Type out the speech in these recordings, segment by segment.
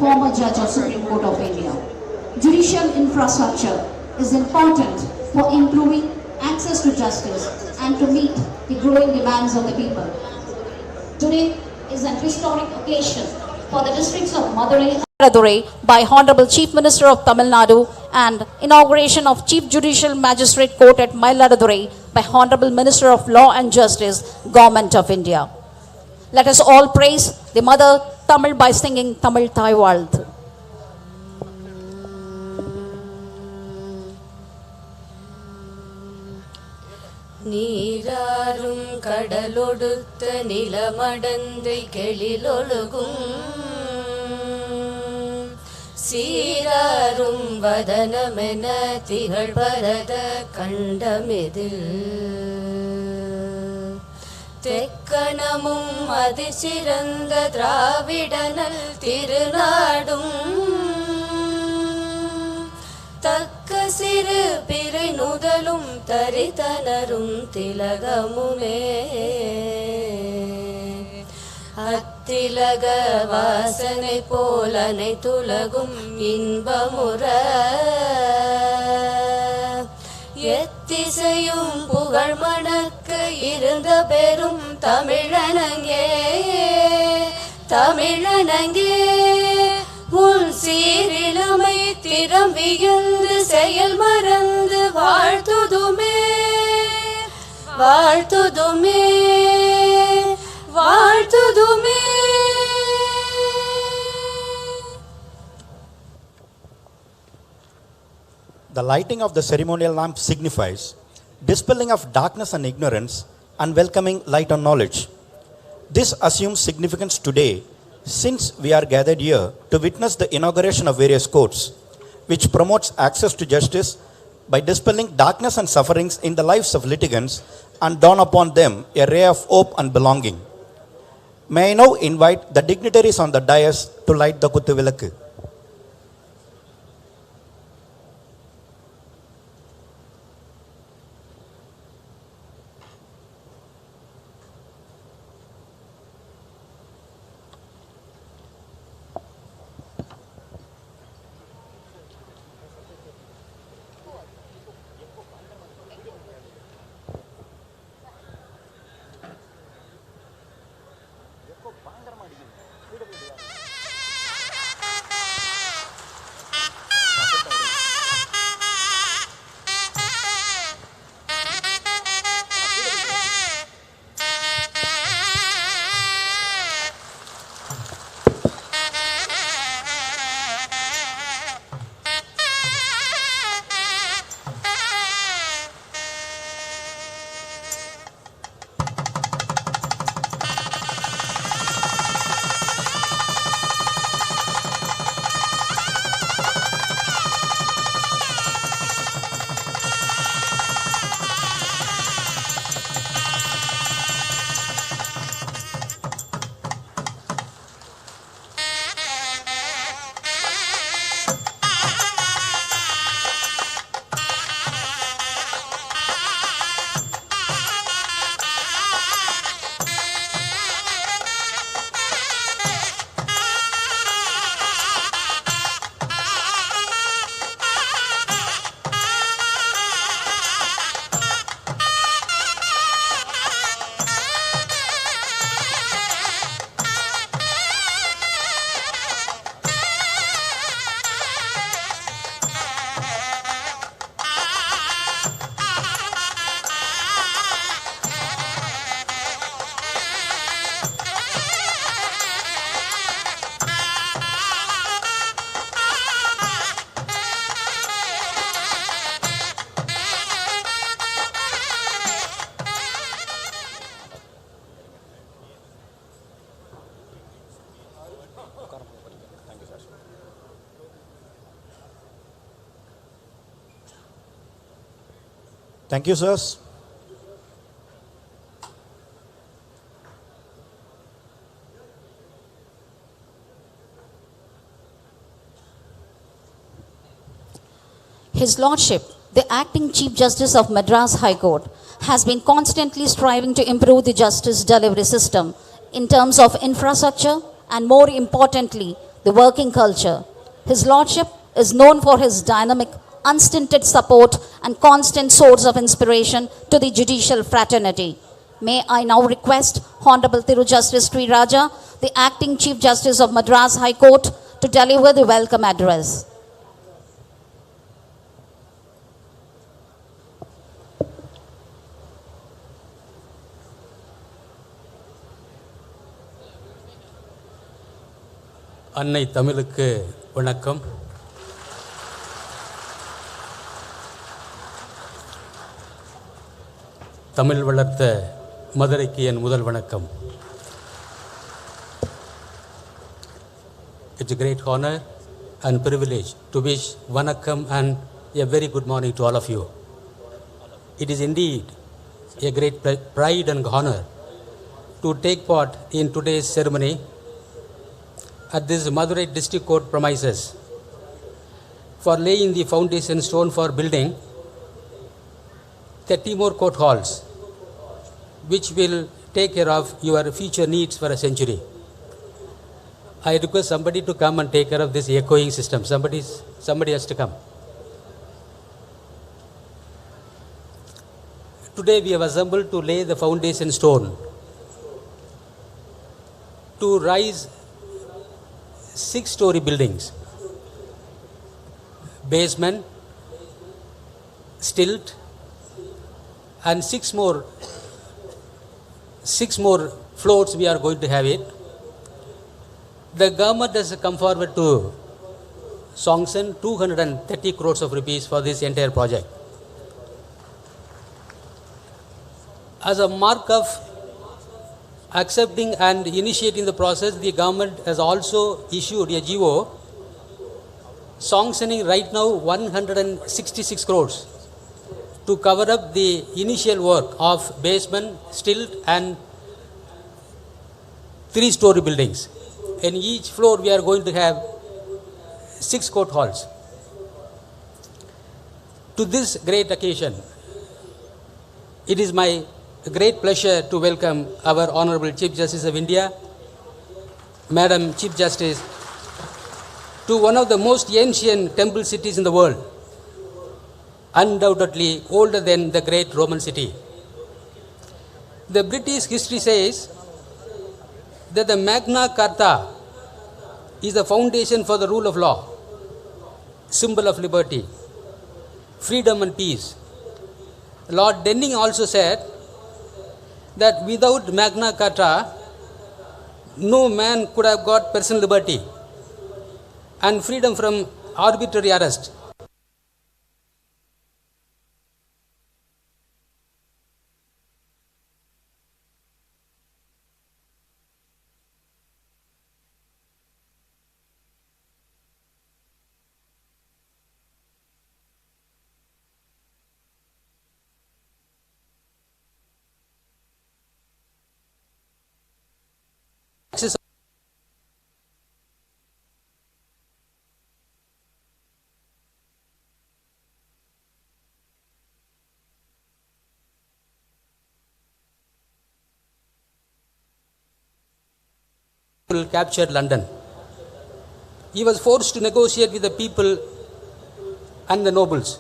former judge of Supreme Court of India. Judicial infrastructure is important for improving access to justice and to meet the growing demands of the people. Today is an historic occasion for the districts of Madurai by Honorable Chief Minister of Tamil Nadu and inauguration of Chief Judicial Magistrate Court at Madurai by Honorable Minister of Law and Justice, Government of India. Let us all praise the Mother Tamil by singing Tamil Thai Valthu. நீராரும் கடலொடுத்த நிலமடந்தை கெளிலொழுகும் சீராரும் வதனமென திகழ் பரத கண்டமெதில் தெக்கணமும் அதிசிறந்த திராவிடனல் திருநாடும் தக்க சிறு பிறை நுதலும் தரிதனரும் திலகமுமே அத்திலக வாசனை போல் அனைத்துலகும் இன்பமுற எத்திசையும் புகழ் மணக்க இருந்த பெரும் தமிழனங்கே தமிழனங்கே உன் சீரிழமை திறம் வியந்து செயல் மறந்து வாழ்த்துதுமே வாழ்த்துதுமே வாழ்த்துதுமே. The lighting of the ceremonial lamp signifies dispelling of darkness and ignorance and welcoming light and knowledge. This assumes significance today since we are gathered here to witness the inauguration of various courts, which promotes access to justice by dispelling darkness and sufferings in the lives of litigants and dawn upon them a ray of hope and belonging. May I now invite the dignitaries on the dais to light the Kuthuvilakku. Thank you, sirs. His Lordship, the Acting Chief Justice of Madras High Court, has been constantly striving to improve the justice delivery system in terms of infrastructure and, more importantly, the working culture. His Lordship is known for his dynamic, unstinted support and constant source of inspiration to the judicial fraternity. May I now request Honorable Thiru Justice Sri Raja, the Acting Chief Justice of Madras High Court, to deliver the welcome address. அன்னை தமிழுக்கு வணக்கம். தமிழ் வளர்த்த மதுரைக்கு என் முதல் வணக்கம். It's a great honor and privilege to wish vanakkam and a very good morning to all of you. It is indeed a great pride and honor to take part in today's ceremony at this Madurai District Court premises for laying the foundation stone for building 30 more court halls, which will take care of your future needs for a century. I request somebody to come and take care of this echoing system. Somebody has to come. Today we have assembled to lay the foundation stone to rise 6-story buildings, basement, stilt, and six more floors we are going to have it. The government has come forward to sanction 230 crores of rupees for this entire project. As a mark of accepting and initiating the process, the government has also issued a GO sanctioning right now 166 crores to cover up the initial work of basement, stilt and 3-story buildings. In each floor we are going to have 6 court halls. To this great occasion, it is my great pleasure to welcome our Honorable Chief Justice of India, Madam Chief Justice, to one of the most ancient temple cities in the world, undoubtedly older than the great Roman city. The British history says that the Magna Carta is the foundation for the rule of law, symbol of liberty, freedom and peace. Lord Denning also said that without Magna Carta, no man could have got personal liberty and freedom from arbitrary arrest. Captured London. He was forced to negotiate with the people and the nobles.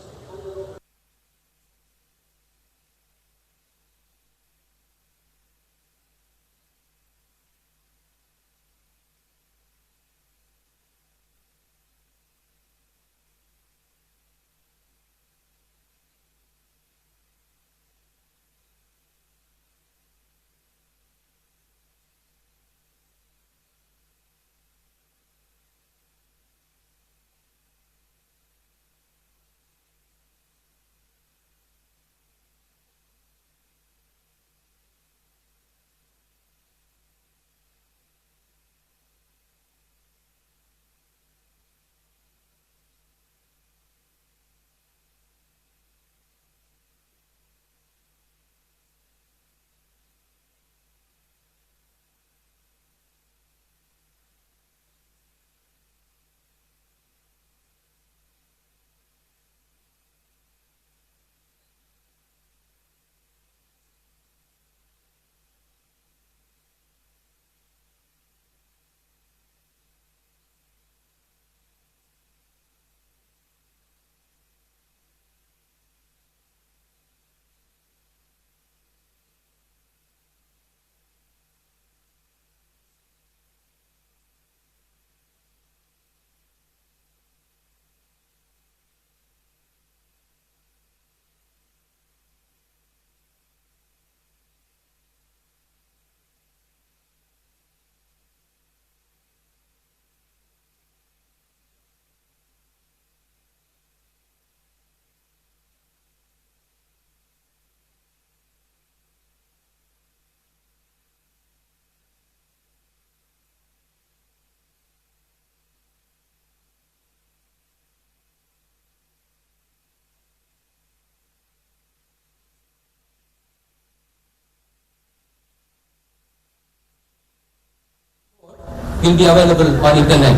will be available on internet.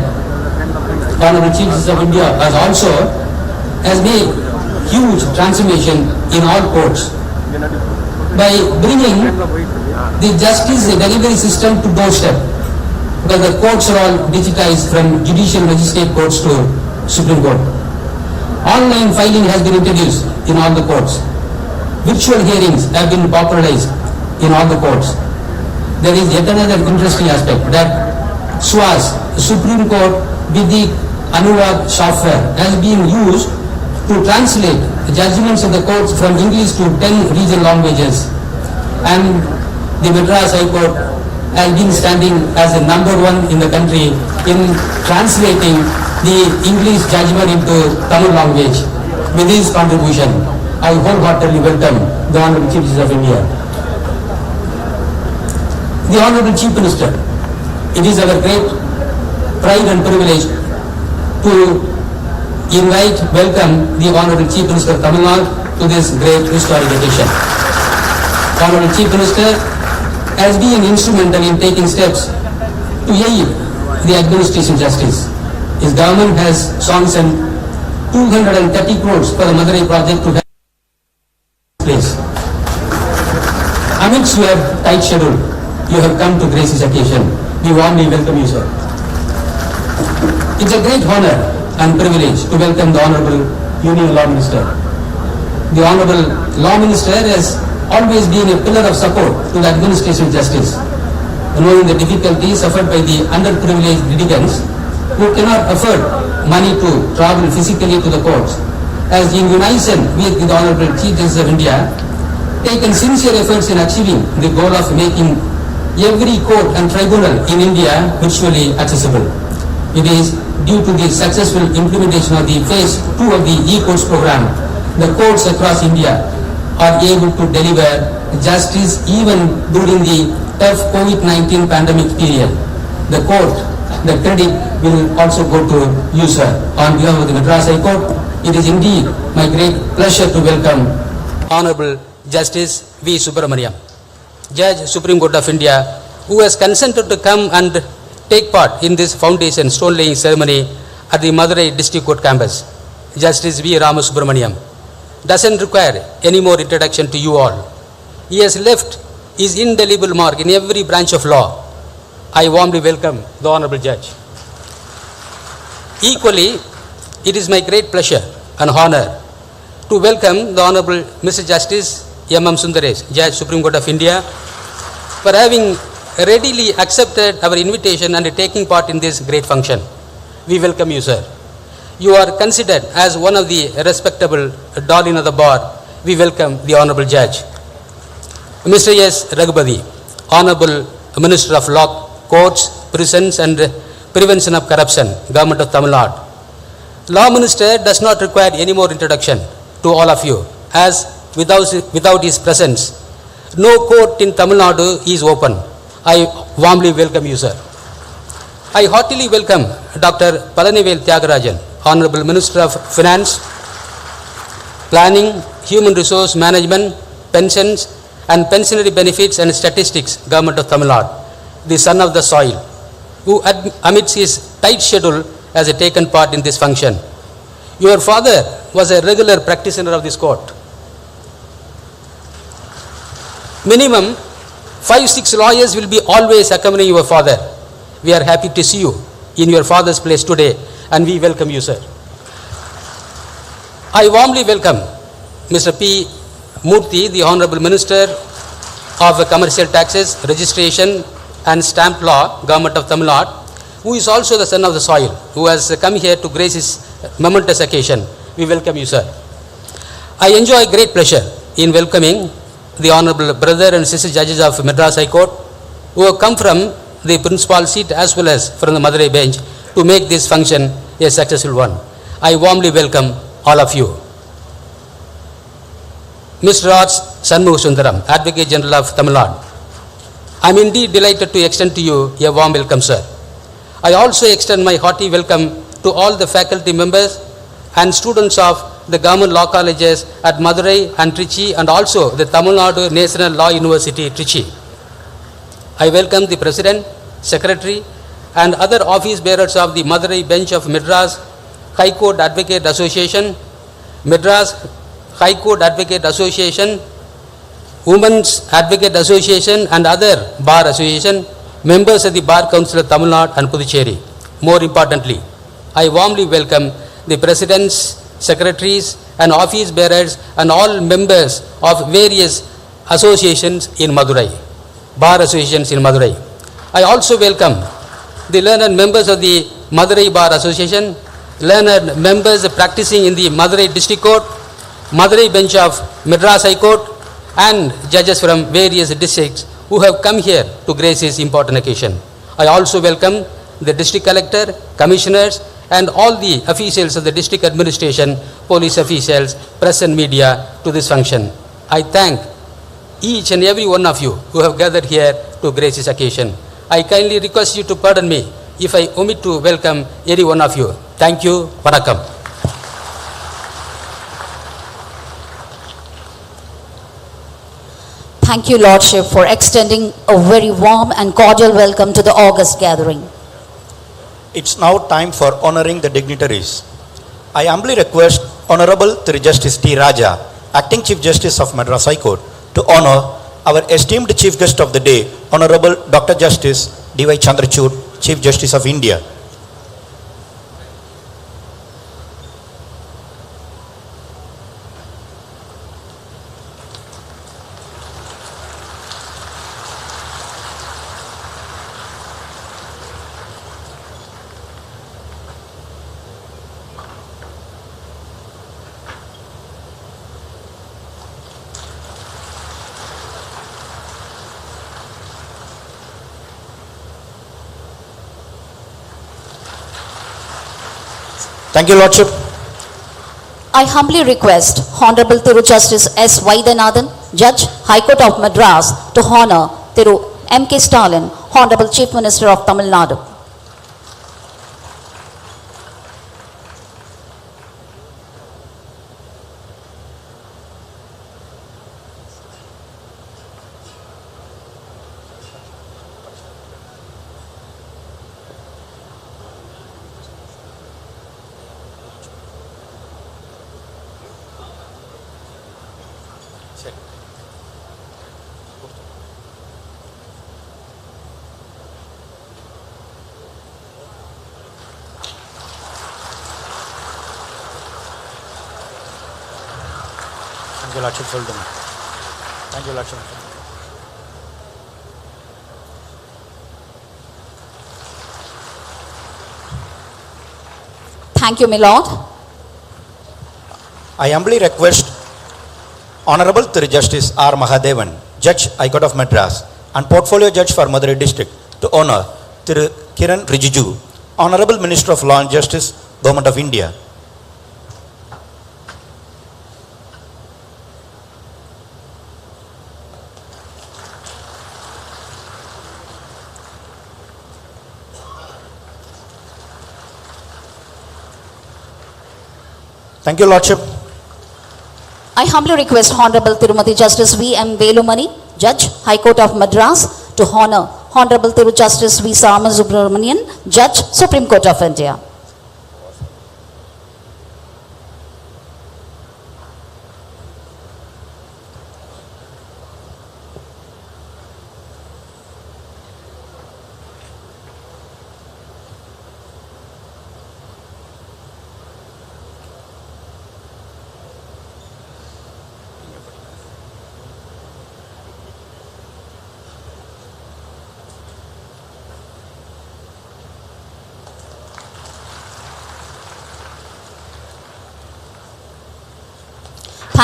Honorable Chief Justice of India has made huge transformation in all courts by bringing the justice delivery system to doorstep, because the courts are all digitized from judicial magistrate courts to Supreme Court. Online filing has been introduced in all the courts. Virtual hearings have been popularized in all the courts. There is yet another interesting aspect that SWAS, Supreme Court Vidhi Anuvad software, has been used to translate the judgments of the courts from English to 10 regional languages, and the Madras High Court has been standing as the #1 in the country in translating the English judgment into Tamil language. With his contribution, I wholeheartedly welcome the Honorable Chief Justice of India. The Honorable Chief Minister, it is our great pride and privilege to welcome the Honorable Chief Minister of Tamil Nadu to this great historic occasion. Honorable Chief Minister has been instrumental in taking steps to aid the administration justice. His government has sanctioned 230 crores for the Madurai project to have place. Amidst your tight schedule, you have come to grace this occasion. We warmly welcome you, sir. It's a great honor and privilege to welcome the Honorable Union Law Minister. The Honorable Law Minister has always been a pillar of support to the administration justice, knowing the difficulties suffered by the underprivileged litigants who cannot afford money to travel physically to the courts, has in unison with the Honorable Chief Justice of India taken sincere efforts in achieving the goal of making every court and tribunal in India virtually accessible. It is due to the successful implementation of the phase 2 of the e-courts program, the courts across India are able to deliver justice even during the tough COVID-19 pandemic period. The credit will also go to you, sir. On behalf of the Madras High Court, it is indeed my great pleasure to welcome Honorable Justice V. Subramaniam, Judge, Supreme Court of India, who has consented to come and take part in this foundation stone laying ceremony at the Madurai District Court campus. Justice V. Ramasubramaniam doesn't require any more introduction to you all. He has left his indelible mark in every branch of law. I warmly welcome the Honorable Judge. Equally, it is my great pleasure and honor to welcome the Honorable Mr. Justice M.M. Sundaresh, Judge, Supreme Court of India, for having readily accepted our invitation and taking part in this great function. We welcome you, sir. You are considered as one of the respectable darling of the bar. We welcome the Honorable Judge. Mr. S. Raghupati, Honorable Minister of Law, Courts, Prisons and Prevention of Corruption, Government of Tamil Nadu. Law Minister does not require any more introduction to all of you, as without his presence, no court in Tamil Nadu is open. I warmly welcome you, sir. I heartily welcome Dr. Palanivel Tyagarajan, Honorable Minister of Finance, Planning, Human Resource Management, Pensions and Pensionary Benefits and Statistics, Government of Tamil Nadu, the son of the soil, who amidst his tight schedule has taken part in this function. Your father was a regular practitioner of this court. Minimum 5-6 lawyers will be always accompanying your father. We are happy to see you in your father's place today, and we welcome you, sir. I warmly welcome Mr. P. Murthy, the Honorable Minister of Commercial Taxes, Registration and Stamp Law, Government of Tamil Nadu, who is also the son of the soil, who has come here to grace his momentous occasion. We welcome you, sir. I enjoy great pleasure in welcoming the Honorable Brother and Sister Judges of Madras High Court, who have come from the principal seat as well as from the Madurai bench to make this function a successful one. I warmly welcome all of you. Mr. R. Shanmugha Sundaram, Advocate General of Tamil Nadu. I am indeed delighted to extend to you a warm welcome, sir. I also extend my hearty welcome to all the faculty members and students of the government law colleges at Madurai and Trichy, and also the Tamil Nadu National Law University, Trichy. I welcome the President, Secretary and other office bearers of the Madurai bench of Madras High Court Advocate Association, Madras High Court Advocate Association, Women's Advocate Association and other bar association, members of the Bar Council of Tamil Nadu and Puducherry. More importantly, I warmly welcome the presidents, secretaries and office bearers and all members of various associations in Madurai, bar associations in Madurai. I also welcome the learned members of the Madurai Bar Association, learned members practicing in the Madurai District Court, Madurai bench of Madras High Court and judges from various districts who have come here to grace this important occasion. I also welcome the district collector, commissioners and all the officials of the district administration, police officials, press and media to this function. I thank each and every one of you who have gathered here to grace this occasion. I kindly request you to pardon me if I omit to welcome any one of you. Thank you. Vanakkam. Thank you, Lordship, for extending a very warm and cordial welcome to the august gathering. It's now time for honoring the dignitaries. I humbly request Honorable Thiru Justice T. Raja, Acting Chief Justice of Madras High Court, to honor our esteemed Chief Guest of the Day, Honorable Dr. Justice D.Y. Chandrachud, Chief Justice of India. Thank you, Lordship. I humbly request Honorable Thiru Justice S. Vaidyanathan, Judge, High Court of Madras, to honor Thiru M.K. Stalin, Honorable Chief Minister of Tamil Nadu. Thank you, Lordship. Thank you, Lordship. Thank you, my Lord. I humbly request Honorable Thiru Justice R. Mahadevan, Judge, High Court of Madras and Portfolio Judge for Madurai District, to honor Thiru Kiran Rijiju, Honorable Minister of Law and Justice, Government of India. Thank you, Lordship. I humbly request Honorable Tirumati Justice V. M. Velumani, Judge, High Court of Madras, to honor Honorable Thiru Justice V. Sama Subramanian, Judge, Supreme Court of India.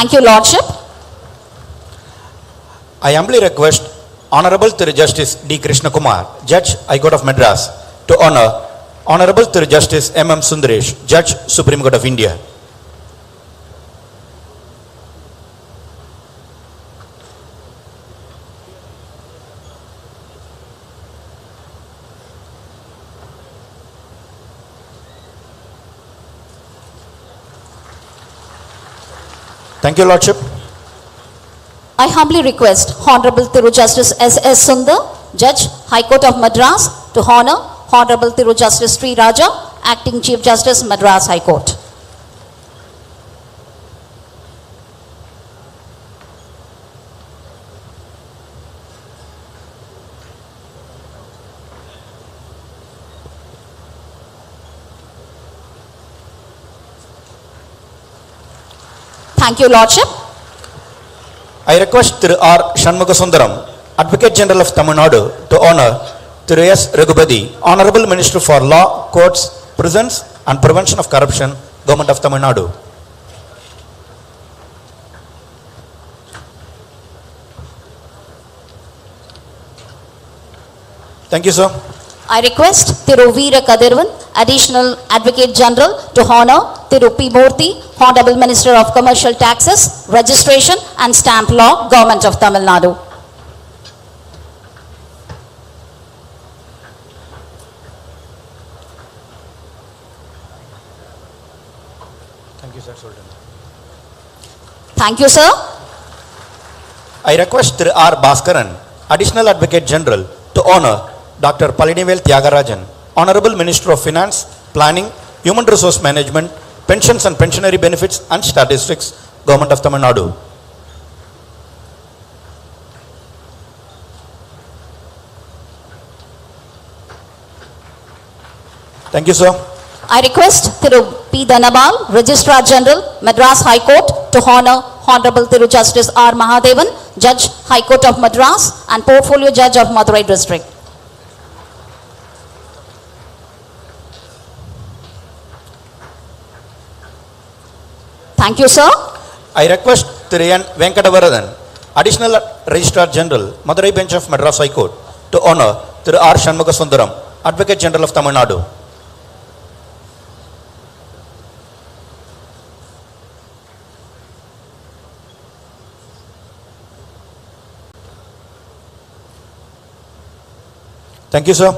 Thank you, Lordship. I humbly request Honorable Thiru Justice D. Krishna Kumar, Judge, High Court of Madras, to honor Honorable Thiru Justice M. M. Sundaresh, Judge, Supreme Court of India. Thank you, Lordship. I humbly request Honorable Thiru Justice S. S. Sundar, Judge, High Court of Madras, to honor Honorable Thiru Justice Sri Raja, Acting Chief Justice, Madras High Court. Thank you, Lordship. I request Thiru R. Shanmugasundaram, Advocate General of Tamil Nadu, to honor Thiru S. Raghupati, Honorable Minister for Law, Courts, Prisons and Prevention of Corruption, Government of Tamil Nadu. Thank you, sir. I request Thiru Veera Kadirvan, Additional Advocate General, to honor Thiru P. Murthy, Honorable Minister of Commercial Taxes, Registration and Stamp Law, Government of Tamil Nadu. Thank you, sir. Sultan. Thank you, sir. I request Thiru R. Bhaskaran, Additional Advocate General, to honor Dr. Palinivel Tyagarajan, Honorable Minister of Finance, Planning, Human Resource Management, Pensions and Pensionary Benefits and Statistics, Government of Tamil Nadu. Thank you, sir. I request Thiru P. Dhanabal, Registrar General, Madras High Court, to honor Honorable Thiru Justice R. Mahadevan, Judge, High Court of Madras and Portfolio Judge of Madurai District. Thank you, sir. I request Thiru N. Venkatavaradan, Additional Registrar General, Madurai Bench of Madras High Court, to honor Thiru R. Shanmugasundaram, Advocate General of Tamil Nadu. Thank you, sir.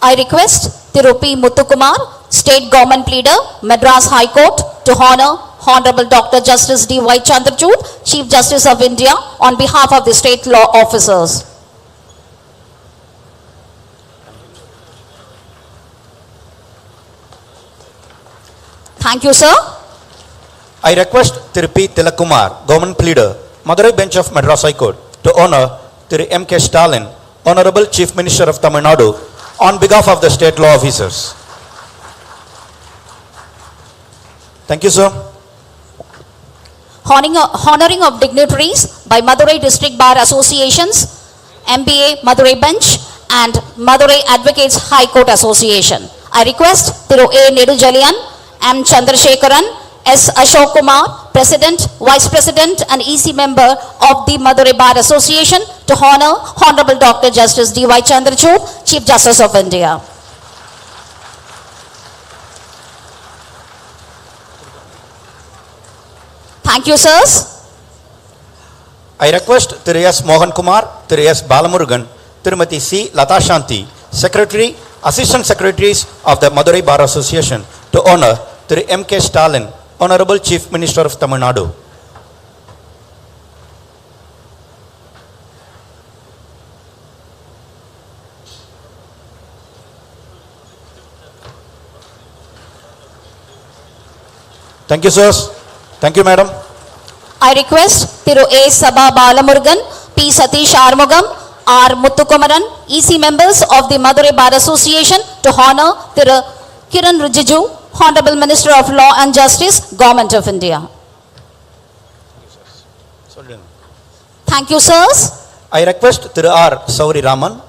I request Thiru P. Muthukumar, State Government Pleader, Madras High Court, to honor Honorable Dr. Justice D.Y. Chandrachud, Chief Justice of India, on behalf of the state law officers. Thank you, sir. I request Thiru P. Tilakumar, Government Pleader, Madurai Bench of Madras High Court, to honor Thiru M.K. Stalin, Honorable Chief Minister of Tamil Nadu, on behalf of the state law officers. Thank you, sir. Honoring of dignitaries by Madurai District Bar Associations, MBA Madurai Bench and Madurai Advocates High Court Association. I request Thiru A. Nedujalian, M. Chandrasekharan, S. Ashok Kumar, President, Vice President and EC member of the Madurai Bar Association, to honor Honorable Dr. Justice D.Y. Chandrachud, Chief Justice of India. Thank you, sirs. I request Thiru S. Mohan Kumar, Thiru S. Balamurugan, Tirumati C. Lata Shanti, Secretary, Assistant Secretaries of the Madurai Bar Association, to honor Thiru M.K. Stalin, Honorable Chief Minister of Tamil Nadu. Thank you, sirs. Thank you, madam. I request Thiru A. Sabha Balamurugan, P. Satish Armugam, R. Muthukumaran, EC members of the Madurai Bar Association, to honor Thiru Kiran Rijiju, Honorable Minister of Law and Justice, Government of India. Thank you, sirs. I request Thiru R. Sauri Raman,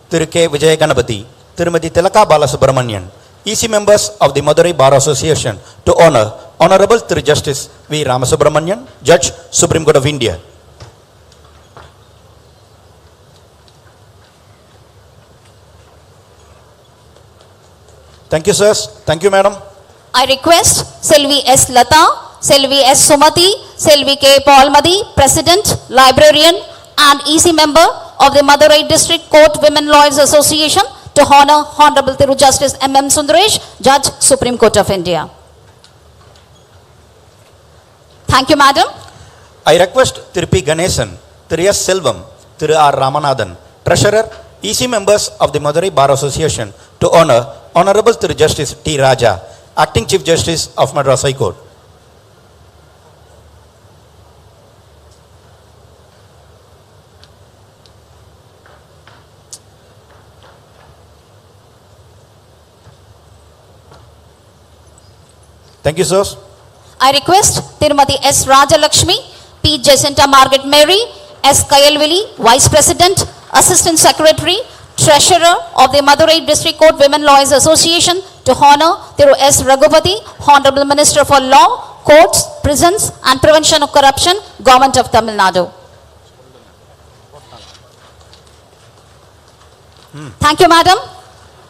Thiru K. Vijay Ganapati, Tirumati Tilaka Balasubramanian, EC members of the Madurai Bar Association, to honor Honorable Thiru Justice V. Ramasubramanian, Judge, Supreme Court of India. Thank you, sirs. Thank you, madam. I request Selvi S. Lata, Selvi S. Sumati, Selvi K. Paulmadi, President, Librarian and EC member of the Madurai District Court Women Lawyers Association, to honor Honorable Thiru Justice M.M. Sundaresh, Judge, Supreme Court of India. Thank you, madam. I request Thiru P. Ganesan, Thiru S. Selvam, Thiru R. Ramanathan, Treasurer, EC members of the Madurai Bar Association to honor Honorable Thiru Justice T. Raja, Acting Chief Justice of Madras High Court. Thank you, sirs. I request Tirumati S. Rajalakshmi, P. Jacinta Margaret Mary, S. Kayalvili, Vice President, Assistant Secretary, Treasurer of the Madurai District Court Women Lawyers Association to honor Thiru S. Raghupati, Honorable Minister for Law, Courts, Prisons and Prevention of Corruption, Government of Tamil Nadu. Thank you, Madam.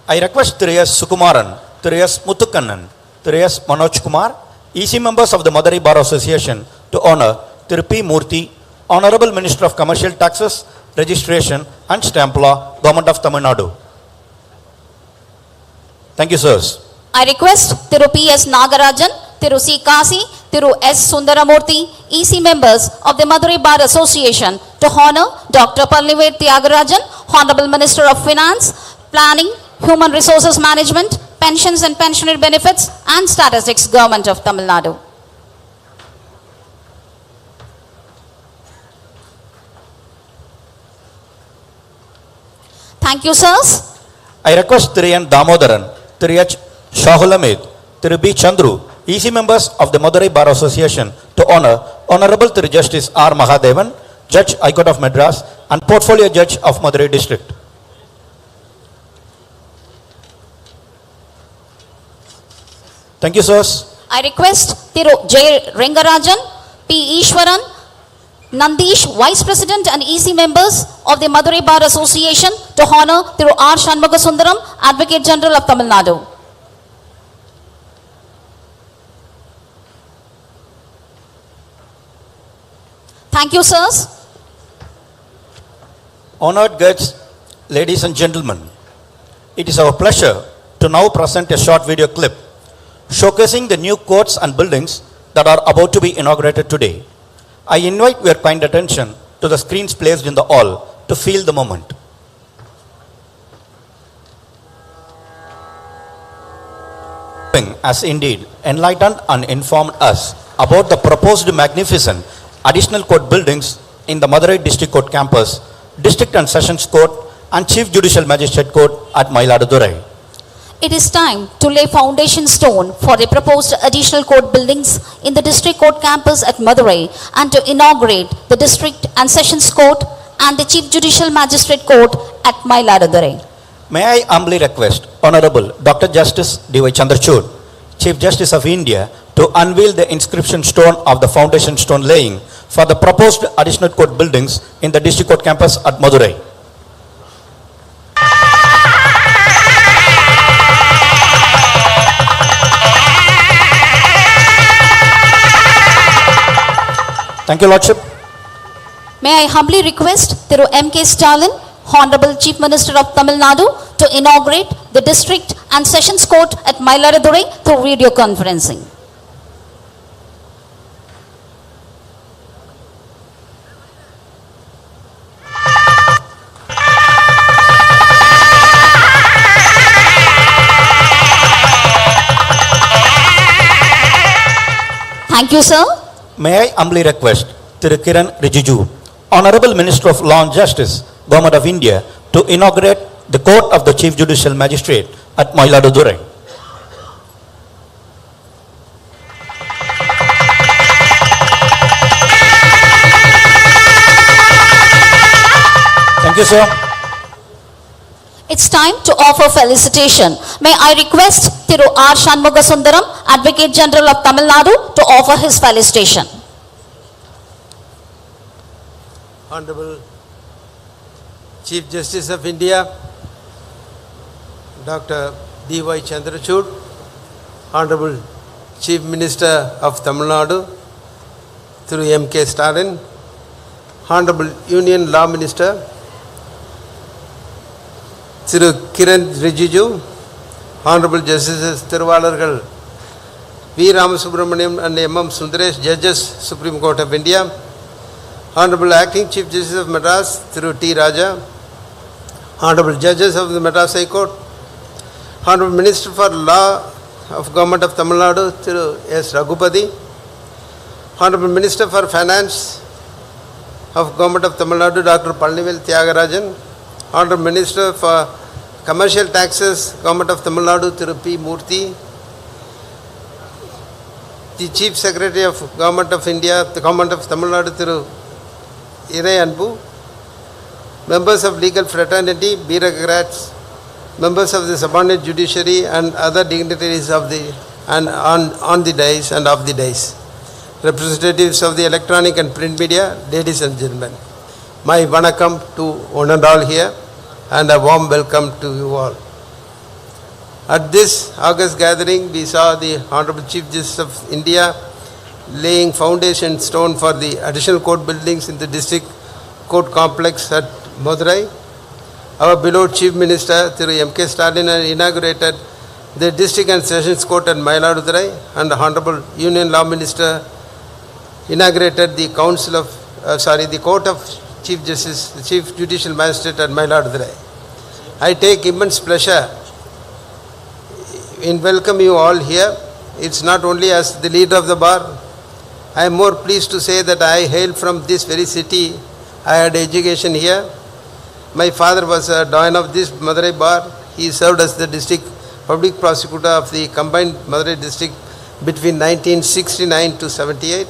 I request Thiru S. Sukumaran, Thiru S. Muthukannan, Thiru S. Manoj Kumar, EC members of the Madurai Bar Association to honor Thiru P. Murthy, Honorable Minister of Commercial Taxes, Registration and Stamp Law, Government of Tamil Nadu. Thank you, sirs. I request Thiru P. S. Nagarajan, Thiru C. Kasi, Thiru S. Sundaramurthy, EC members of the Madurai Bar Association to honor Dr. Pallivet Tyagarajan, Honorable Minister of Finance, Planning, Human Resources Management, Pensions and Pensionary Benefits and Statistics, Government of Tamil Nadu. Thank you, sirs. I request Thiru N. Damodaran, Thiru H. Shahulamid, Thiru B. Chandru, EC members of the Madurai Bar Association to honor Honorable Thiru Justice R. Mahadevan, Judge High Court of Madras and Portfolio Judge of Madurai District. Thank you, sirs. I request Thiru J. Rengarajan, P. Ishwaran, Nandish, Vice President and EC members of the Madurai Bar Association to honor Thiru R. Shanmugasundaram, Advocate General of Tamil Nadu. Thank you, sirs. Honored guests, ladies and gentlemen, it is our pleasure to now present a short video clip showcasing the new courts and buildings that are about to be inaugurated today. I invite your kind attention to the screens placed in the hall to feel the moment. Has indeed enlightened and informed us about the proposed magnificent additional court buildings in the Madurai District Court campus, District and Sessions Court and Chief Judicial Magistrate Court at Mayiladurai. It is time to lay foundation stone for the proposed additional court buildings in the District Court campus at Madurai and to inaugurate the District and Sessions Court and the Chief Judicial Magistrate Court at Mayiladurai. May I humbly request Honorable Dr. Justice D.Y. Chandrachud, Chief Justice of India, to unveil the inscription stone of the foundation stone laying for the proposed additional court buildings in the District Court campus at Madurai. Thank you, Lordship. May I humbly request Thiru M.K. Stalin, Honorable Chief Minister of Tamil Nadu, to inaugurate the District and Sessions Court at Mayiladurai through video conferencing. Thank you, sir. May I humbly request Thiru Kiran Rijiju, Honorable Minister of Law and Justice, Government of India, to inaugurate the Court of the Chief Judicial Magistrate at Mayiladurai. Thank you, sir. It's time to offer felicitation. May I request Thiru R. Shanmugasundaram, Advocate General of Tamil Nadu, to offer his felicitation. Honorable Chief Justice of India, Dr. D.Y. Chandrachud, Honorable Chief Minister of Tamil Nadu, through M.K. Stalin, Honorable Union Law Minister, Thiru Kiran Rijiju, Honorable Justices Thiruvalargal V. Ramasubramaniam and M.M. Sundaresh, Judges, Supreme Court of India, Honorable Acting Chief Justice of Madras, Thiru T. Raja, Honorable Judges of the Madras High Court, Honorable Minister for Law of Government of Tamil Nadu, Thiru S. Raghupati, Honorable Minister for Finance of Government of Tamil Nadu, Dr. Palnivel Thiagarajan, Honorable Minister for Commercial Taxes, Government of Tamil Nadu, Thiru P. Murthy, the Chief Secretary of Government of India, the Government of Tamil Nadu, Thiru Irai Anbu, members of legal fraternity, bureaucrats, members of the subordinate judiciary and other dignitaries of the and on the dais and off the dais, representatives of the electronic and print media, ladies and gentlemen. My vanakkam to one and all here and a warm welcome to you all. At this August gathering, we saw the Honorable Chief Justice of India laying foundation stone for the additional court buildings in the district court complex at Madurai. Our beloved Chief Minister, Thiru M.K. Stalin, inaugurated the District and Sessions Court at Madurai, and the Honorable Union Law Minister inaugurated the the Court of Chief Justice, the Chief Judicial Magistrate at Madurai. I take immense pleasure in welcoming you all here. It's not only as the leader of the bar. I am more pleased to say that I hail from this very city. I had education here. My father was a doyen of this Madurai bar. He served as the district public prosecutor of the combined Madurai district between 1969 to 78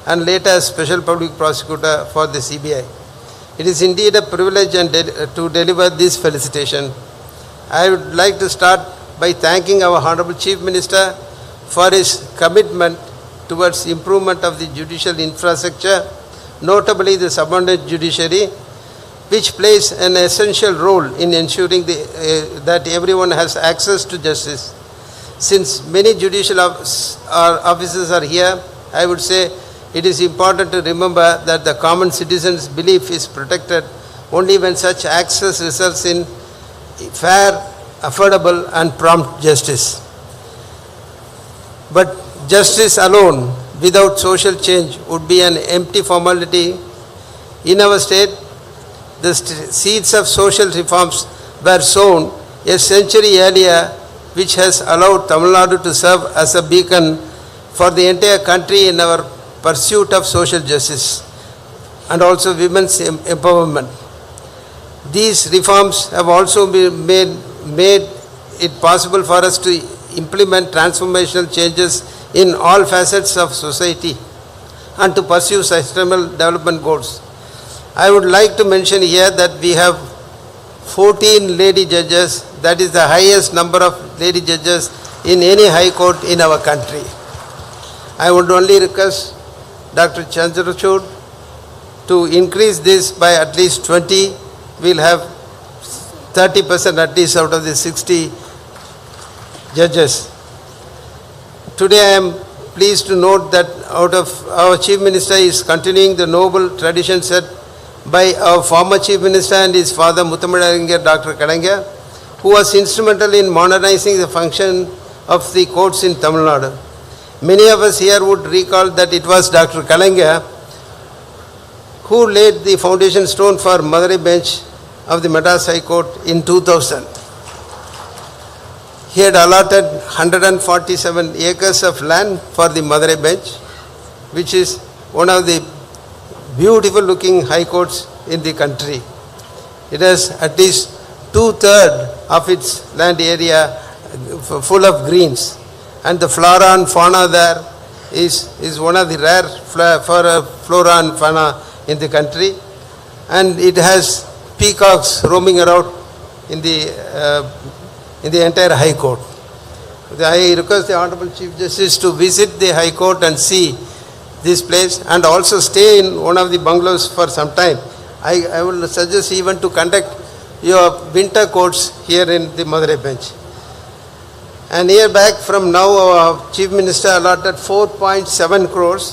and later as special public prosecutor for the CBI. It is indeed a privilege to deliver this felicitation. I would like to start by thanking our Honorable Chief Minister for his commitment towards improvement of the judicial infrastructure, notably the subordinate judiciary, which plays an essential role in ensuring that everyone has access to justice. Since many judicial officers are here, I would say it is important to remember that the common citizen's belief is protected only when such access results in fair, affordable and prompt justice. But justice alone without social change would be an empty formality. In our state, the seeds of social reforms were sown a century earlier, which has allowed Tamil Nadu to serve as a beacon for the entire country in our pursuit of social justice and also women's empowerment. These reforms have also made it possible for us to implement transformational changes in all facets of society and to pursue sustainable development goals. I would like to mention here that we have 14 lady judges. That is the highest number of lady judges in any high court in our country. I would only request Dr. Chandrachud to increase this by at least 20. We'll have 30% at least out of the 60 judges. Today I am pleased to note that our Chief Minister is continuing the noble tradition set by our former Chief Minister and his father Muthamizhariஞர் Dr. Kalaignar, who was instrumental in modernizing the function of the courts in Tamil Nadu. Many of us here would recall that it was Dr. Kalaignar who laid the foundation stone for Madurai bench of the Madras High Court in 2000. He had allotted 147 acres of land for the Madurai bench, which is one of the beautiful looking high courts in the country. It has at least 2/3 of its land area full of greens, and the flora and fauna there is one of the rare flora and fauna in the country, and it has peacocks roaming around in the entire high court. I request the Honorable Chief Justice to visit the high court and see this place and also stay in one of the bungalows for some time. I will suggest even to conduct your winter courts here in the Madurai bench. And year back from now, our Chief Minister allotted 4.7 crores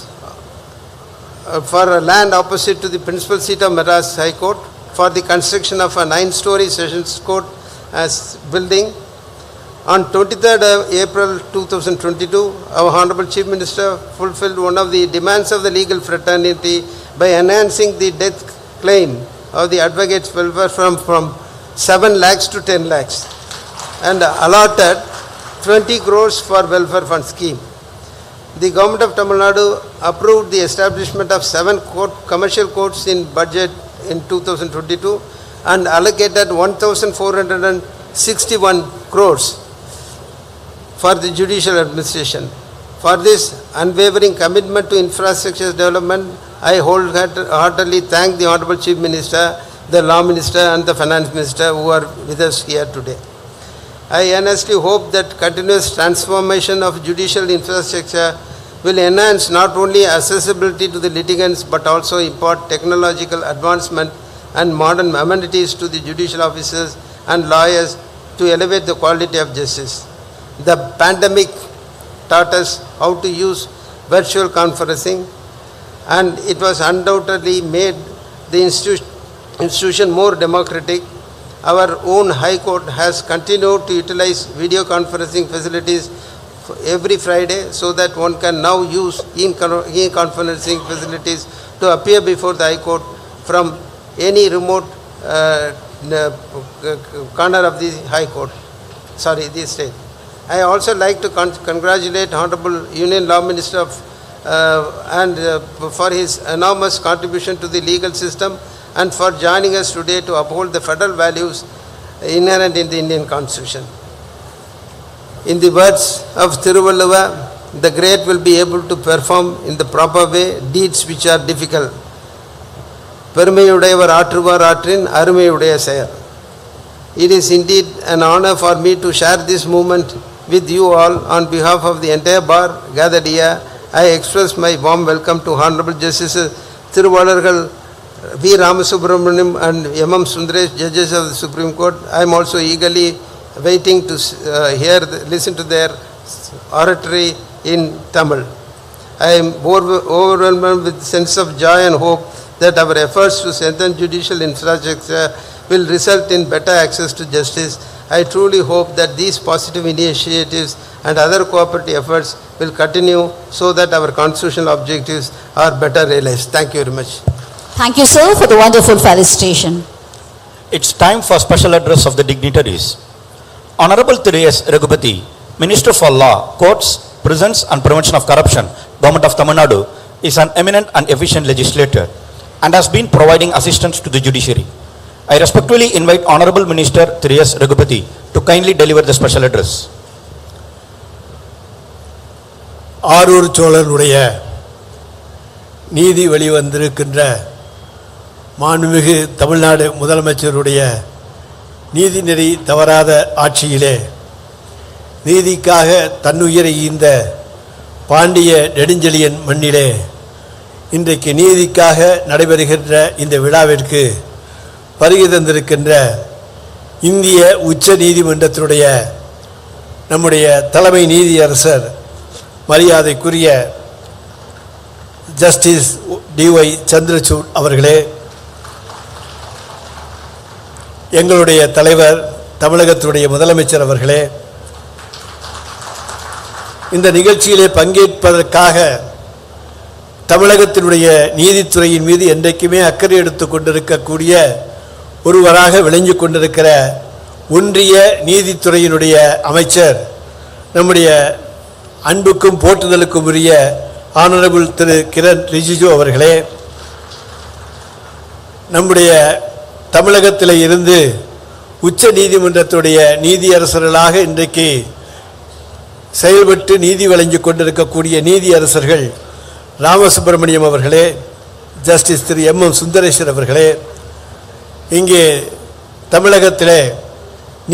for a land opposite to the principal seat of Madras High Court for the construction of a 9-story sessions court as building. On 23rd April 2022, our Honorable Chief Minister fulfilled one of the demands of the legal fraternity by enhancing the death claim of the advocate's welfare from 7 lakhs to 10 lakhs and allotted 20 crores for welfare fund scheme. The government of Tamil Nadu approved the establishment of 7 commercial courts in budget in 2022 and allocated 1,461 crores for the judicial administration. For this unwavering commitment to infrastructure development, I wholeheartedly thank the Honorable Chief Minister, the Law Minister and the Finance Minister who are with us here today. I earnestly hope that continuous transformation of judicial infrastructure will enhance not only accessibility to the litigants but also impart technological advancement and modern amenities to the judicial officers and lawyers to elevate the quality of justice. The pandemic taught us how to use virtual conferencing, and it was undoubtedly made the institution more democratic. Our own High Court has continued to utilize video conferencing facilities every Friday so that one can now use e-conferencing facilities to appear before the High Court from any remote corner of the High Court, the state. I also like to congratulate Honorable Union Law Minister for his enormous contribution to the legal system and for joining us today to uphold the federal values inherent in the Indian Constitution. In the words of Thiruvalluvar, the great will be able to perform in the proper way deeds which are difficult. பெருமையுடையவர் ஆற்றுவார் ஆற்றின் அருமையுடைய செயல். It is indeed an honor for me to share this moment with you all on behalf of the entire bar gathered here. I express my warm welcome to Honorable Justices Thiruvalargal V. Ramasubramaniam and M. Sundaresh, judges of the Supreme Court. I am also eagerly waiting to listen to their oratory in Tamil. I am overwhelmed with a sense of joy and hope that our efforts to strengthen judicial infrastructure will result in better access to justice. I truly hope that these positive initiatives and other cooperative efforts will continue so that our constitutional objectives are better realized. Thank you very much. Thank you, sir, for the wonderful felicitation. It's time for special address of the dignitaries. Honorable S. Raghupati, Minister for Law, Courts, Prisons and Prevention of Corruption, Government of Tamil Nadu, is an eminent and efficient legislator and has been providing assistance to the judiciary. I respectfully invite Honorable Minister S. Raghupati to kindly deliver the special address. Arur சோழனுடைய நீதி வெளிவந்திருக்கின்ற மாண்புமிகு தமிழ்நாடு முதலமைச்சருடைய நீதிநெறி தவறாத ஆட்சியிலே நீதிக்காக தன்னுயிரை ஈந்த பாண்டிய நெடுஞ்செழியன் மண்ணிலே இன்றைக்கு நீதிக்காக நடைபெறுகின்ற இந்த விழாவிற்கு வருகை தந்திருக்கின்ற இந்திய உச்ச நீதிமன்றத்தினுடைய நம்முடைய தலைமை நீதியரசர் மரியாதைக்குரிய ஜஸ்டிஸ் டி.ஒய். சந்திரசூட் அவர்களே, எங்களுடைய தலைவர் தமிழகத்துடைய முதலமைச்சர் அவர்களே, இந்த நிகழ்ச்சியிலே பங்கேற்பதற்காக தமிழகத்தினுடைய நீதித்துறையின் மீது என்றைக்குமே அக்கறை எடுத்துக் கொண்டிருக்கக்கூடிய ஒருவராக விளங்கி கொண்டிருக்கிற ஒன்றிய நீதித்துறையினுடைய அமைச்சர் நம்முடைய அன்புக்கும் போற்றுதலுக்கும் உரிய ஆனரபிள் திரு கிரண் ரிஜிஜு அவர்களே, நம்முடைய தமிழகத்தில் இருந்து உச்ச நீதிமன்றத்துடைய நீதியரசர்களாக இன்றைக்கு செயல்பட்டு நீதி வழங்கி கொண்டிருக்கக்கூடிய நீதியரசர்கள் ராமசுப்பிரமணியம் அவர்களே, ஜஸ்டிஸ் திரு M. சுந்தரேஸ்வர் அவர்களே, இங்கே தமிழகத்திலே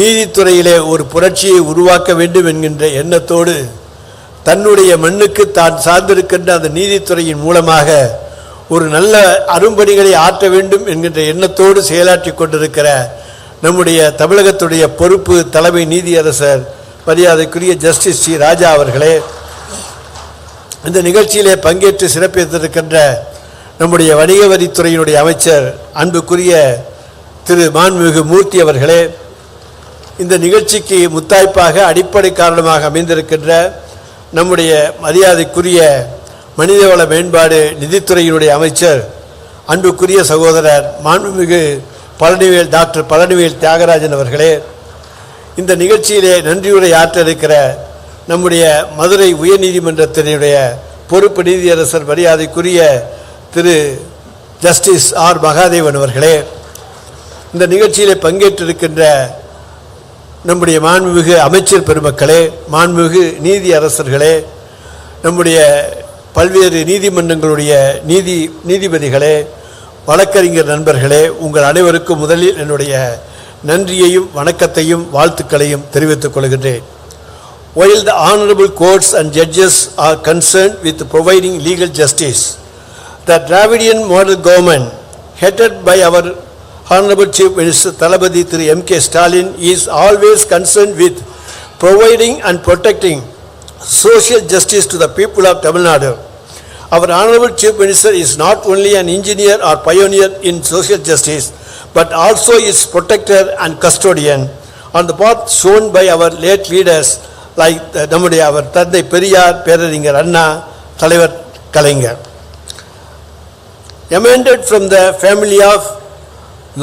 நீதித்துறையிலே ஒரு புரட்சியை உருவாக்க வேண்டும் என்கின்ற எண்ணத்தோடு தன்னுடைய மண்ணுக்கு தான் சார்ந்திருக்கின்ற அந்த நீதித்துறையின் மூலமாக ஒரு நல்ல அரும்பணிகளை ஆற்ற வேண்டும் என்கின்ற எண்ணத்தோடு செயலாற்றி கொண்டிருக்கிற நம்முடைய தமிழகத்துடைய பொறுப்பு தலைமை நீதியரசர் மரியாதைக்குரிய ஜஸ்டிஸ் சி. ராஜா அவர்களே, இந்த நிகழ்ச்சியிலே பங்கேற்று சிறப்பித்திருக்கின்ற நம்முடைய வணிக வரித்துறையினுடைய அமைச்சர் அன்புக்குரிய திரு மாண்புமிகு மூர்த்தி அவர்களே, இந்த நிகழ்ச்சிக்கு முத்தாய்ப்பாக அடிப்படை காரணமாக அமைந்திருக்கின்ற நம்முடைய மரியாதைக்குரிய மனிதவள மேம்பாடு நிதித்துறையினுடைய அமைச்சர் அன்புக்குரிய சகோதரர் மாண்புமிகு டாக்டர் பழனிவேல் தியாகராஜன் அவர்களே, இந்த நிகழ்ச்சியிலே நன்றியுரை ஆற்ற இருக்கிற நம்முடைய மதுரை உயர்நீதிமன்றத்தினுடைய பொறுப்பு நீதியரசர் மரியாதைக்குரிய திரு ஜஸ்டிஸ் ஆர் மகாதேவன் அவர்களே, இந்த நிகழ்ச்சியிலே பங்கேற்றிருக்கின்ற நம்முடைய மாண்புமிகு அமைச்சர் பெருமக்களே, மாண்புமிகு நீதி அரசர்களே, நம்முடைய பல்வேறு நீதிமன்றங்களுடைய நீதிபதிகளே, வழக்கறிஞர் நண்பர்களே, உங்கள் அனைவருக்கும் முதலில் என்னுடைய நன்றியையும் வணக்கத்தையும் வாழ்த்துக்களையும் தெரிவித்துக் கொள்கின்றேன். While the honorable courts and judges are concerned with providing legal justice, the Dravidian model government headed by our Honorable Chief Minister Thalapathy Thiru M.K. Stalin is always concerned with providing and protecting social justice to the people of Tamil Nadu. Our Honorable Chief Minister is not only an engineer or pioneer in social justice, but also its protector and custodian on the path shown by our late leaders like நம்முடைய அவர் தந்தை பெரியார், பேரறிஞர் அண்ணா, தலைவர் கலைஞர். Emanated from the family of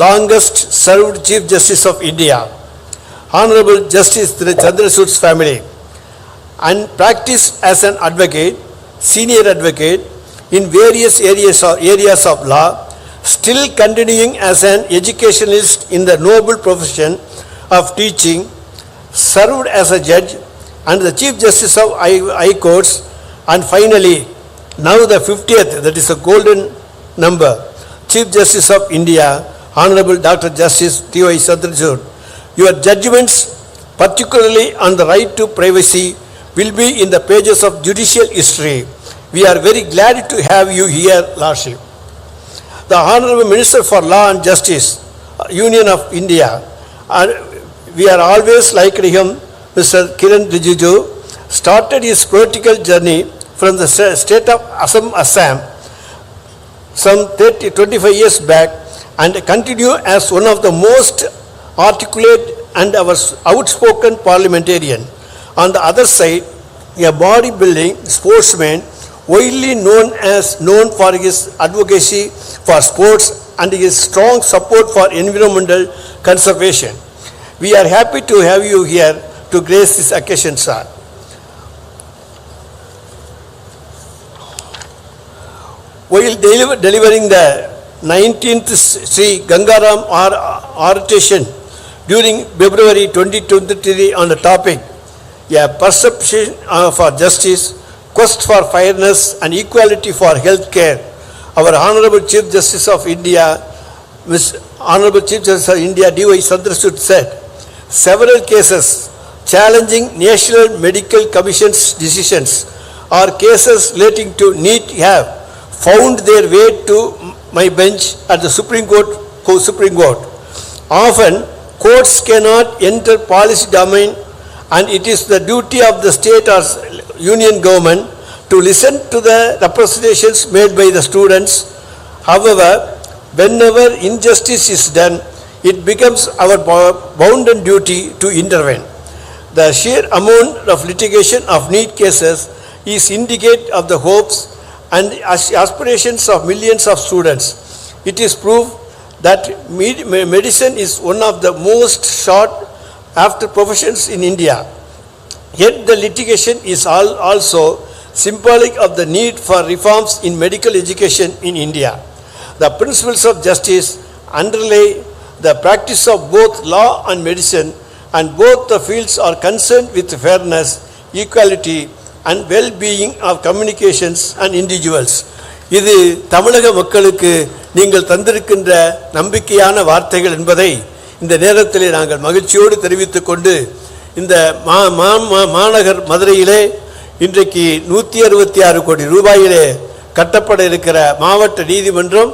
longest served Chief Justice of India, Honorable Justice Thiru Chandrachud's family, and practiced as an advocate, senior advocate in various areas of law, still continuing as an educationalist in the noble profession of teaching, served as a judge and the Chief Justice of High Courts, and finally, now the 50th, that is a golden number, Chief Justice of India, Honorable Dr. Justice T.Y. Chandrachud. Your judgments, particularly on the right to privacy, will be in the pages of judicial history. We are very glad to have you here, Lordship. The Honorable Minister for Law and Justice, Union of India, and we are always like him, Mr. Kiran Rijiju, started his political journey from the state of Assam some 25 years back and continue as one of the most articulate and outspoken parliamentarian. On the other side, a bodybuilding sportsman widely known for his advocacy for sports and his strong support for environmental conservation. We are happy to have you here to grace this occasion, sir. While delivering the 19th Sri Gangaram oration during February 2023 on the topic, a perception for justice, quest for fairness and equality for health care, our Honorable Chief Justice of India, Honorable Chief Justice of India D.Y. Chandrachud said, several cases challenging National Medical Commission's decisions or cases relating to NEET have found their way to my bench at the Supreme Court. Often, courts cannot enter policy domain, and it is the duty of the state or union government to listen to the representations made by the students. However, whenever injustice is done, it becomes our bounden duty to intervene. The sheer amount of litigation of NEET cases is indicative of the hopes and aspirations of millions of students. It is proof that medicine is one of the most sought after professions in India. Yet the litigation is also symbolic of the need for reforms in medical education in India. The principles of justice underlay the practice of both law and medicine, and both the fields are concerned with fairness, equality and well-being of communications and individuals. இது தமிழக மக்களுக்கு நீங்கள் தந்திருக்கின்ற நம்பிக்கையான வார்த்தைகள் என்பதை இந்த நேரத்திலே நாங்கள் மகிழ்ச்சியோடு தெரிவித்துக் கொண்டு, இந்த மாநகர் மதுரையிலே இன்றைக்கு 166 கோடி ரூபாயிலே கட்டப்பட இருக்கிற மாவட்ட நீதிமன்றம்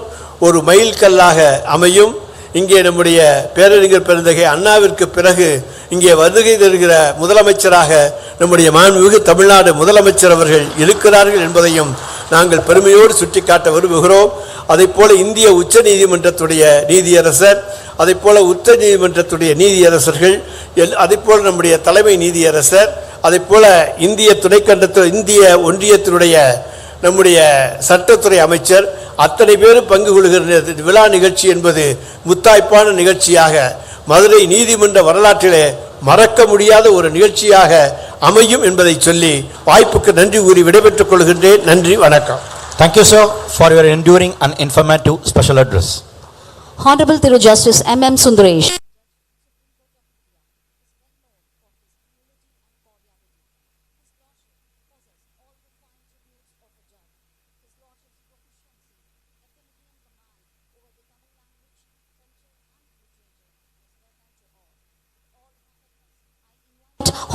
ஒரு மைல்கல்லாக அமையும். இங்கே நம்முடைய பேரறிஞர் பெருந்தகை அண்ணாவிற்கு பிறகு இங்கே வருகை தருகிற முதலமைச்சராக நம்முடைய மாண்புமிகு தமிழ்நாடு முதலமைச்சர் அவர்கள் இருக்கிறார்கள் என்பதையும் நாங்கள் பெருமையோடு சுட்டிக்காட்ட விரும்புகிறோம். அதைப்போல இந்திய உச்ச நீதிமன்றத்துடைய நீதியரசர், அதைப்போல உச்ச நீதிமன்றத்துடைய நீதியரசர்கள், அதைப்போல நம்முடைய தலைமை நீதியரசர், அதைப்போல இந்திய ஒன்றியத்தினுடைய நம்முடைய சட்டத்துறை அமைச்சர், அத்தனை பேரும் பங்கு கொள்கிற விழா நிகழ்ச்சி என்பது முத்தாய்ப்பான நிகழ்ச்சியாக மதுரை நீதிமன்ற வரலாற்றிலே மறக்க முடியாத ஒரு நிகழ்ச்சியாக அமையும் என்பதை சொல்லி வாய்ப்புக்கு நன்றி கூறி விடைபெற்றுக் கொள்கின்றேன். நன்றி, வணக்கம். Thank you, sir, for your enduring and informative special address. Honorable Thiru Justice M.M. Sundaresh.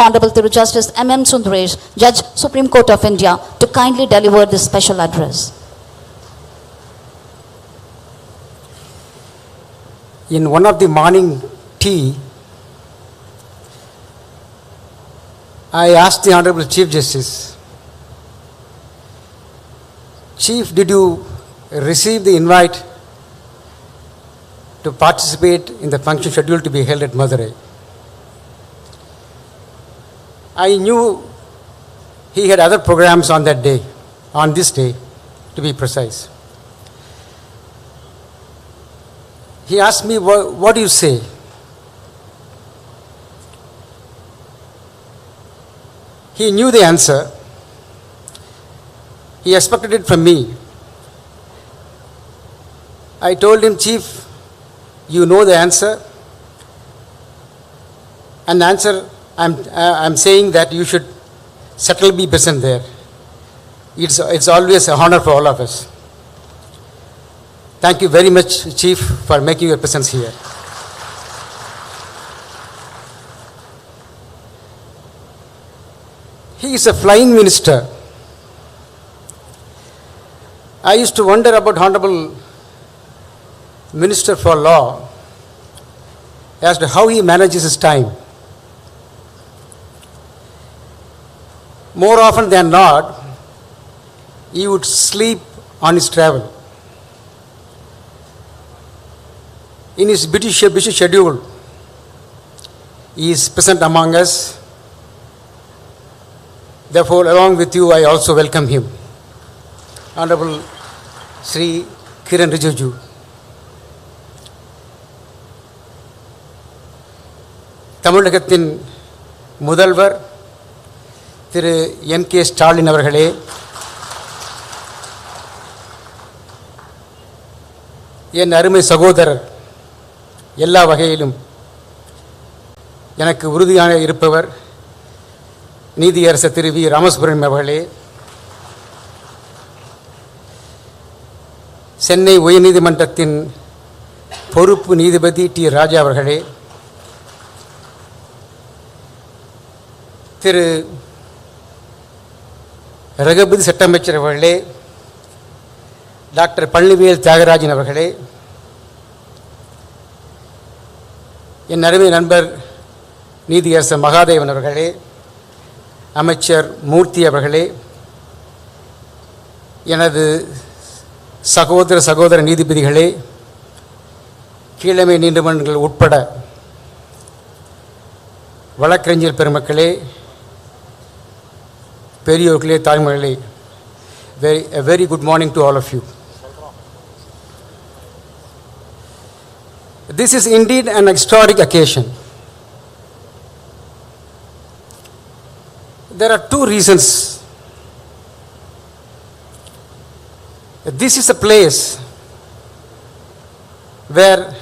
Honorable Thiru Justice M.M. Sundaresh, Judge, Supreme Court of India, to kindly deliver this special address. In one of the morning tea, I asked the Honorable Chief Justice, Chief, did you receive the invite to participate in the function scheduled to be held at Madurai? I knew he had other programs on that day, on this day, to be precise. He asked me, what do you say? He knew the answer. He expected it from me. I told him, Chief, you know the answer. And the answer, I'm saying that you should certainly be present there. It's always an honor for all of us. Thank you very much, Chief, for making your presence here. He is a flying minister. I used to wonder about Honorable Minister for Law as to how he manages his time. More often than not, he would sleep on his travel. In his busy schedule, he is present among us. Therefore, along with you, I also welcome him. Honorable Sri Kiran Rijiju. தமிழகத்தின் முதல்வர் திரு M.K. Stalin அவர்களே, என் அருமை சகோதரர், எல்லா வகையிலும் எனக்கு உறுதியாக இருப்பவர் நீதியரசர் திரு வி. ராமசுப்ரமணியம் அவர்களே, சென்னை உயர்நீதிமன்றத்தின் பொறுப்பு நீதிபதி டி. ராஜா அவர்களே, திரு ரகுபதி சட்டமைச்சர் அவர்களே, டாக்டர் பழனிவேல் தியாகராஜன் அவர்களே, என் அருமை நண்பர் நீதியரசர் மகாதேவன் அவர்களே, அமைச்சர் மூர்த்தி அவர்களே, எனது சகோதர நீதிபதிகளே, கீழமை நீதிமன்றங்கள் உட்பட வழக்கறிஞர் பெருமக்களே, பெரியோர்களே, தாய்மகளே, a very good morning to all of you. This is indeed an historic occasion. There are two reasons. This is a place where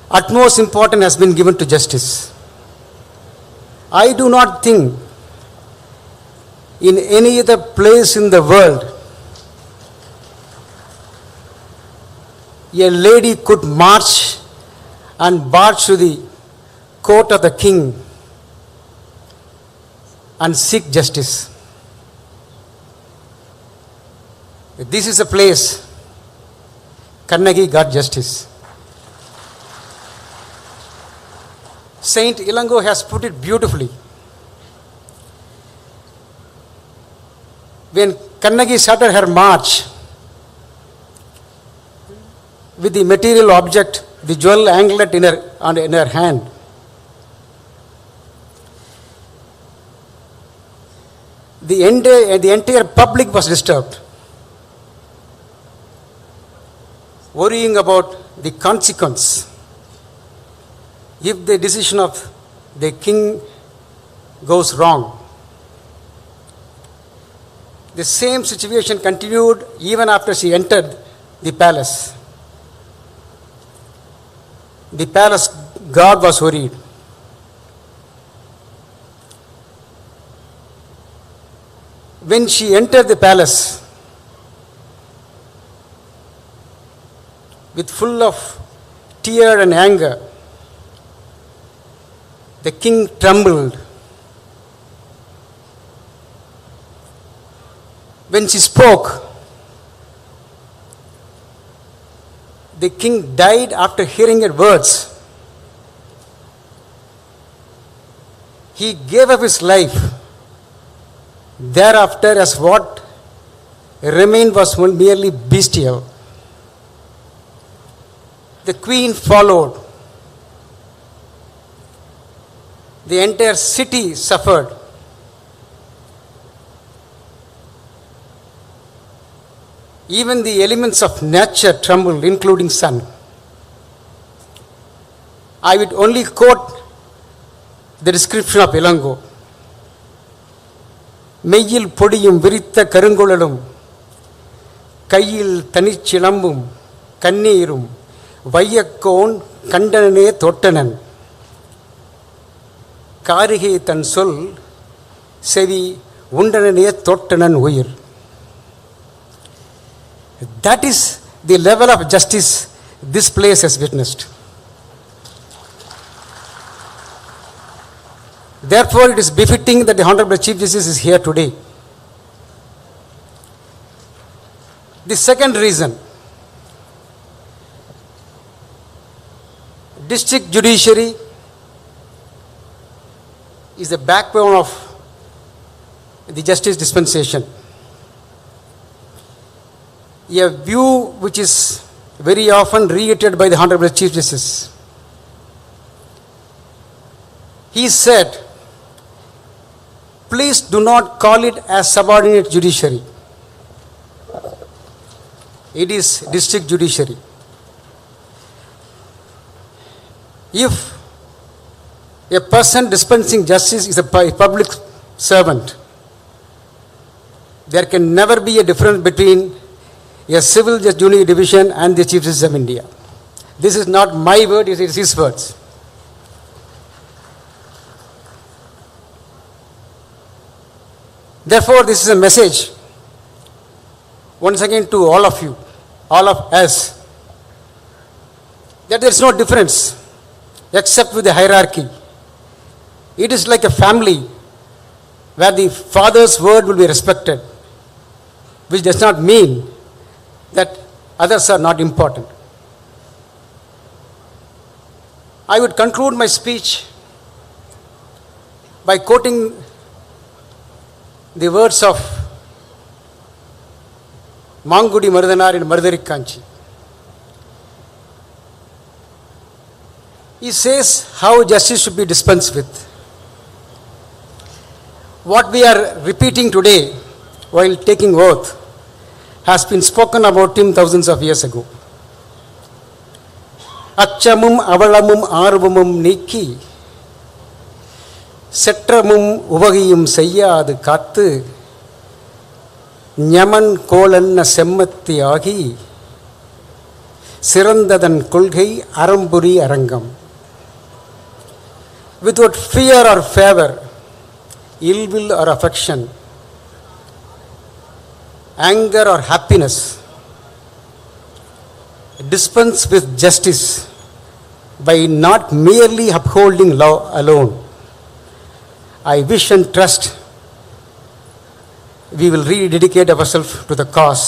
utmost importance has been given to justice. I do not think in any other place in the world a lady could march and barge to the court of the king and seek justice. This is a place Kannagi got justice. Saint Ilango has put it beautifully. When Kannagi started her march with the material object, the jewel anklet in her hand, the entire public was disturbed. worrying about the consequence. If the decision of the king goes wrong. The same situation continued even after she entered the palace. The palace guard was worried. When she entered the palace, with full of tear and anger, the king trembled. When she spoke, the king died after hearing her words. He gave up his life. Thereafter, as what remained was merely bestial. The queen followed. The entire city suffered. Even the elements of nature trembled, including sun. I would only quote the description of Ilango. மெய்யில் பொடியும் விரித்த கருங்குழலும் கையில் தனிச்சிலம்பும் கண்ணீரும் வையக்கோன் கண்டனே தோட்டனன் காரிகை தன் சொல் செவி உண்டனே தோட்டனன் உயிர். That is the level of justice this place has witnessed. Therefore, it is befitting that the Honorable Chief Justice is here today. The second reason, district judiciary is the backbone of the justice dispensation. A view which is very often reiterated by the Honorable Chief Justice. He said, please do not call it as subordinate judiciary. It is district judiciary. If a person dispensing justice is a public servant, there can never be a difference between a civil judiciary division and the Chief Justice of India. This is not my word, it is his words. Therefore, this is a message once again to all of you, all of us, that there is no difference except with the hierarchy. It is like a family where the father's word will be respected, which does not mean that others are not important. I would conclude my speech by quoting the words of Mangudi Marudanar in Madurai Kanchi. He says how justice should be dispensed with. What we are repeating today while taking oath has been spoken about him thousands of years ago. Achamum avalamum arvamum nikki செற்றமும் உவகையும் செய்யாது காத்து ஞமன் கோலன்ன செம்மத்தி ஆகி சிறந்ததன் கொள்கை அறம்புரி அரங்கம். Without fear or favor, ill will or affection, anger or happiness, dispense with justice by not merely upholding law alone. I wish and trust we will rededicate ourselves to the cause.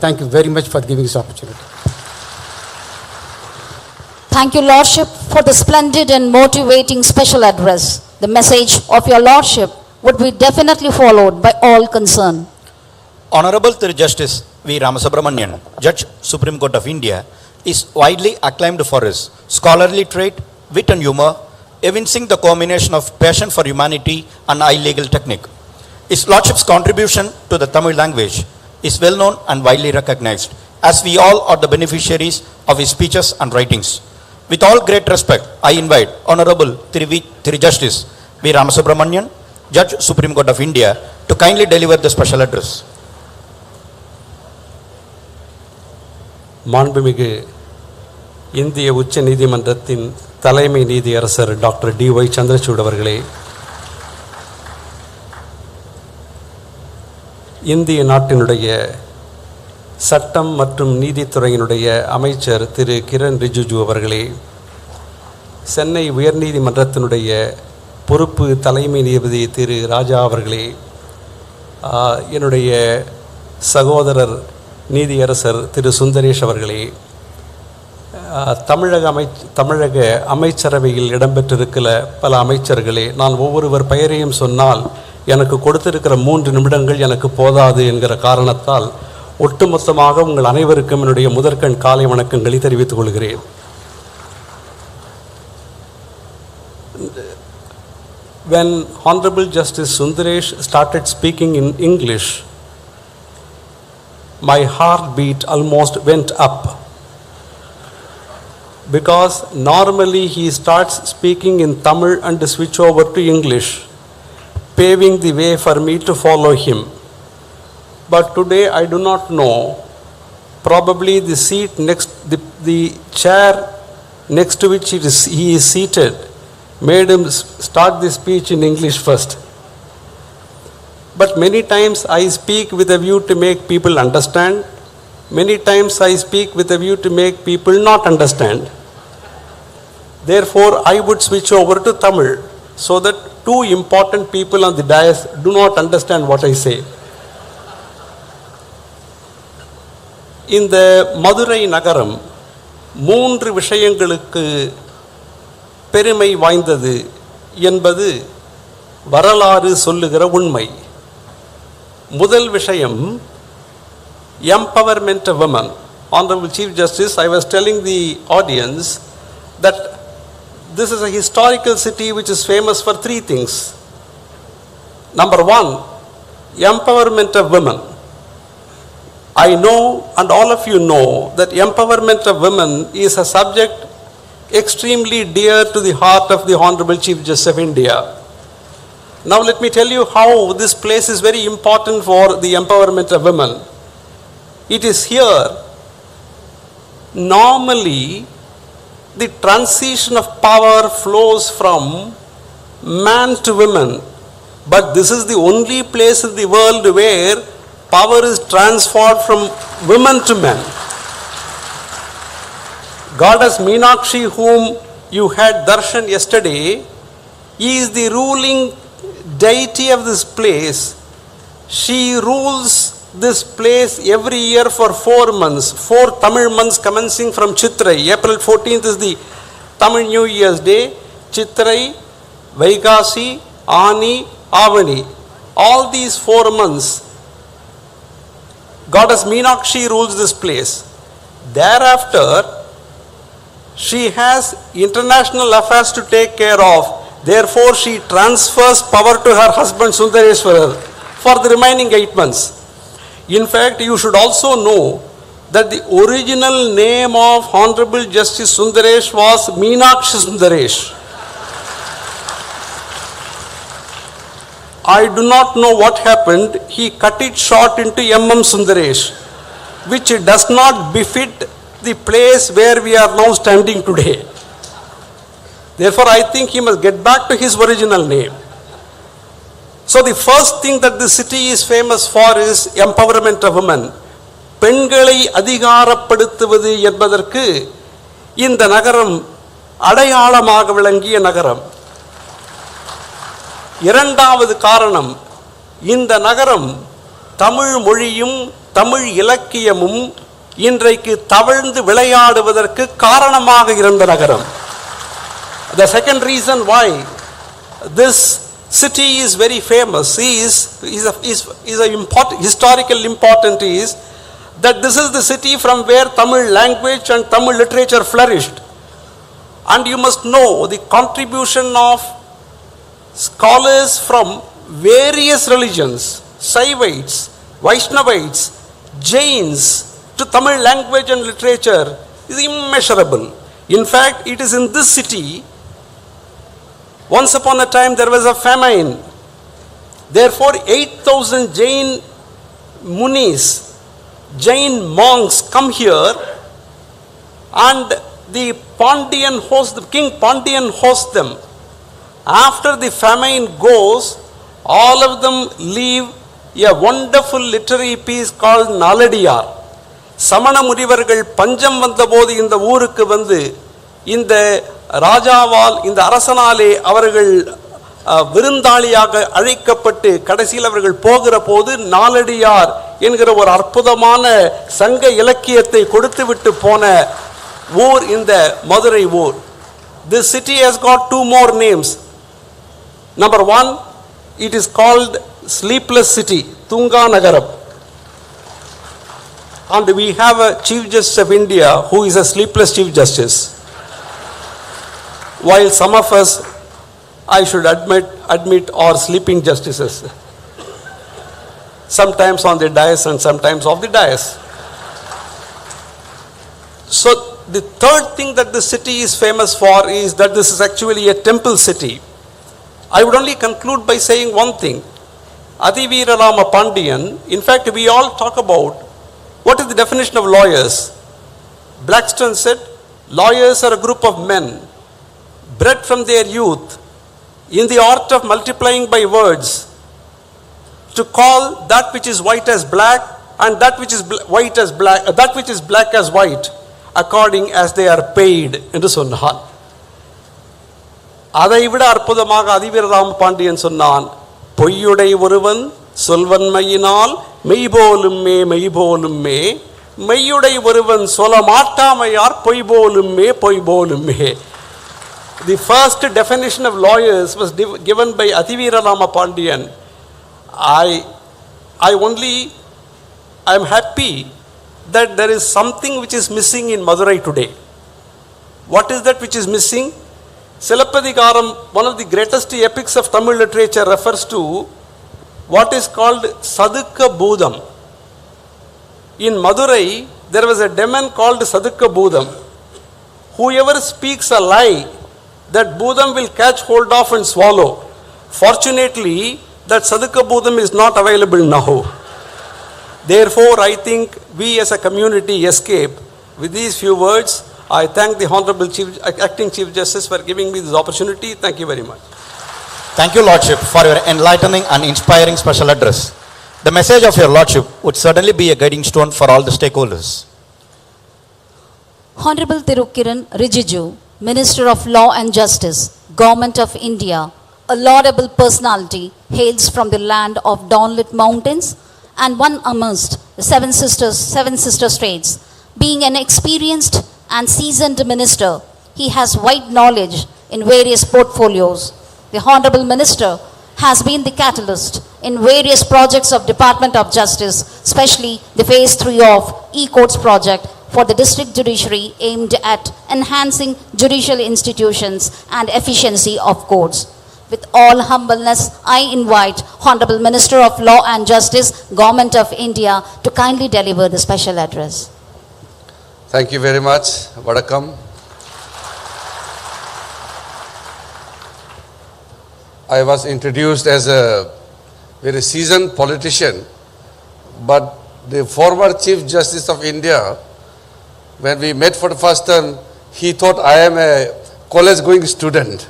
Thank you very much for giving this opportunity. Thank you, Lordship, for the splendid and motivating special address. The message of your Lordship would be definitely followed by all concerned. Honorable Thiru Justice V. Ramasubramanian, Judge, Supreme Court of India, is widely acclaimed for his scholarly trait, wit and humor, evincing the combination of passion for humanity and high legal technique. His Lordship's contribution to the Tamil language is well known and widely recognized, as we all are the beneficiaries of his speeches and writings. With all great respect, I invite Honorable Thiru Justice V. Ramasubramanian, Judge Supreme Court of India, to kindly deliver the special address. மாண்புமிகு இந்திய உச்ச நீதிமன்றத்தின் தலைமை நீதியரசர் doctor D.Y. Chandrachud அவர்களே, இந்திய நாட்டினுடைய சட்டம் மற்றும் நீதித்துறையினுடைய அமைச்சர் திரு கிரண் ரிஜிஜு அவர்களே, சென்னை உயர்நீதிமன்றத்தினுடைய பொறுப்பு தலைமை நீதிபதி திரு ராஜா அவர்களே, என்னுடைய சகோதரர் நீதியரசர் திரு சுந்தரேஷ் அவர்களே, தமிழக அமைச்சரவையில் இடம்பெற்றிருக்கிற பல அமைச்சர்களே, நான் ஒவ்வொருவர் பெயரையும் சொன்னால் எனக்கு கொடுத்திருக்கிற 3 நிமிடங்கள் எனக்கு போதாது என்கிற காரணத்தால் ஒட்டுமொத்தமாக உங்கள் அனைவருக்கும் என்னுடைய முதற்கண் காலை வணக்கங்களை தெரிவித்துக் கொள்கிறேன். When Honorable Justice Sundaresh started speaking in English, my heartbeat almost went up, because normally he starts speaking in Tamil and switch over to English, paving the way for me to follow him. But today I do not know, probably the seat next, the chair next to which he is seated made him start the speech in English first. But many times I speak with a view to make people understand. Many times I speak with a view to make people not understand. Therefore, I would switch over to Tamil so that 2 important people on the dais do not understand what I say. இந்த மதுரை நகரம் 3 விஷயங்களுக்கு பெருமை வாய்ந்தது என்பது வரலாறு சொல்லுகிற உண்மை. முதல் விஷயம், empowerment of women. Honorable Chief Justice, I was telling the audience that this is a historical city which is famous for 3 things. Number 1, empowerment of women. I know, and all of you know, that empowerment of women is a subject extremely dear to the heart of the Honorable Chief Justice of India. Now let me tell you how this place is very important for the empowerment of women. It is here, normally, the transition of power flows from man to women, but this is the only place in the world where power is transferred from women to men. Goddess Meenakshi, whom you had darshan yesterday, is the ruling deity of this place. She rules this place every year for 4 months, 4 Tamil months commencing from Chitrai. April 14th is the Tamil New Year's Day. Chitrai, Vaikasi, Ani, Avani. All these 4 months, Goddess Meenakshi rules this place. Thereafter, she has international affairs to take care of. Therefore, she transfers power to her husband Sundareshwarar for the remaining 8 months. In fact, you should also know that the original name of Honorable Justice Sundaresh was Meenakshi Sundaresh. I do not know what happened. He cut it short into M.M. Sundaresh, which does not befit the place where we are now standing today. Therefore, I think he must get back to his original name. So the first thing that the city is famous for is empowerment of women. பெண்களை அதிகாரப்படுத்துவது என்பதற்கு இந்த நகரம் அடையாளமாக விளங்கிய நகரம். இரண்டாவது காரணம், இந்த நகரம் தமிழ் மொழியும் தமிழ் இலக்கியமும் இன்றைக்கு தவழ்ந்து விளையாடுவதற்கு காரணமாக இருந்த நகரம். The second reason why this city is very famous is historical important is that this is the city from where Tamil language and Tamil literature flourished. And you must know the contribution of scholars from various religions, Saivites, Vaishnavites, Jains to Tamil language and literature is immeasurable. In fact, it is in this city, once upon a time there was a famine. Therefore, 8,000 Jain munis, Jain monks come here, and the King Pandian hosts them. After the famine goes, all of them leave a wonderful literary piece called Naladiyar. சமண முனிவர்கள் பஞ்சம் வந்தபோது இந்த ஊருக்கு வந்து இந்த ராஜாவால், இந்த அரசனாலே அவர்கள் விருந்தாளியாக அழைக்கப்பட்டு கடைசியில் அவர்கள் போகிற போது நாலடியார் என்கிற ஒரு அற்புதமான சங்க இலக்கியத்தை கொடுத்துவிட்டு போன ஊர் இந்த மதுரை ஊர். This city has got two more names. Number one, it is called Sleepless City, Tunga Nagaram. And we have a Chief Justice of India who is a sleepless Chief Justice. While some of us, I should admit are sleeping justices. Sometimes on the dais and sometimes off the dais. So the third thing that the city is famous for is that this is actually a temple city. I would only conclude by saying one thing. Adiveera Rama Pandian, in fact we all talk about what is the definition of lawyers. Blackstone said, lawyers are a group of men bred from their youth in the art of multiplying by words to call that which is white as black and that which is white as black, that which is black as white, according as they are paid என்று சொன்னான். அதைவிட அற்புதமாக அதிவீர ராம பாண்டியன் சொன்னான், பொய்யுடை ஒருவன் சொல்வன்மையினால் மெய்போலுமே மெய்போலுமே, மெய்யுடை ஒருவன் சொல்ல மாட்டாமையார் பொய்போலுமே பொய்போலுமே. The first definition of lawyers was given by Adithanar Rama Pandian. I am happy that there is something which is missing in Madurai today. What is that which is missing? Silappatikaram, one of the greatest epics of Tamil literature, refers to what is called Sadukka Bhoodam. In Madurai, there was a demon called Sadukka Bhoodam. Whoever speaks a lie, that Bhoodam will catch hold of and swallow. Fortunately, that Sadukka Bhoodam is not available now. Therefore, I think we as a community escape. With these few words, I thank the Honorable Acting Chief Justice for giving me this opportunity. Thank you very much. Thank you, Lordship, for your enlightening and inspiring special address. The message of your Lordship would certainly be a guiding stone for all the stakeholders. Honorable Thirukiran Rijiju, Minister of Law and Justice, Government of India, a laudable personality, hails from the land of dawnlit mountains and one amongst the seven sister states. Being an experienced and seasoned minister, he has wide knowledge in various portfolios. The Honorable Minister has been the catalyst in various projects of Department of Justice, especially the Phase 3 of E-Courts project for the District Judiciary aimed at enhancing judicial institutions and efficiency of courts. With all humbleness, I invite Honorable Minister of Law and Justice, Government of India, to kindly deliver the special address. Thank you very much. Vadakkam. I was introduced as a very seasoned politician, but the former Chief Justice of India, when we met for the first time, he thought I am a college-going student.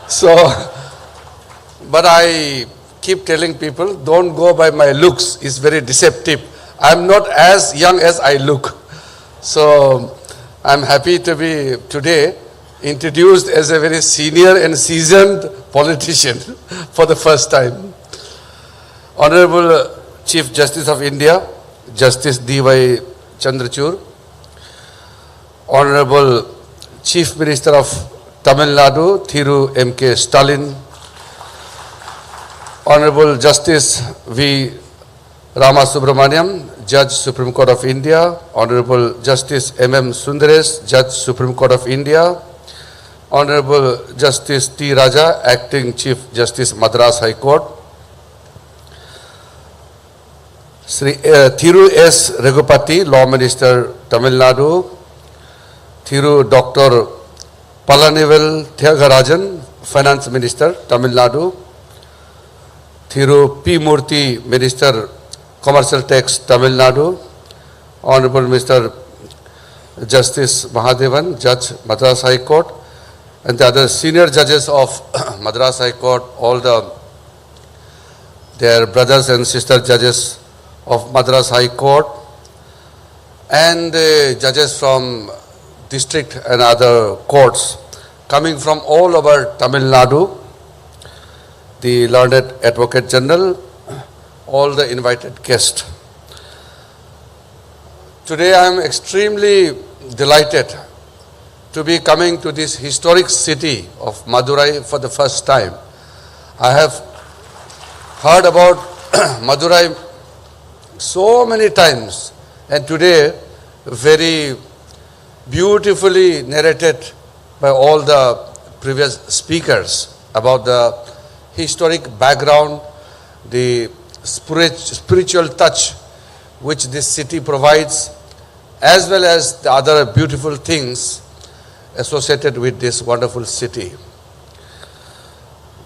So, but I keep telling people, don't go by my looks. It's very deceptive. I'm not as young as I look. So, I'm happy to be today introduced as a very senior and seasoned politician for the first time. Honorable Chief Justice of India, Justice D.Y. Chandrachud, Honorable Chief Minister of Tamil Nadu, Thiru M.K. Stalin, Honorable Justice V. Rama Subramaniam, Judge Supreme Court of India, Honorable Justice M.M. Sundaresh, Judge Supreme Court of India, Honorable Justice T. Raja, Acting Chief Justice Madras High Court, Thiru S. Raghupati, Law Minister, Tamil Nadu. Thiru Dr. Palanivel Thiagarajan, Finance Minister, Tamil Nadu. Thiru P. Murthy, Minister, Commercial Tax, Tamil Nadu. Honorable Mr. Justice Mahadevan, Judge, Madras High Court, and the other senior judges of Madras High Court, all their brothers and sister judges of Madras High Court, and judges from district and other courts coming from all over Tamil Nadu, the learned Advocate General, all the invited guests. Today I am extremely delighted to be coming to this historic city of Madurai for the first time. I have heard about Madurai so many times, and today very beautifully narrated by all the previous speakers about the historic background, the spiritual touch which this city provides, as well as the other beautiful things associated with this wonderful city.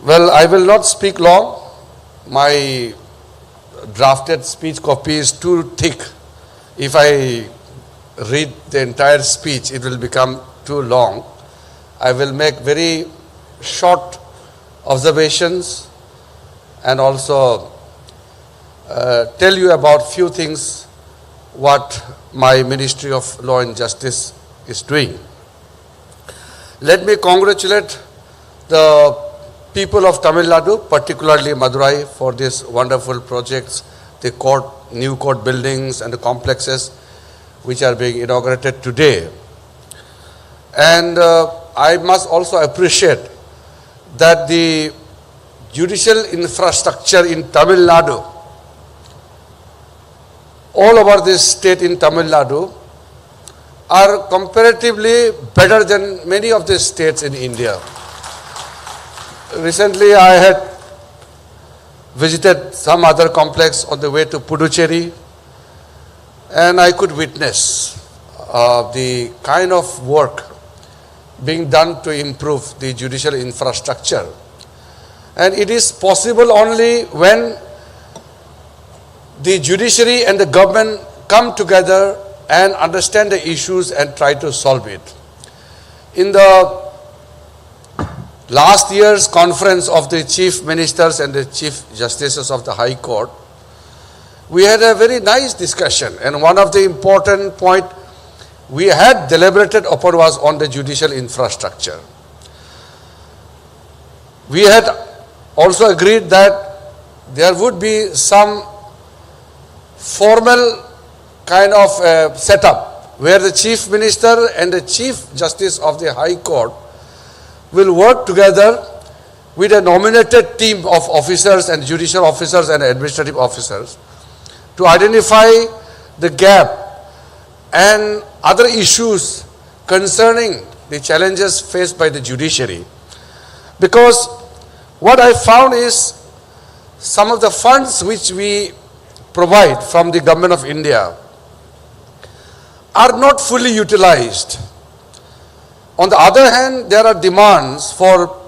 Well, I will not speak long. My drafted speech copy is too thick. If I read the entire speech, it will become too long. I will make very short observations and also tell you about few things what my Ministry of Law and Justice is doing. Let me congratulate the people of Tamil Nadu, particularly Madurai, for these wonderful projects, the new court buildings and the complexes which are being inaugurated today. And I must also appreciate that the judicial infrastructure in Tamil Nadu, all over this state in Tamil Nadu, are comparatively better than many of the states in India. Recently I had visited some other complex on the way to Puducherry, and I could witness the kind of work being done to improve the judicial infrastructure. And it is possible only when the judiciary and the government come together and understand the issues and try to solve it. In the last year's conference of the chief ministers and the chief justices of the High Court, we had a very nice discussion, and one of the important point we had deliberated upon was on the judicial infrastructure. We had also agreed that there would be some formal kind of setup where the chief minister and the chief justice of the High Court will work together with a nominated team of officers and judicial officers and administrative officers to identify the gap and other issues concerning the challenges faced by the judiciary. Because what I found is some of the funds which we provide from the Government of India are not fully utilized. On the other hand, there are demands for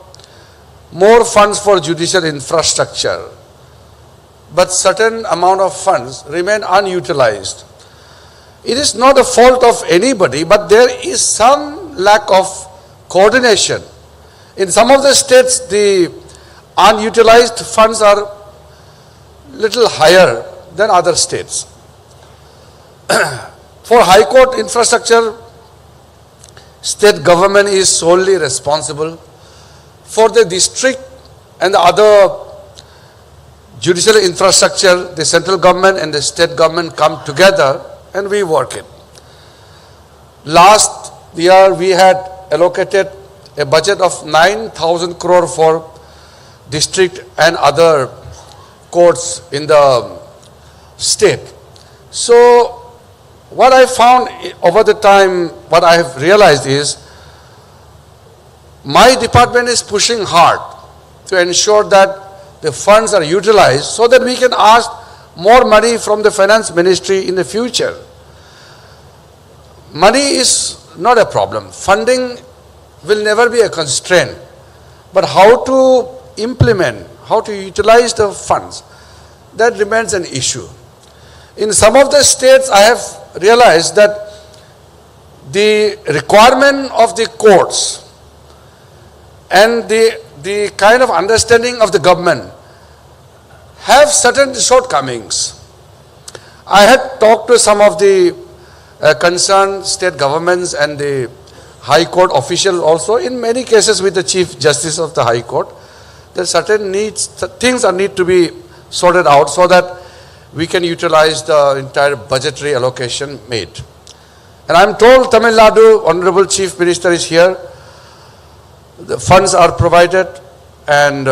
more funds for judicial infrastructure, but certain amount of funds remain unutilized. It is not a fault of anybody, but there is some lack of coordination. In some of the states, the unutilized funds are little higher than other states. For High Court infrastructure, state government is solely responsible. For the district and the other judicial infrastructure, the central government and the state government come together and we work it. Last year we had allocated a budget of 9,000 crore for district and other courts in the state. So what I found over the time, what I have realized is, my department is pushing hard to ensure that the funds are utilized so that we can ask more money from the finance ministry in the future. Money is not a problem. Funding will never be a constraint. But how to implement, how to utilize the funds, that remains an issue. In some of the states, I have realized that the requirement of the courts and the kind of understanding of the government have certain shortcomings. I had talked to some of the concerned state governments and the High Court officials also, in many cases with the Chief Justice of the High Court, that certain things need to be sorted out so that we can utilize the entire budgetary allocation made. And I am told Tamil Nadu, Honorable Chief Minister is here, the funds are provided and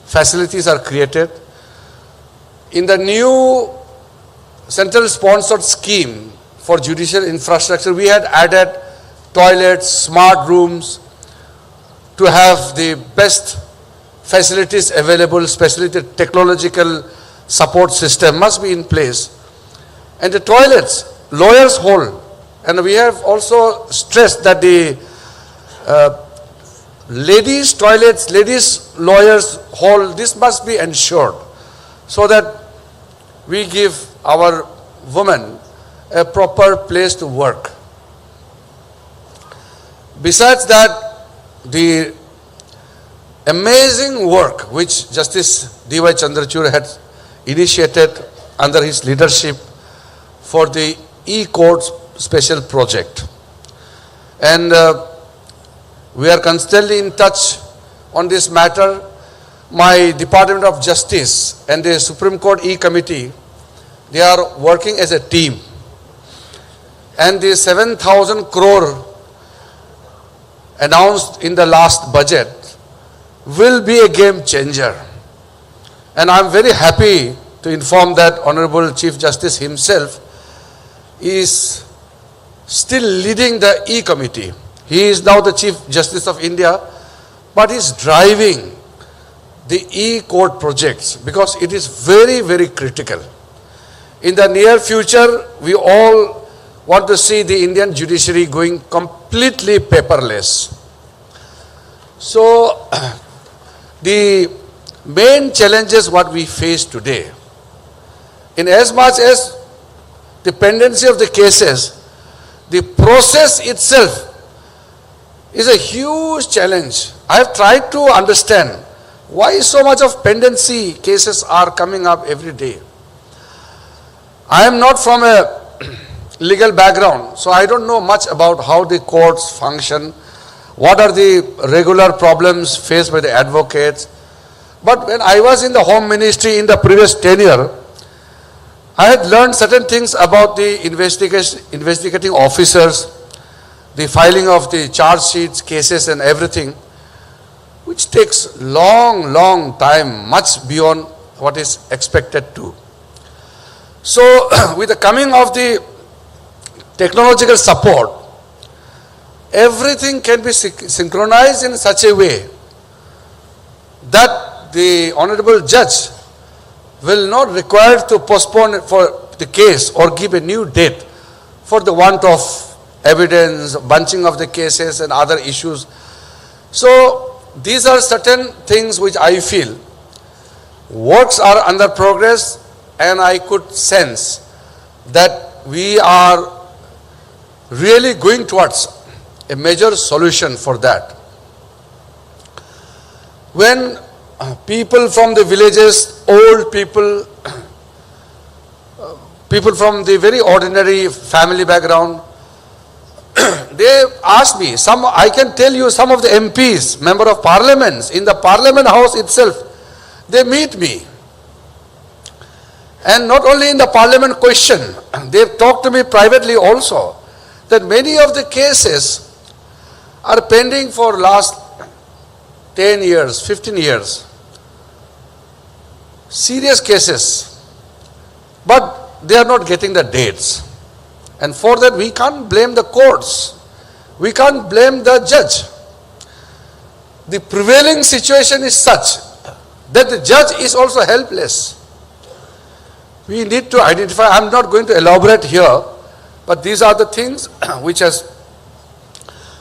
facilities are created. In the new central sponsored scheme for judicial infrastructure, we had added toilets, smart rooms, to have the best facilities available, especially the technological support system must be in place. And the toilets, lawyers' hall, and we have also stressed that the ladies' toilets, ladies' lawyers' hall, this must be ensured so that we give our women a proper place to work. Besides that, the amazing work which Justice D.Y. Chandrachud had initiated under his leadership for the e-court special project. And we are constantly in touch on this matter. My Department of Justice and the Supreme Court E-Committee, they are working as a team. And the 7,000 crore announced in the last budget will be a game changer. And I am very happy to inform that Honorable Chief Justice himself is still leading the E-Committee. He is now the Chief Justice of India, but he is driving the e-court projects because it is very, very critical. In the near future, we all want to see the Indian judiciary going completely paperless. So, the main challenges what we face today, in as much as the pendency of the cases, the process itself is a huge challenge. I have tried to understand why so much of pendency cases are coming up every day. I am not from a legal background, so I don't know much about how the courts function, what are the regular problems faced by the advocates. But when I was in the Home Ministry in the previous tenure, I had learned certain things about the investigating officers, the filing of the charge sheets, cases and everything, which takes long time, much beyond what is expected to. So, with the coming of the technological support, everything can be synchronized in such a way that the Honorable Judge will not require to postpone for the case or give a new date for the want of evidence, bunching of the cases and other issues. So, these are certain things which I feel works are under progress, and I could sense that we are really going towards a major solution for that. When people from the villages, old people, people from the very ordinary family background, they asked me, I can tell you some of the MPs, member of parliaments, in the parliament house itself, they meet me. And not only in the parliament question, they've talked to me privately also, that many of the cases are pending for last 10 years, 15 years. Serious cases. But they are not getting the dates. And for that we can't blame the courts. We can't blame the judge. The prevailing situation is such that the judge is also helpless. we need to identify. I'm not going to elaborate here, but these are the things which has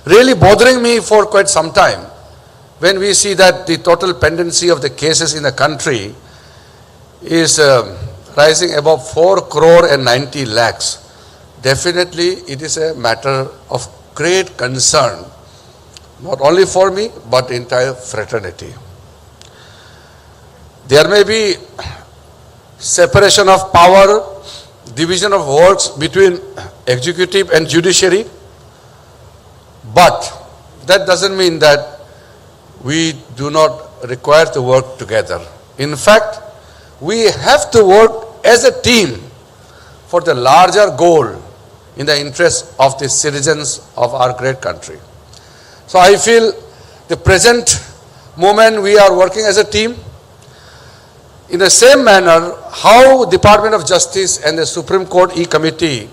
really bothering me for quite some time. When we see that the total pendency of the cases in the country is rising above 4 crore and 90 lakhs, definitely it is a matter of great concern, not only for me, but the entire fraternity. There may be separation of power, division of works between executive and judiciary, but that doesn't mean that we do not require to work together. In fact, we have to work as a team for the larger goal in the interest of the citizens of our great country. So I feel the present moment we are working as a team. In the same manner, how Department of Justice and the Supreme Court E-Committee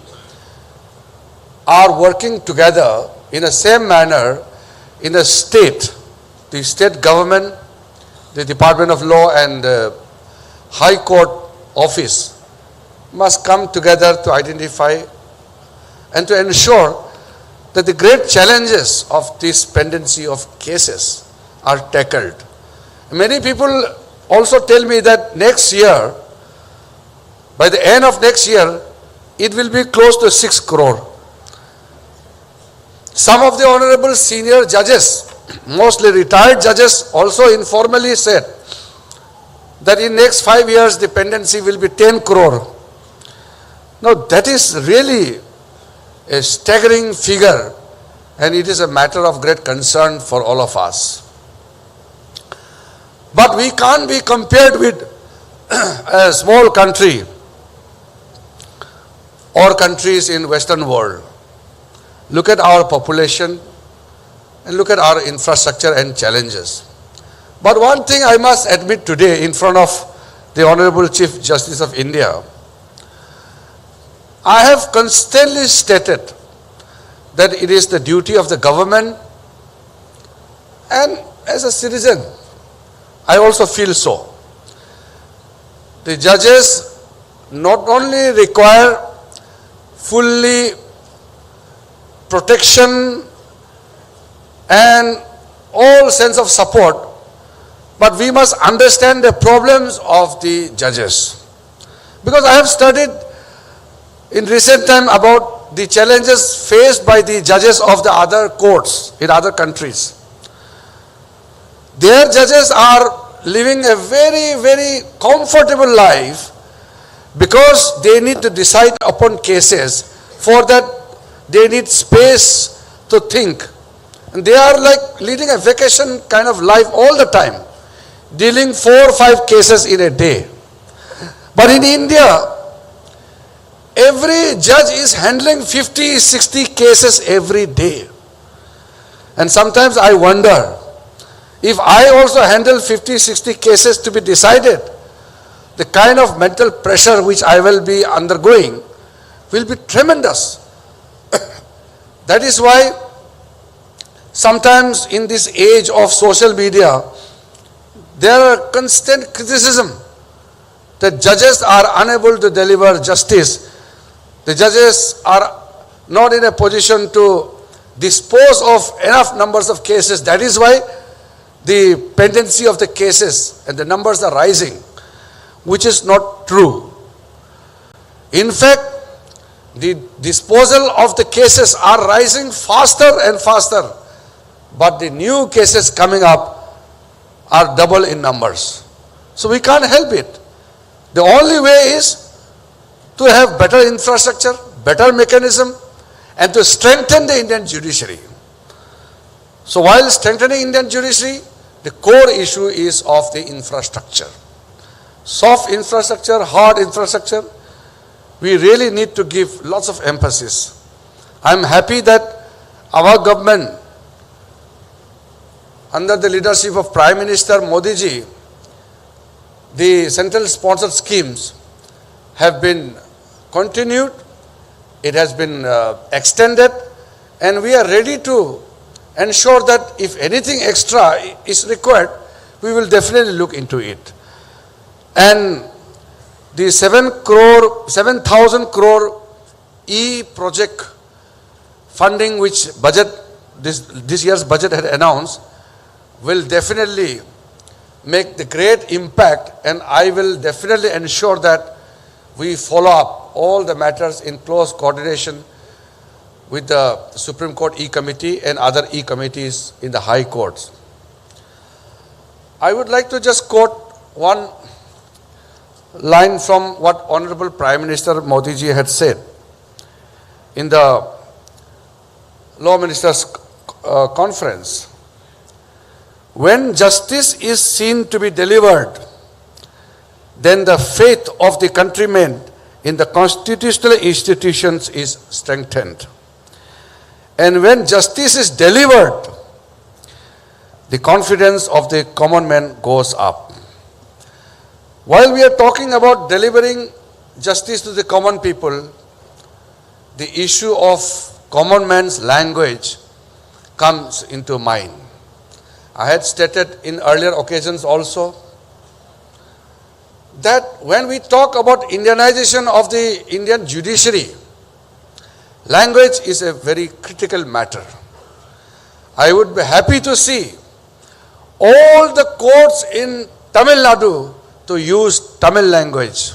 are working together in the same manner in the state government, the Department of Law and the High Court office must come together to identify and to ensure that the great challenges of this pendency of cases are tackled. Many people also tell me that next year, by the end of next year, it will be close to 6 crore. Some of the honorable senior judges, mostly retired judges, also informally said that in next 5 years the pendency will be 10 crore. Now that is really a staggering figure, and it is a matter of great concern for all of us. But we can't be compared with a small country or countries in Western world. Look at our population and look at our infrastructure and challenges. But one thing I must admit today in front of the Honorable Chief Justice of India, I have constantly stated that it is the duty of the government, and as a citizen, I also feel so. The judges not only require fully protection and all sense of support, but we must understand the problems of the judges. Because I have studied in recent time about the challenges faced by the judges of the other courts in other countries. Their judges are living a very, very comfortable life because they need to decide upon cases. For that, they need space to think. And they are like leading a vacation kind of life all the time, dealing 4 or 5 cases in a day. But in India, every judge is handling 50, 60 cases every day. And sometimes I wonder, if I also handle 50, 60 cases to be decided, the kind of mental pressure which I will be undergoing will be tremendous. That is why sometimes in this age of social media, there are constant criticism that judges are unable to deliver justice. The judges are not in a position to dispose of enough numbers of cases. That is why the pendency of the cases and the numbers are rising, which is not true. In fact, the disposal of the cases are rising faster and faster, but the new cases coming up are double in numbers. So we can't help it. The only way is to have better infrastructure, better mechanism, and to strengthen the Indian judiciary. So while strengthening Indian judiciary, the core issue is of the infrastructure. Soft infrastructure, hard infrastructure, we really need to give lots of emphasis. I am happy that our government, under the leadership of Prime Minister Modi ji, the central sponsored schemes have been continued, it has been extended, and we are ready to ensure that if anything extra is required, we will definitely look into it. And the 7,000 crore e-project funding which this year's budget had announced will definitely make the great impact, and I will definitely ensure that we follow up all the matters in close coordination with the Supreme Court E-Committee and other E-Committees in the High Courts. I would like to just quote one line from what Honorable Prime Minister Modi ji had said in the Law Ministers' conference. When justice is seen to be delivered, then the faith of the countrymen in the constitutional institutions is strengthened. And when justice is delivered, the confidence of the common man goes up. While we are talking about delivering justice to the common people, the issue of common man's language comes into mind. I had stated in earlier occasions also that when we talk about Indianization of the Indian judiciary, language is a very critical matter. I would be happy to see all the courts in Tamil Nadu to use Tamil language.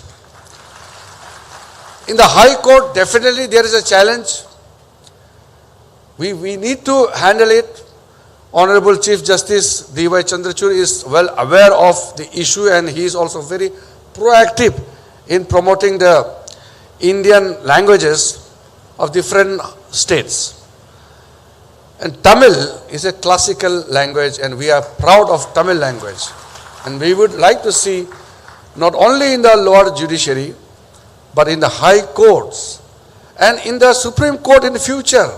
In the High Court, definitely there is a challenge. We need to handle it. Honorable Chief Justice D.Y. Chandrachud is well aware of the issue, and he is also very proactive in promoting the Indian languages of different states. And Tamil is a classical language, and we are proud of Tamil language. And we would like to see not only in the lower judiciary, but in the high courts and in the Supreme Court in the future,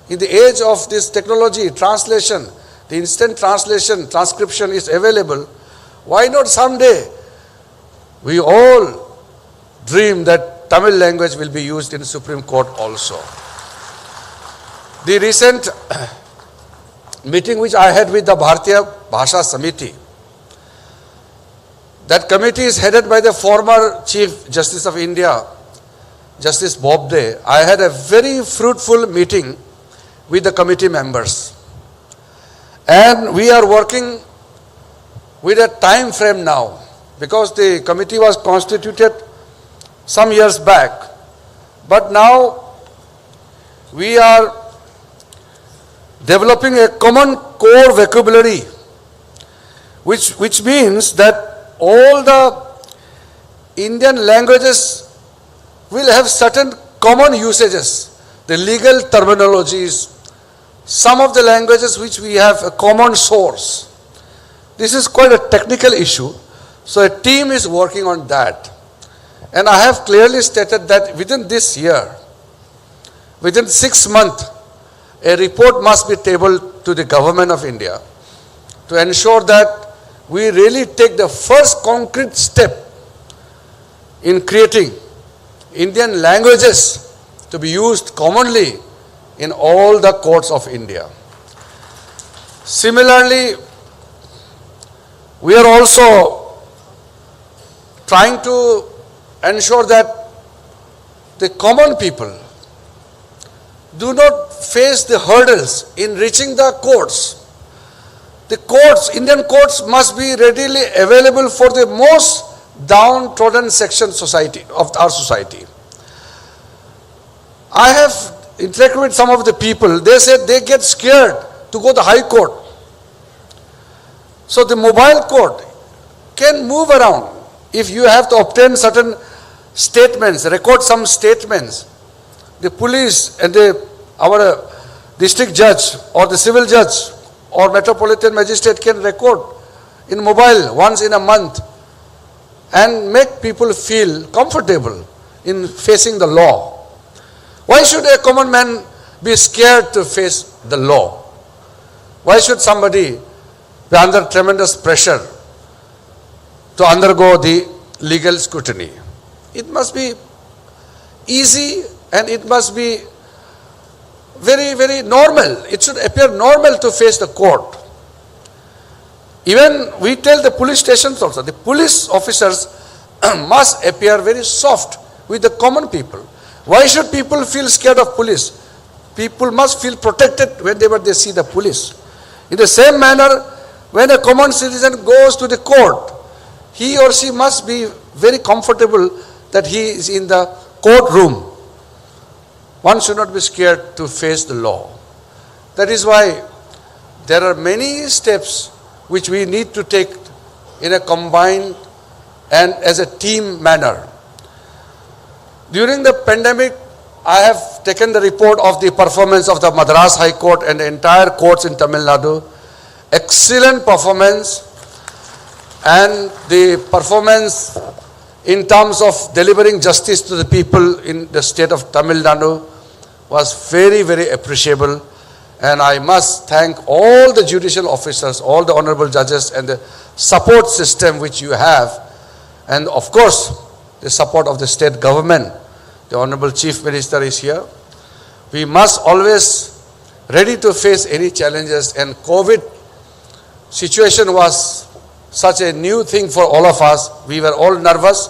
in the age of this technology, translation, the instant translation, transcription is available. Why not someday? We all dream that Tamil language will be used in the Supreme Court also. The recent meeting which I had with the Bharatiya Bhasha Samiti, that committee is headed by the former Chief Justice of India, Justice Bobde. I had a very fruitful meeting with the committee members. And we are working with a time frame now, because the committee was constituted some years back. But now we are developing a common core vocabulary, which means that all the Indian languages will have certain common usages, the legal terminologies, some of the languages which we have a common source. This is quite a technical issue, so a team is working on that. And I have clearly stated that within this year, within 6 months, a report must be tabled to the Government of India to ensure that we really take the first concrete step in creating Indian languages to be used commonly in all the courts of India. Similarly, we are also trying to ensure that the common people do not face the hurdles in reaching the courts. The courts, Indian courts, must be readily available for the most downtrodden section of our society. I have interacted with some of the people. They said they get scared to go to the High Court. So the mobile court can move around. If you have to obtain certain statements, record some statements, the police and our district judge or the civil judge or metropolitan magistrate can record in mobile once in a month and make people feel comfortable in facing the law. Why should a common man be scared to face the law? Why should somebody be under tremendous pressure to undergo the legal scrutiny? It must be easy and it must be very, very normal. It should appear normal to face the court. Even we tell the police stations also, the police officers must appear very soft with the common people. Why should people feel scared of police? People must feel protected whenever they see the police. In the same manner, when a common citizen goes to the court, he or she must be very comfortable that he is in the courtroom. One should not be scared to face the law. That is why there are many steps which we need to take in a combined and as a team manner. During the pandemic, I have taken the report of the performance of the Madras High Court and the entire courts in Tamil Nadu. Excellent performance, and the performance in terms of delivering justice to the people in the state of Tamil Nadu was very, very appreciable. And I must thank all the judicial officers, all the honorable judges, and the support system which you have. And of course, the support of the state government. The Honorable Chief Minister is here. We must always ready to face any challenges, and COVID situation was such a new thing for all of us. We were all nervous,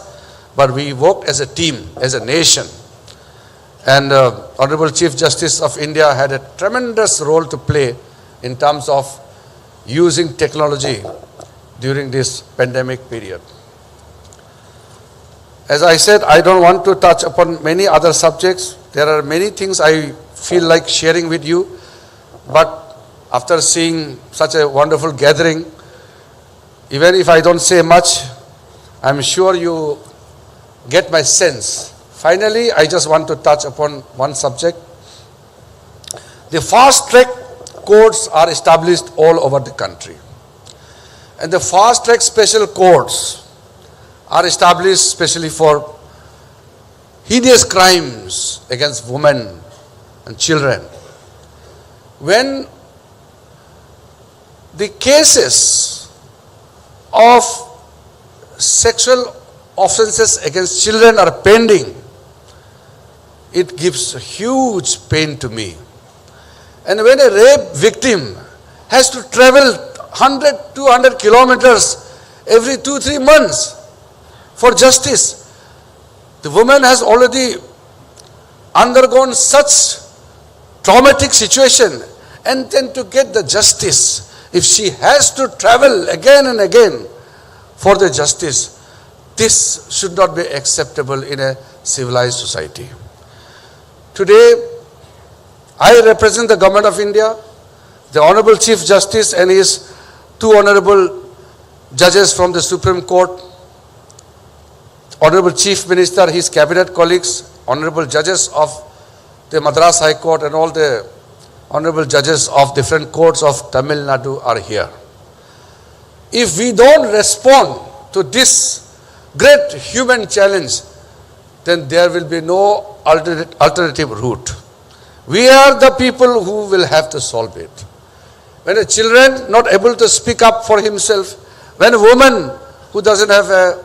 but we worked as a team, as a nation. And Honorable Chief Justice of India had a tremendous role to play in terms of using technology during this pandemic period. As I said, I don't want to touch upon many other subjects. There are many things I feel like sharing with you, but after seeing such a wonderful gathering, even if I don't say much, I'm sure you get my sense. Finally, I just want to touch upon one subject. The fast-track courts are established all over the country. And the fast-track special courts are established especially for heinous crimes against women and children. When the cases of sexual offenses against children are pending, it gives huge pain to me. And when a rape victim has to travel 100, 200 kilometers every 2-3 months for justice, the woman has already undergone such traumatic situation, and then to get the justice, if she has to travel again and again for the justice, this should not be acceptable in a civilized society. Today, I represent the Government of India, the Honorable Chief Justice and his 2 honorable judges from the Supreme Court, Honorable Chief Minister, his cabinet colleagues, honorable judges of the Madras High Court, and all the honorable judges of different courts of Tamil Nadu are here. If we don't respond to this great human challenge, then there will be no alternative route. We are the people who will have to solve it. When a children not able to speak up for himself, when a woman who doesn't have a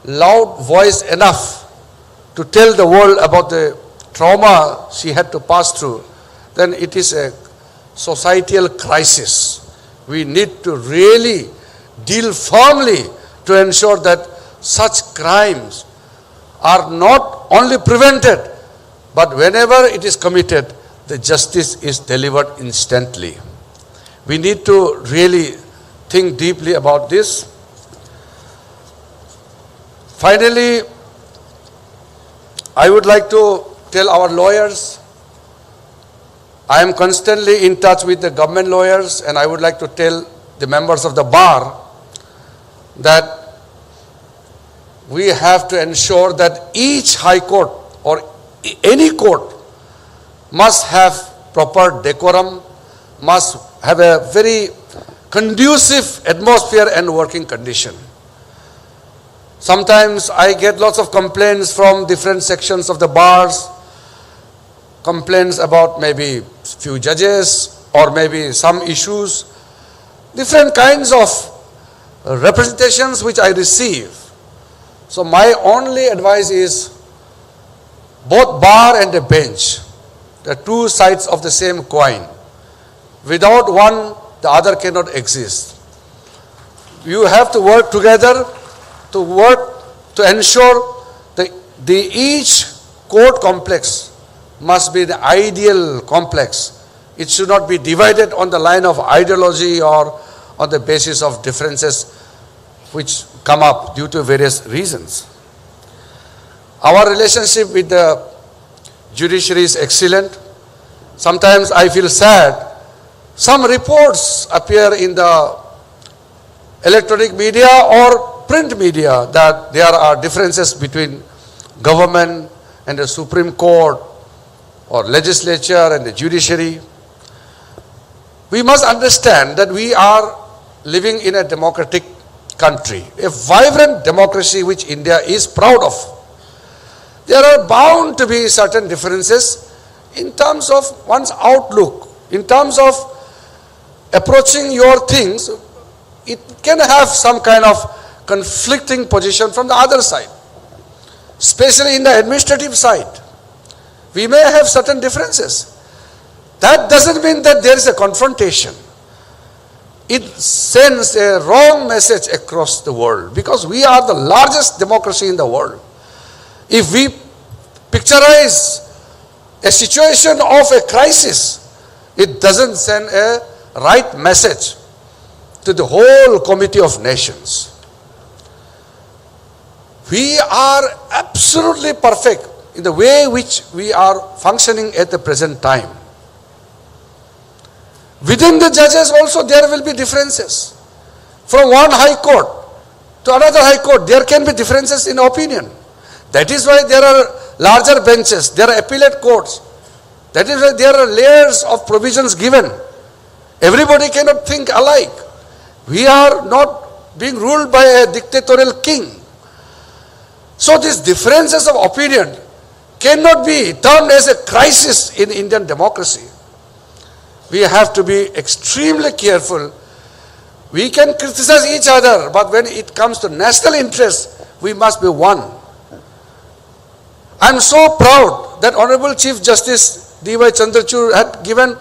loud voice enough to tell the world about the trauma she had to pass through, then it is a societal crisis. We need to really deal firmly to ensure that such crimes are not only prevented, but whenever it is committed, the justice is delivered instantly. We need to really think deeply about this. Finally, I would like to tell our lawyers, I am constantly in touch with the government lawyers, and I would like to tell the members of the bar that we have to ensure that each high court or any court must have proper decorum, must have a very conducive atmosphere and working condition. Sometimes I get lots of complaints from different sections of the bars, complaints about maybe few judges or maybe some issues, different kinds of representations which I receive. So my only advice is, both bar and the bench, the two sides of the same coin. Without one, the other cannot exist. You have to work together to work to ensure that each court complex must be the ideal complex. It should not be divided on the line of ideology or on the basis of differences which come up due to various reasons. Our relationship with the judiciary is excellent. Sometimes I feel sad. Some reports appear in the electronic media or print media that there are differences between government and the Supreme Court or legislature and the judiciary. We must understand that we are living in a democratic country, a vibrant democracy which India is proud of. There are bound to be certain differences in terms of one's outlook, in terms of approaching your things. It can have some kind of conflicting position from the other side, especially in the administrative side. We may have certain differences. That doesn't mean that there is a confrontation. It sends a wrong message across the world because we are the largest democracy in the world. If we picturize a situation of a crisis, it doesn't send a right message to the whole community of nations. We are absolutely perfect in the way which we are functioning at the present time. Within the judges also there will be differences. From one high court to another high court, there can be differences in opinion. That is why there are larger benches, there are appellate courts. That is why there are layers of provisions given. Everybody cannot think alike. We are not being ruled by a dictatorial king. So these differences of opinion cannot be termed as a crisis in Indian democracy. We have to be extremely careful. We can criticize each other, but when it comes to national interest, we must be one. I am so proud that Honorable Chief Justice D.Y. Chandrachud had given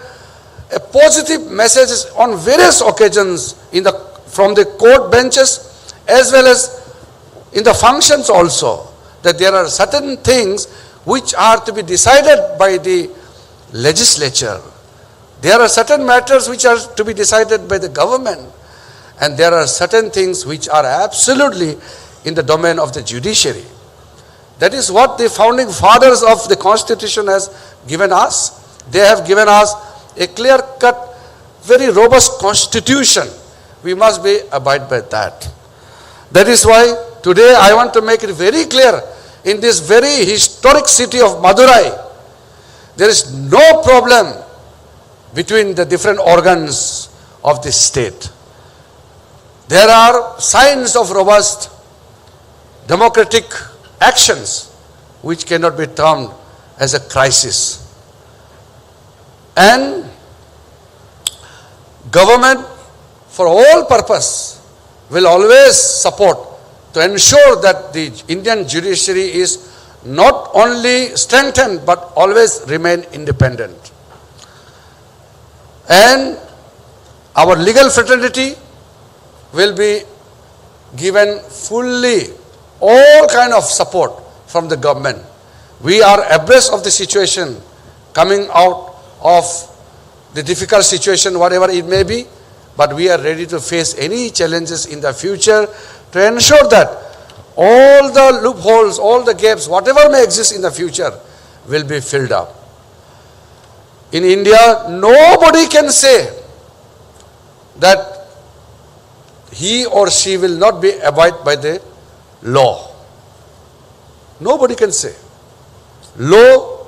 a positive message on various occasions from the court benches as well as in the functions also, that there are certain things which are to be decided by the legislature. There are certain matters which are to be decided by the government, and there are certain things which are absolutely in the domain of the judiciary. That is what the founding fathers of the Constitution has given us. They have given us a clear-cut, very robust Constitution. We must be abide by that. That is why today I want to make it very clear, in this very historic city of Madurai, there is no problem between the different organs of this state. There are signs of robust democratic actions which cannot be termed as a crisis. And government for all purpose will always support to ensure that the Indian judiciary is not only strengthened but always remain independent. And our legal fraternity will be given fully all kind of support from the government. We are abreast of the situation, coming out of the difficult situation, whatever it may be, but we are ready to face any challenges in the future to ensure that all the loopholes, all the gaps, whatever may exist in the future will be filled up. In India, nobody can say that he or she will not be abide by the law. Nobody can say. Law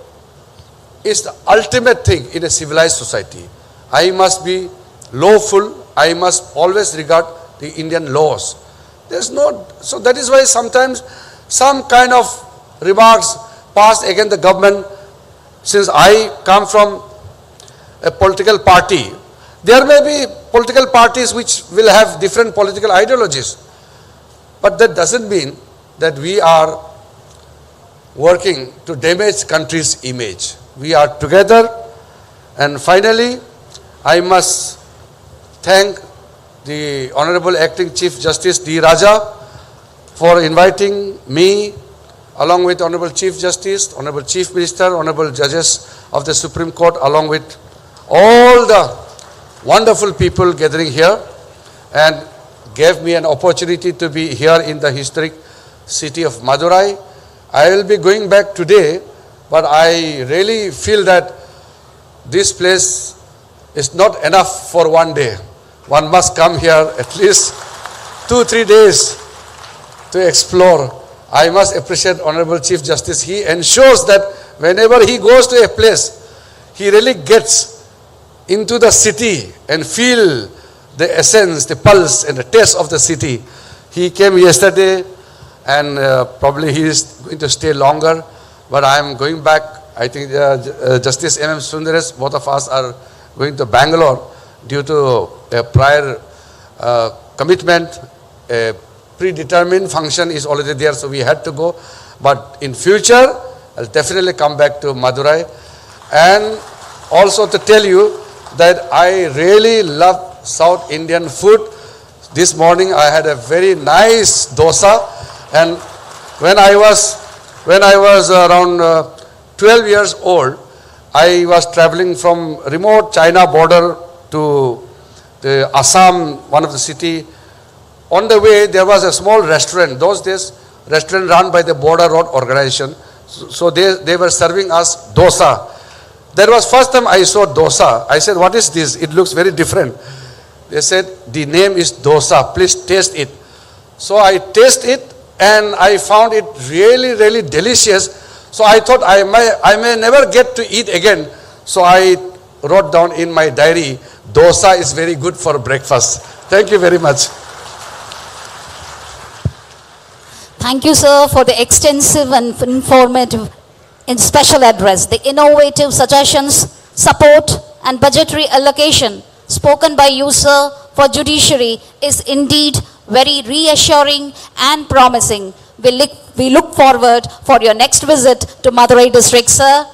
is the ultimate thing in a civilized society. I must be lawful. I must always regard the Indian laws. There's no, so that is why sometimes some kind of remarks passed against the government. Since I come from a political party, there may be political parties which will have different political ideologies. But that doesn't mean that we are working to damage country's image. We are together. And finally, I must thank the Honorable Acting Chief Justice D. Raja for inviting me, along with Honorable Chief Justice, Honorable Chief Minister, Honorable Judges of the Supreme Court, along with all the wonderful people gathering here, and gave me an opportunity to be here in the historic city of Madurai. I will be going back today, but I really feel that this place is not enough for one day. One must come here at least 2-3 days to explore. I must appreciate Honorable Chief Justice. He ensures that whenever he goes to a place, he really gets into the city and feel the essence, the pulse and the taste of the city. He came yesterday and probably he is going to stay longer, but I am going back. I think Justice M.M. Sundaresh, both of us are going to Bangalore due to a prior commitment. A predetermined function is already there, so we had to go. But in future, I'll definitely come back to Madurai. And also to tell you that I really love South Indian food. This morning I had a very nice dosa, and when I was around 12 years old, I was traveling from remote China border to the Assam, one of the city. On the way, there was a small restaurant. Those days, restaurant run by the Border Road Organization. So they were serving us dosa. That was first time I saw dosa. I said, what is this? It looks very different. They said, the name is dosa. Please taste it. So I tasted it and I found it really, really delicious. So I thought I may never get to eat again. So I wrote down in my diary, dosa is very good for breakfast. Thank you very much. Thank you, sir, for the extensive and informative and special address. The innovative suggestions, support and budgetary allocation spoken by you, sir, for judiciary is indeed very reassuring and promising. We look forward for your next visit to Madurai district, sir.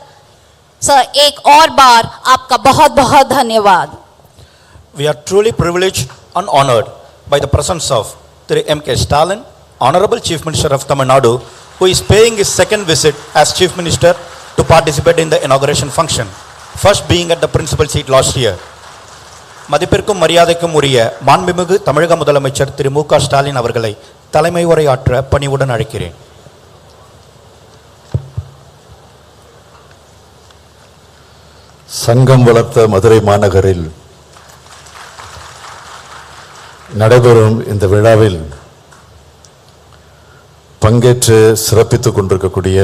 Sir, एक और बार आपका बहुत-बहुत धन्यवाद. We are truly privileged and honored by the presence of Thiru M.K. Stalin, Honorable Chief Minister of Tamil Nadu, who is paying his second visit as Chief Minister to participate in the inauguration function, first being at the principal seat last year. மதிப்பிற்கும் மரியாதைக்கும் உரிய மாண்புமிகு தமிழக முதலமைச்சர் திரு மு க ஸ்டாலின் அவர்களை தலைமை உரையாற்ற பணிவுடன் அழைக்கிறேன். சங்கம் வளர்த்த மதுரை மாநகரில் நடைபெறும் இந்த விழாவில் பங்கேற்று சிறப்பித்துக் கொண்டிருக்கக்கூடிய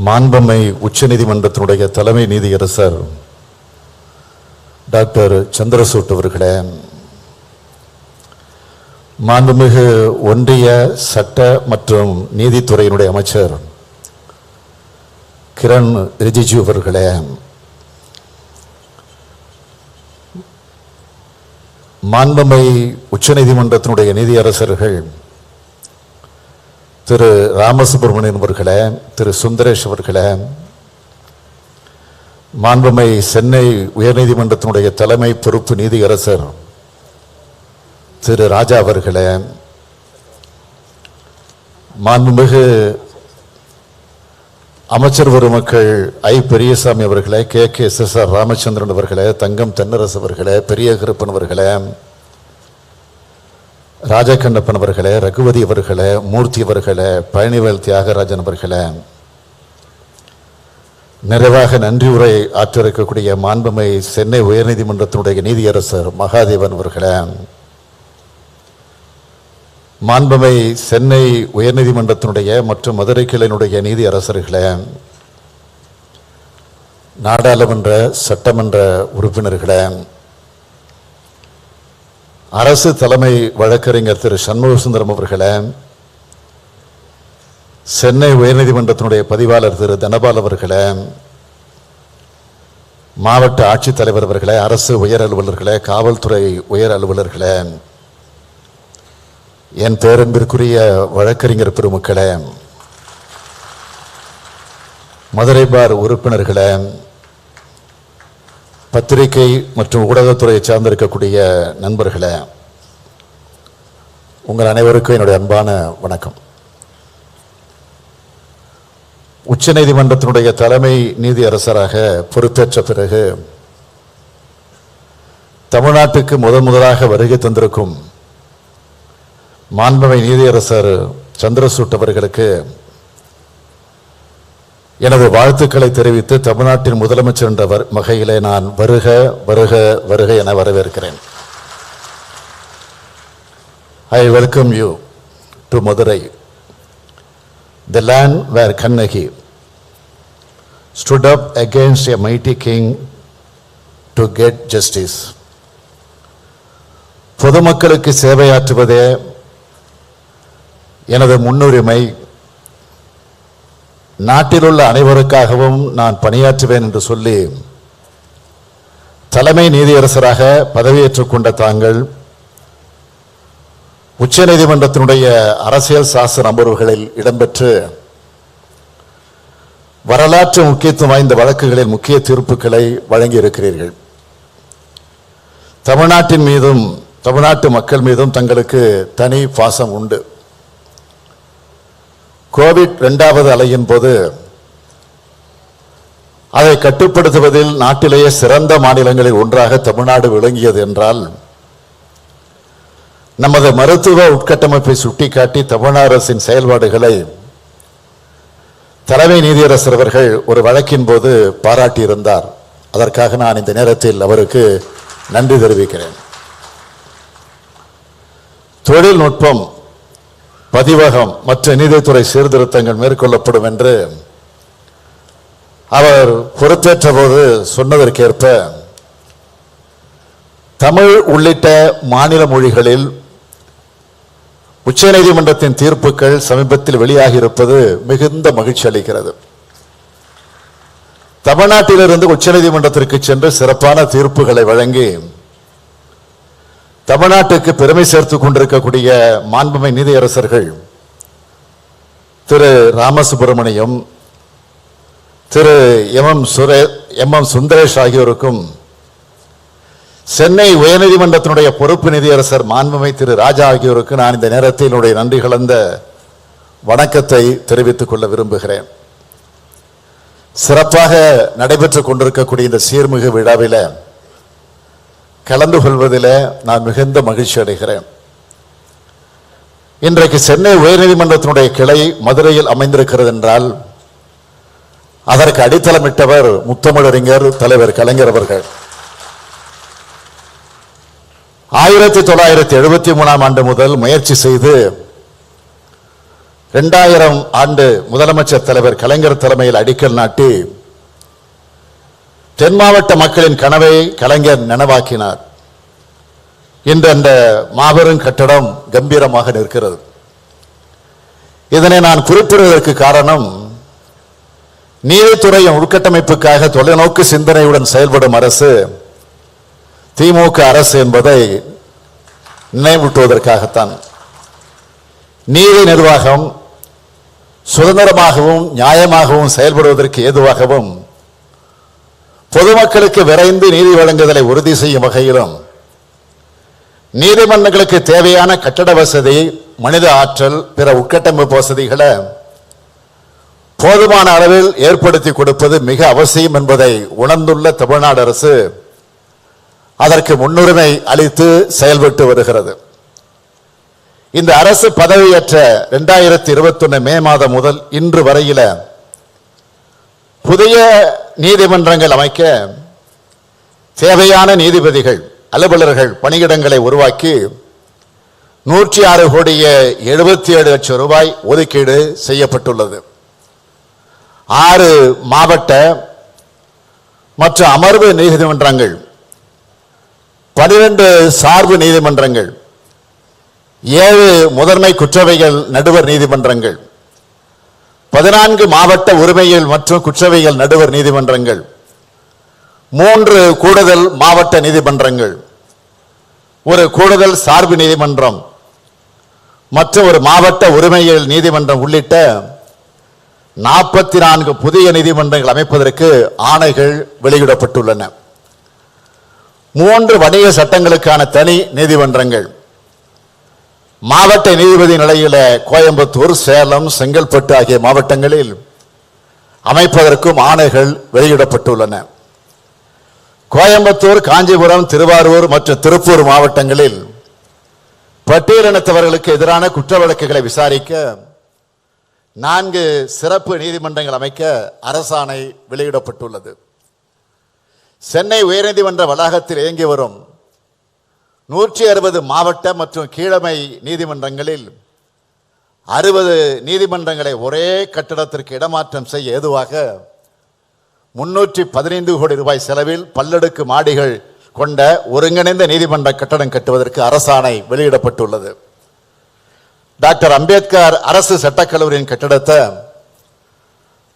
மாண்புமை உச்சநீதிமன்றத்தினுடைய தலைமை நீதியரசர் டாக்டர் சந்திரசூட் அவர்களே, மாண்புமிகு ஒன்றிய சட்ட மற்றும் நீதித்துறையினுடைய அமைச்சர் கிரண் ரிஜிஜு அவர்களே, மாண்புமை உச்சநீதிமன்றத்தினுடைய நீதியரசர்கள் திரு ராமசுப்ரமணியன் அவர்களே, திரு சுந்தரேஷ் அவர்களே, மாண்புமை சென்னை உயர்நீதிமன்றத்தினுடைய தலைமை பொறுப்பு நீதியரசர் திரு ராஜா அவர்களே, மாண்புமிகு அமைச்சர் பெருமக்கள் ஐ பெரியசாமி அவர்களே, KKSSR ராமச்சந்திரன் அவர்களே, தங்கம் தென்னரசு அவர்களே, பெரிய கருப்பன் அவர்களே, ராஜகண்ணப்பன் அவர்களே, ரகுவதி அவர்களே, மூர்த்தி அவர்களே, பழனிவேல் தியாகராஜன் அவர்களே, நிறைவாக நன்றி உரை ஆற்றிருக்கக்கூடிய மாண்புமை சென்னை உயர்நீதிமன்றத்தினுடைய நீதியரசர் மகாதேவன் அவர்களே, மாண்புமை சென்னை உயர்நீதிமன்றத்தினுடைய மற்றும் மதுரை கிளையினுடைய நீதி அரசர்களே, நாடாளுமன்ற சட்டமன்ற உறுப்பினர்களே, அரசு தலைமை வழக்கறிஞர் திரு சண்முகசுந்தரம் அவர்களே, சென்னை உயர்நீதிமன்றத்தினுடைய பதிவாளர் திரு தனபால் அவர்களே, மாவட்ட ஆட்சித்தலைவர் அவர்களே, அரசு உயர் அலுவலர்களே, காவல்துறை உயர் அலுவலர்களே, என் பேரன்பிற்குரிய வழக்கறிஞர் பெருமக்களே, மதுரை பார் உறுப்பினர்களே, பத்திரிகை மற்றும் ஊடகத்துறையை சார்ந்திருக்கக்கூடிய நண்பர்களே, உங்கள் அனைவருக்கும் என்னுடைய அன்பான வணக்கம். உச்சநீதிமன்றத்தினுடைய தலைமை நீதியரசராக பொறுப்பேற்ற பிறகு தமிழ்நாட்டுக்கு முதலாக வருகை தந்திருக்கும் மாண்புமிகு நீதியரசர் சந்திரசூட் அவர்களுக்கு எனது வாழ்த்துக்களை தெரிவித்து தமிழ்நாட்டின் முதலமைச்சர் என்ற வகையிலே நான் வருக வருக வருக என வரவேற்கிறேன். I welcome you to Madurai, the land where Kannagi stood up against a mighty king to get justice. பொதுமக்களுக்கு சேவையாற்றுவதே எனது முன்னுரிமை. நாட்டிலுள்ள அனைவருக்காகவும் நான் பணியாற்றுவேன் என்று சொல்லி தலைமை நீதியரசராக பதவியேற்றுக் கொண்ட தாங்கள் உச்சநீதிமன்றத்தினுடைய அரசியல் சாசன அமர்வுகளில் இடம்பெற்று வரலாற்று முக்கியத்துவம் வாய்ந்த வழக்குகளில் முக்கிய தீர்ப்புகளை வழங்கியிருக்கிறீர்கள். தமிழ்நாட்டின் மீதும் தமிழ்நாட்டு மக்கள் மீதும் தங்களுக்கு தனி பாசம் உண்டு. கோவிட் 2வது அலையின் போது அதை கட்டுப்படுத்துவதில் நாட்டிலேயே சிறந்த மாநிலங்களில் ஒன்றாக தமிழ்நாடு விளங்கியது என்றால் நமது மருத்துவ உட்கட்டமைப்பை சுட்டிக்காட்டி தமிழ்நாடு அரசின் செயல்பாடுகளை தலைமை நீதியரசர் அவர்கள் ஒரு வழக்கின் போது பாராட்டியிருந்தார். அதற்காக நான் இந்த நேரத்தில் அவருக்கு நன்றி தெரிவிக்கிறேன். தொழில்நுட்பம், பதிவகம் மற்ற நீதித்துறை சீர்திருத்தங்கள் மேற்கொள்ளப்படும் என்று அவர் பொறுப்பேற்ற போது சொன்னதற்கேற்ப தமிழ் உள்ளிட்ட மாநில மொழிகளில் உச்சநீதிமன்றத்தின் தீர்ப்புகள் சமீபத்தில் வெளியாகி இருப்பது மிகுந்த மகிழ்ச்சி அளிக்கிறது. தமிழ்நாட்டிலிருந்து உச்சநீதிமன்றத்திற்கு சென்று சிறப்பான தீர்ப்புகளை வழங்கி தமிழ்நாட்டுக்கு பெருமை சேர்த்துக் கொண்டிருக்கக்கூடிய மாண்புமிகு நீதியரசர்கள் திரு ராமசுப்பிரமணியம், திரு எம் சுந்தரேஷ் ஆகியோருக்கும் சென்னை உயர்நீதிமன்றத்தினுடைய பொறுப்பு நீதியரசர் மாண்புமிகு திரு ராஜா ஆகியோருக்கு நான் இந்த நேரத்தில் என்னுடைய நன்றி கலந்த வணக்கத்தை தெரிவித்துக் கொள்ள விரும்புகிறேன். சிறப்பாக நடைபெற்றுக் கொண்டிருக்கக்கூடிய இந்த சீர்மிகு விழாவில் கலந்து கொள்வதில் நான் மிகுந்த மகிழ்ச்சி அடைகிறேன். இன்றைக்கு சென்னை உயர்நீதிமன்றத்தினுடைய கிளை மதுரையில் அமைந்திருக்கிறது என்றால் அதற்கு அடித்தளமிட்டவர் முத்தமிழறிஞர் தலைவர் கலைஞர் அவர்கள். 1973ஆம் ஆண்டு முதல் முயற்சி செய்து 2000 ஆண்டு முதலமைச்சர் தலைவர் கலைஞர் தலைமையில் அடிக்கல் நாட்டி தென் மாவட்ட மக்களின் கனவை கலைஞர் நனவாக்கினார். இன்று அந்த மாபெரும் கட்டடம் கம்பீரமாக நிற்கிறது. இதனை நான் குறிப்பிடுவதற்கு காரணம், நீதித்துறையின் உள்கட்டமைப்புக்காக தொலைநோக்கு சிந்தனையுடன் செயல்படும் அரசு திமுக அரசு என்பதை நினைவூட்டுவதற்காகத்தான். நீதி நிர்வாகம் சுதந்திரமாகவும் நியாயமாகவும் செயல்படுவதற்கு ஏதுவாகவும் பொதுமக்களுக்கு விரைந்து நீதி வழங்குதலை உறுதி செய்யும் வகையிலும் நீதிமன்றங்களுக்கு தேவையான கட்டட வசதி, மனித ஆற்றல், பிற உட்கட்டமைப்பு வசதிகளை போதுமான அளவில் ஏற்படுத்தி கொடுப்பது மிக அவசியம் என்பதை உணர்ந்துள்ள தமிழ்நாடு அரசு அதற்கு முன்னுரிமை அளித்து செயல்பட்டு வருகிறது. இந்த அரசு பதவியேற்ற 2021 மே மாதம் முதல் இன்று வரையில புதிய நீதிமன்றங்கள் அமைக்க தேவையான நீதிபதிகள், அலுவலர்கள் பணியிடங்களை உருவாக்கி 106 கோடியே 77 லட்சம் ரூபாய் ஒதுக்கீடு செய்யப்பட்டுள்ளது. 6 மாவட்ட மற்றும் அமர்வு நீதிமன்றங்கள், 12 சார்பு நீதிமன்றங்கள், 7 முதன்மை குற்றவியல் நடுவர் நீதிமன்றங்கள், 14 மாவட்ட உரிமையியல் மற்றும் குற்றவியல் நடுவர் நீதிமன்றங்கள், 3 கூடுதல் மாவட்ட நீதிமன்றங்கள், ஒரு கூடுதல் சார்பு நீதிமன்றம் மற்றும் ஒரு மாவட்ட உரிமையியல் நீதிமன்றம் உள்ளிட்ட 44 புதிய நீதிமன்றங்கள் அமைப்பதற்கு ஆணைகள் வெளியிடப்பட்டுள்ளன. 3 வணிக சட்டங்களுக்கான தனி நீதிமன்றங்கள், மாவட்ட நீதிபதி நிலையில கோயம்புத்தூர், சேலம், செங்கல்பட்டு ஆகிய மாவட்டங்களில் அமைப்பதற்கும் ஆணைகள் வெளியிடப்பட்டுள்ளன. கோயம்புத்தூர், காஞ்சிபுரம், திருவாரூர் மற்றும் திருப்பூர் மாவட்டங்களில் பட்டியலினத்தவர்களுக்கு எதிரான குற்ற வழக்குகளை விசாரிக்க 4 சிறப்பு நீதிமன்றங்கள் அமைக்க அரசாணை வெளியிடப்பட்டுள்ளது. சென்னை உயர்நீதிமன்ற வளாகத்தில் இயங்கி வரும் 160 மாவட்ட மற்றும் கீழமை நீதிமன்றங்களில் 60 நீதிமன்றங்களை ஒரே கட்டடத்திற்கு இடமாற்றம் செய்ய ஏதுவாக 315 கோடி ரூபாய் செலவில் பல்லடுக்கு மாடிகள் கொண்ட ஒருங்கிணைந்த நீதிமன்ற கட்டடம் கட்டுவதற்கு அரசாணை வெளியிடப்பட்டுள்ளது. டாக்டர் அம்பேத்கர் அரசு சட்டக்கல்லூரியின் கட்டடத்தை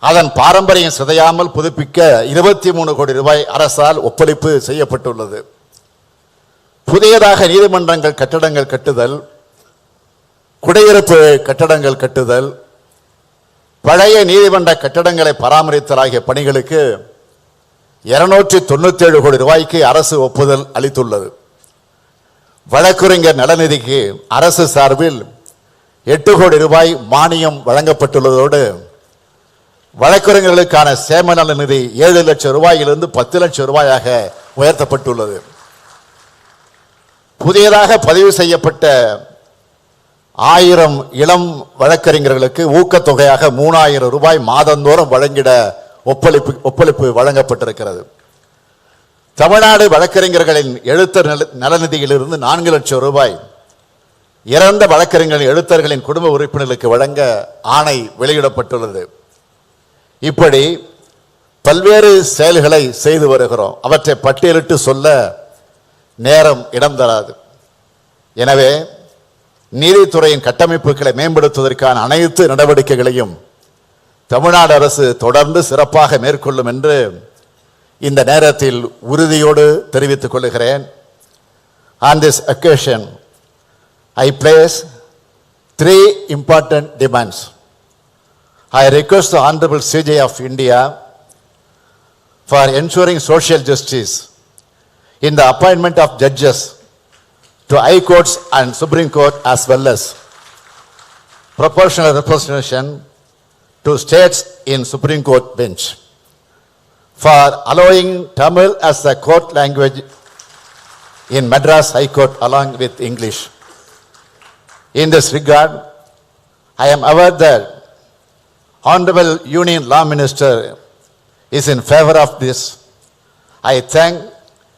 அதன் பாரம்பரியம் சிதையாமல் புதுப்பிக்க 23 கோடி ரூபாய் அரசால் ஒப்பளிப்பு செய்யப்பட்டுள்ளது. புதியதாக நீதிமன்றங்கள் கட்டடங்கள் கட்டுதல், குடியிருப்பு கட்டடங்கள் கட்டுதல், பழைய நீதிமன்ற கட்டடங்களை பராமரித்தல் ஆகிய பணிகளுக்கு 297 கோடி ரூபாய்க்கு அரசு ஒப்புதல் அளித்துள்ளது. வழக்குரைஞர் நலநிதிக்கு அரசு சார்பில் 8 கோடி ரூபாய் மானியம் வழங்கப்பட்டுள்ளதோடு வழக்குரைஞர்களுக்கான சேம நல நிதி 7 லட்சம் ரூபாயிலிருந்து 10 லட்சம் ரூபாயாக உயர்த்தப்பட்டுள்ளது. புதியதாக பதிவு செய்யப்பட்ட 1000 இளம் வழக்கறிஞர்களுக்கு ஊக்கத்தொகையாக 3000 ரூபாய் மாதந்தோறும் வழங்கிட ஒப்பளிப்பு வழங்கப்பட்டிருக்கிறது. தமிழ்நாடு வழக்கறிஞர்களின் எழுத்தர் நலநிதியிலிருந்து 4 லட்சம் ரூபாய் இறந்த வழக்கறிஞர்களின் எழுத்தர்களின் குடும்ப உறுப்பினர்களுக்கு வழங்க ஆணை வெளியிடப்பட்டுள்ளது. இப்படி பல்வேறு செயல்களை செய்து வருகிறோம். அவற்றை பட்டியலிட்டு சொல்ல நேரம் இடம் தராது. எனவே நீதித்துறையின் கட்டமைப்புகளை மேம்படுத்துவதற்கான அனைத்து நடவடிக்கைகளையும் தமிழ்நாடு அரசு தொடர்ந்து சிறப்பாக மேற்கொள்ளும் என்று இந்த நேரத்தில் உறுதியோடு தெரிவித்துக் கொள்கிறேன். On this occasion, I place 3 important demands. I request the Honorable CJ of India for ensuring social justice in the appointment of judges to High Courts and Supreme Court, as well as proportional representation to states in Supreme Court bench, for allowing Tamil as the court language in Madras High Court along with English. In this regard, I am aware that Honorable Union Law Minister is in favor of this. I thank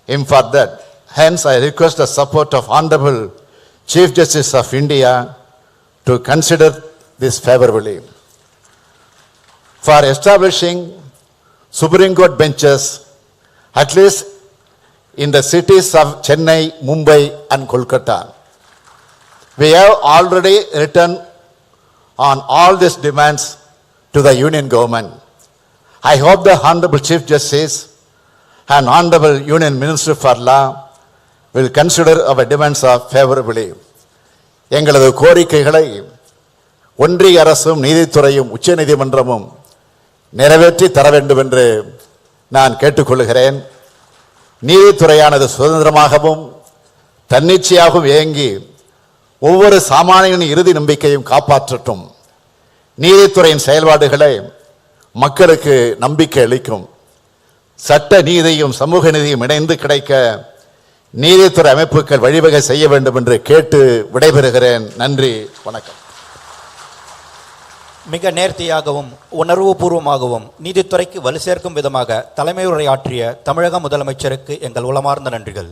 him for that. Hence, I request the support of Honorable Chief Justice of India to consider this favorably. For establishing Supreme Court benches, at least in the cities of Chennai, Mumbai and Kolkata. We have already written on all these demands to the Union government. I hope the Honorable Chief Justice and Honorable Union Minister for Law will consider our demands favorably. எங்களது கோரிக்கைகளை ஒன்றிய அரசும் நீதித்துறையும் உச்ச நீதிமன்றமும் நிறைவேற்றி தர வேண்டும் என்று நான் கேட்டுக்கொள்கிறேன். நீதித்துறையானது சுதந்திரமாகவும் தன்னிச்சையாகவும் இயங்கி ஒவ்வொரு சாமானியனின் இறுதி நம்பிக்கையும் காப்பாற்றட்டும். நீதித்துறையின் செயல்பாடுகளை மக்களுக்கு நம்பிக்கை அளிக்கும். சட்ட நீதியும் சமூக நீதியும் இணைந்து கிடைக்க நீதித்துறை அமைப்புகள் வழிவகை செய்ய வேண்டும் என்று கேட்டு விடைபெறுகிறேன். நன்றி, வணக்கம். மிக நேர்த்தியாகவும் உணர்வுபூர்வமாகவும் நீதித்துறைக்கு வலு சேர்க்கும் விதமாக தலைமை உரையாற்றிய தமிழக முதலமைச்சருக்கு எங்கள் உளமார்ந்த நன்றிகள்.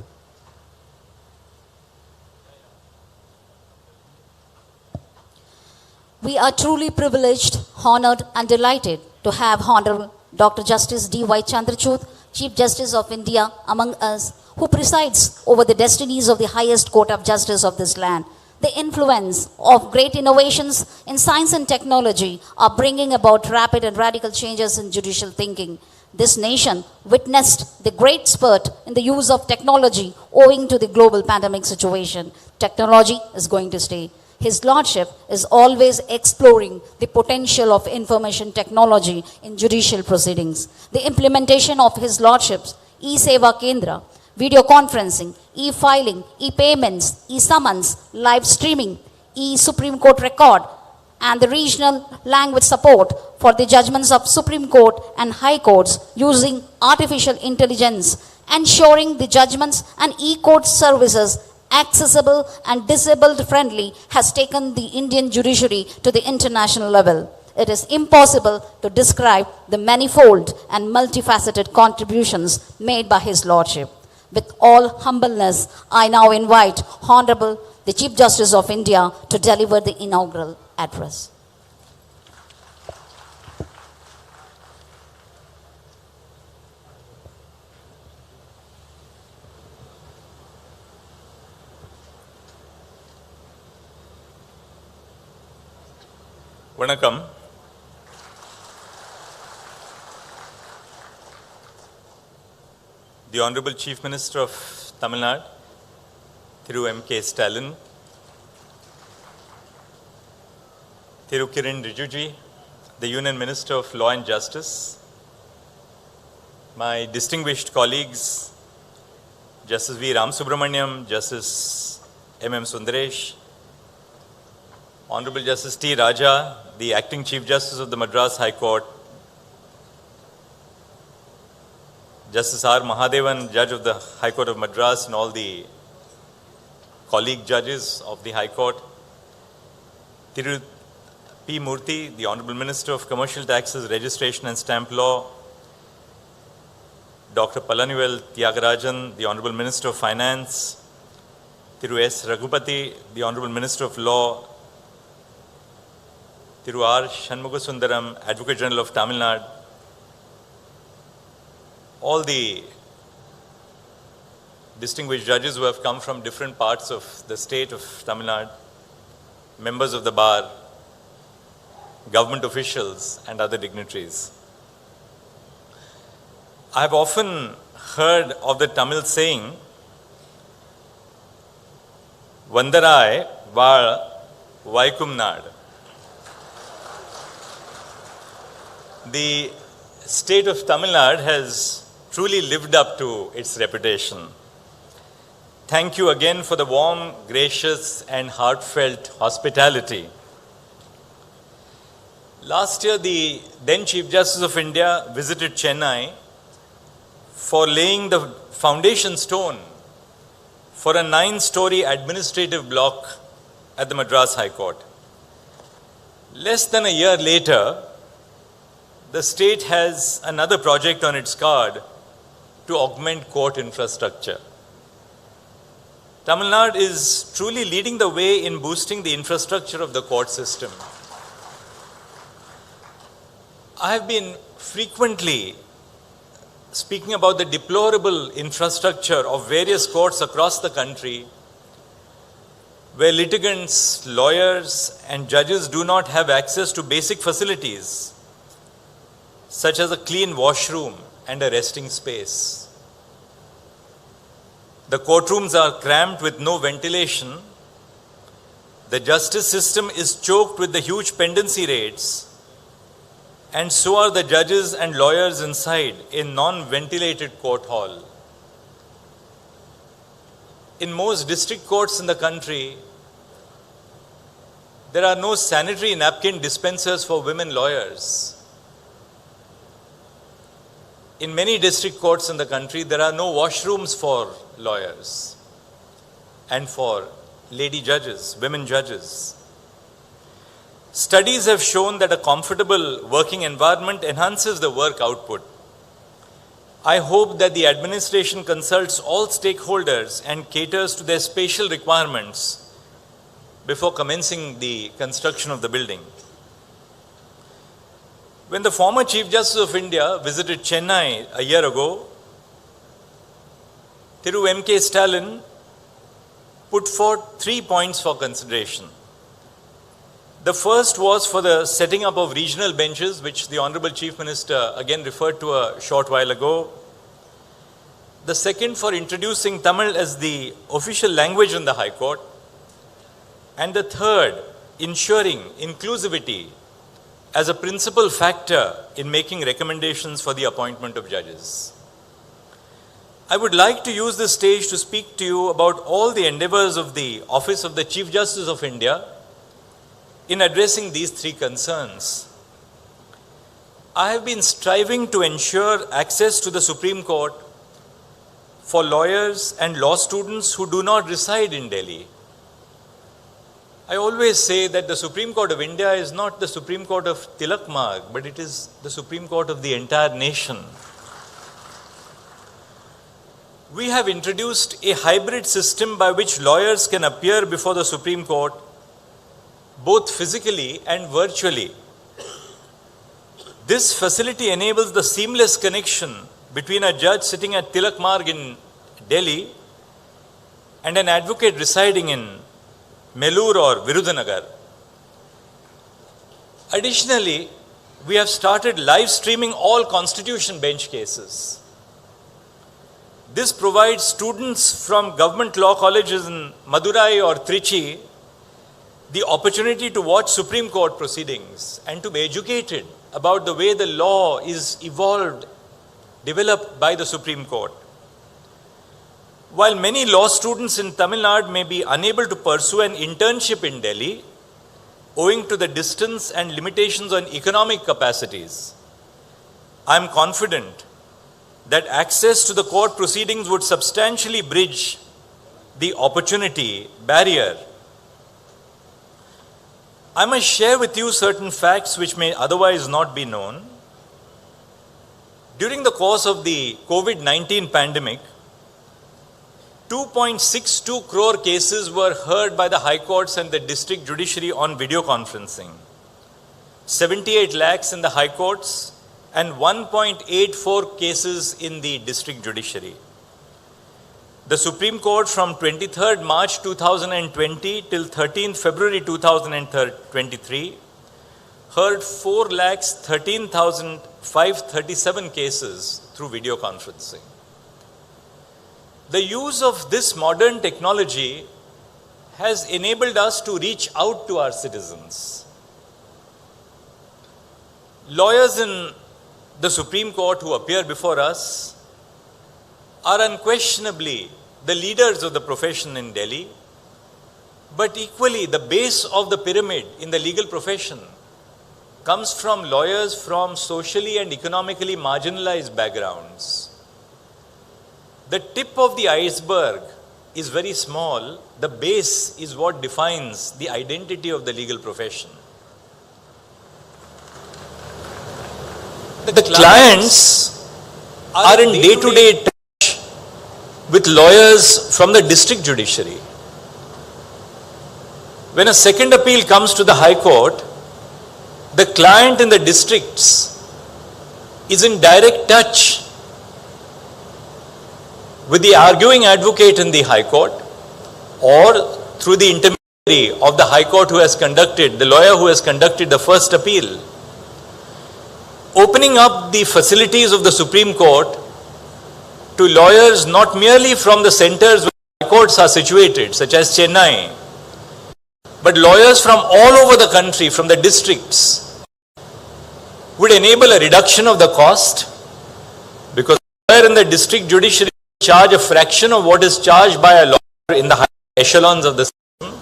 We are truly privileged, honored and delighted to have Honorable Dr. Justice D.Y. Chandrachud, Chief Justice of India, among us, who presides over the destinies of the highest court of justice of this land. The influence of great innovations in science and technology are bringing about rapid and radical changes in judicial thinking. This nation witnessed the great spurt in the use of technology owing to the global pandemic situation. Technology is going to stay. His Lordship is always exploring the potential of information technology in judicial proceedings. The implementation of His Lordship's e-Seva Kendra, video conferencing, e-filing, e-payments, e-summons, live streaming, e-Supreme Court record and the regional language support for the judgments of Supreme Court and High Courts using artificial intelligence, ensuring the judgments and e-court services accessible and disabled friendly has taken the Indian judiciary to the international level. It is impossible to describe the manifold and multifaceted contributions made by His Lordship. With all humbleness, I now invite Honorable the Chief Justice of India to deliver the inaugural address. Vanakkam. The Honorable Chief Minister of Tamil Nadu, Thiru M.K. Stalin, Thiru Kiran Rijiju, the Union Minister of Law and Justice, my distinguished colleagues, Justice V. Ram Subramaniam, Justice M.M. Sundaresh, Honorable Justice T. Raja, the Acting Chief Justice of the Madras High Court, Justice R. Mahadevan, Judge of the High Court of Madras, and all the colleague judges of the High Court, Thiru P. Murthy, the Honorable Minister of Commercial Taxes, Registration and Stamp Law, Dr. Palanivel Tyagarajan, the Honorable Minister of Finance, Thiru S. Raghupati, the Honorable Minister of Law, Thiru R. Shanmugasundaram, Advocate General of Tamil Nadu, all the distinguished judges who have come from different parts of the state of Tamil Nadu, members of the bar, government officials, and other dignitaries. I have often heard of the Tamil saying, Vandarai Val Vaikum Nadu. The state of Tamil Nadu has truly lived up to its reputation. Thank you again for the warm, gracious, and heartfelt hospitality. Last year, the then Chief Justice of India visited Chennai for laying the foundation stone for a 9-story administrative block at the Madras High Court. Less than a year later, the state has another project on its card to augment court infrastructure. Tamil Nadu is truly leading the way in boosting the infrastructure of the court system. I have been frequently speaking about the deplorable infrastructure of various courts across the country where litigants, lawyers, and judges do not have access to basic facilities such as a clean washroom and a resting space. The courtrooms are cramped with no ventilation. The justice system is choked with the huge pendency rates, and so are the judges and lawyers inside a non-ventilated court hall. In most district courts in the country, there are no sanitary napkin dispensers for women lawyers. In many district courts in the country, there are no washrooms for lawyers and for lady judges, women judges. Studies have shown that a comfortable working environment enhances the work output. I hope that the administration consults all stakeholders and caters to their spatial requirements before commencing the construction of the building. When the former Chief Justice of India visited Chennai a year ago, Thiru M.K. Stalin put forth 3 points for consideration. The first was for the setting up of regional benches, which the Honorable Chief Minister again referred to a short while ago. The second for introducing Tamil as the official language in the High Court. And the third, ensuring inclusivity as a principal factor in making recommendations for the appointment of judges. I would like to use this stage to speak to you about all the endeavors of the Office of the Chief Justice of India in addressing these three concerns. I have been striving to ensure access to the Supreme Court for lawyers and law students who do not reside in Delhi. I always say that the Supreme Court of India is not the Supreme Court of Tilak Marg, but it is the Supreme Court of the entire nation. We have introduced a hybrid system by which lawyers can appear before the Supreme Court both physically and virtually. This facility enables the seamless connection between a judge sitting at Tilak Marg in Delhi and an advocate residing in Melur or Virudhunagar. Additionally, we have started live streaming all constitution bench cases. This provides students from government law colleges in Madurai or Trichy the opportunity to watch Supreme Court proceedings and to be educated about the way the law is developed by the Supreme Court. While many law students in Tamil Nadu may be unable to pursue an internship in Delhi, owing to the distance and limitations on economic capacities, I am confident that access to the court proceedings would substantially bridge the opportunity barrier. I must share with you certain facts which may otherwise not be known. During the course of the COVID-19 pandemic, 2.62 crore cases were heard by the High Courts and the District Judiciary on video conferencing. 78 lakhs in the High Courts and 1.84 cases in the District Judiciary. The Supreme Court from 23rd March 2020 till 13th February 2023 heard 4,13,537 cases through video conferencing. The use of this modern technology has enabled us to reach out to our citizens. Lawyers in the Supreme Court who appear before us are unquestionably the leaders of the profession in Delhi, but equally the base of the pyramid in the legal profession comes from lawyers from socially and economically marginalized backgrounds. The tip of the iceberg is very small. The base is what defines the identity of the legal profession. The clients are in day-to-day touch with lawyers from the district judiciary. When a second appeal comes to the High Court, the client in the districts is in direct touch with the arguing advocate in the High Court or through the intermediary of the High Court who has conducted, the lawyer who has conducted the first appeal. Opening up the facilities of the Supreme Court to lawyers not merely from the centers where the High Courts are situated, such as Chennai, but lawyers from all over the country, from the districts, would enable a reduction of the cost, because the lawyer in the district judiciary charge a fraction of what is charged by a lawyer in the high echelons of the system.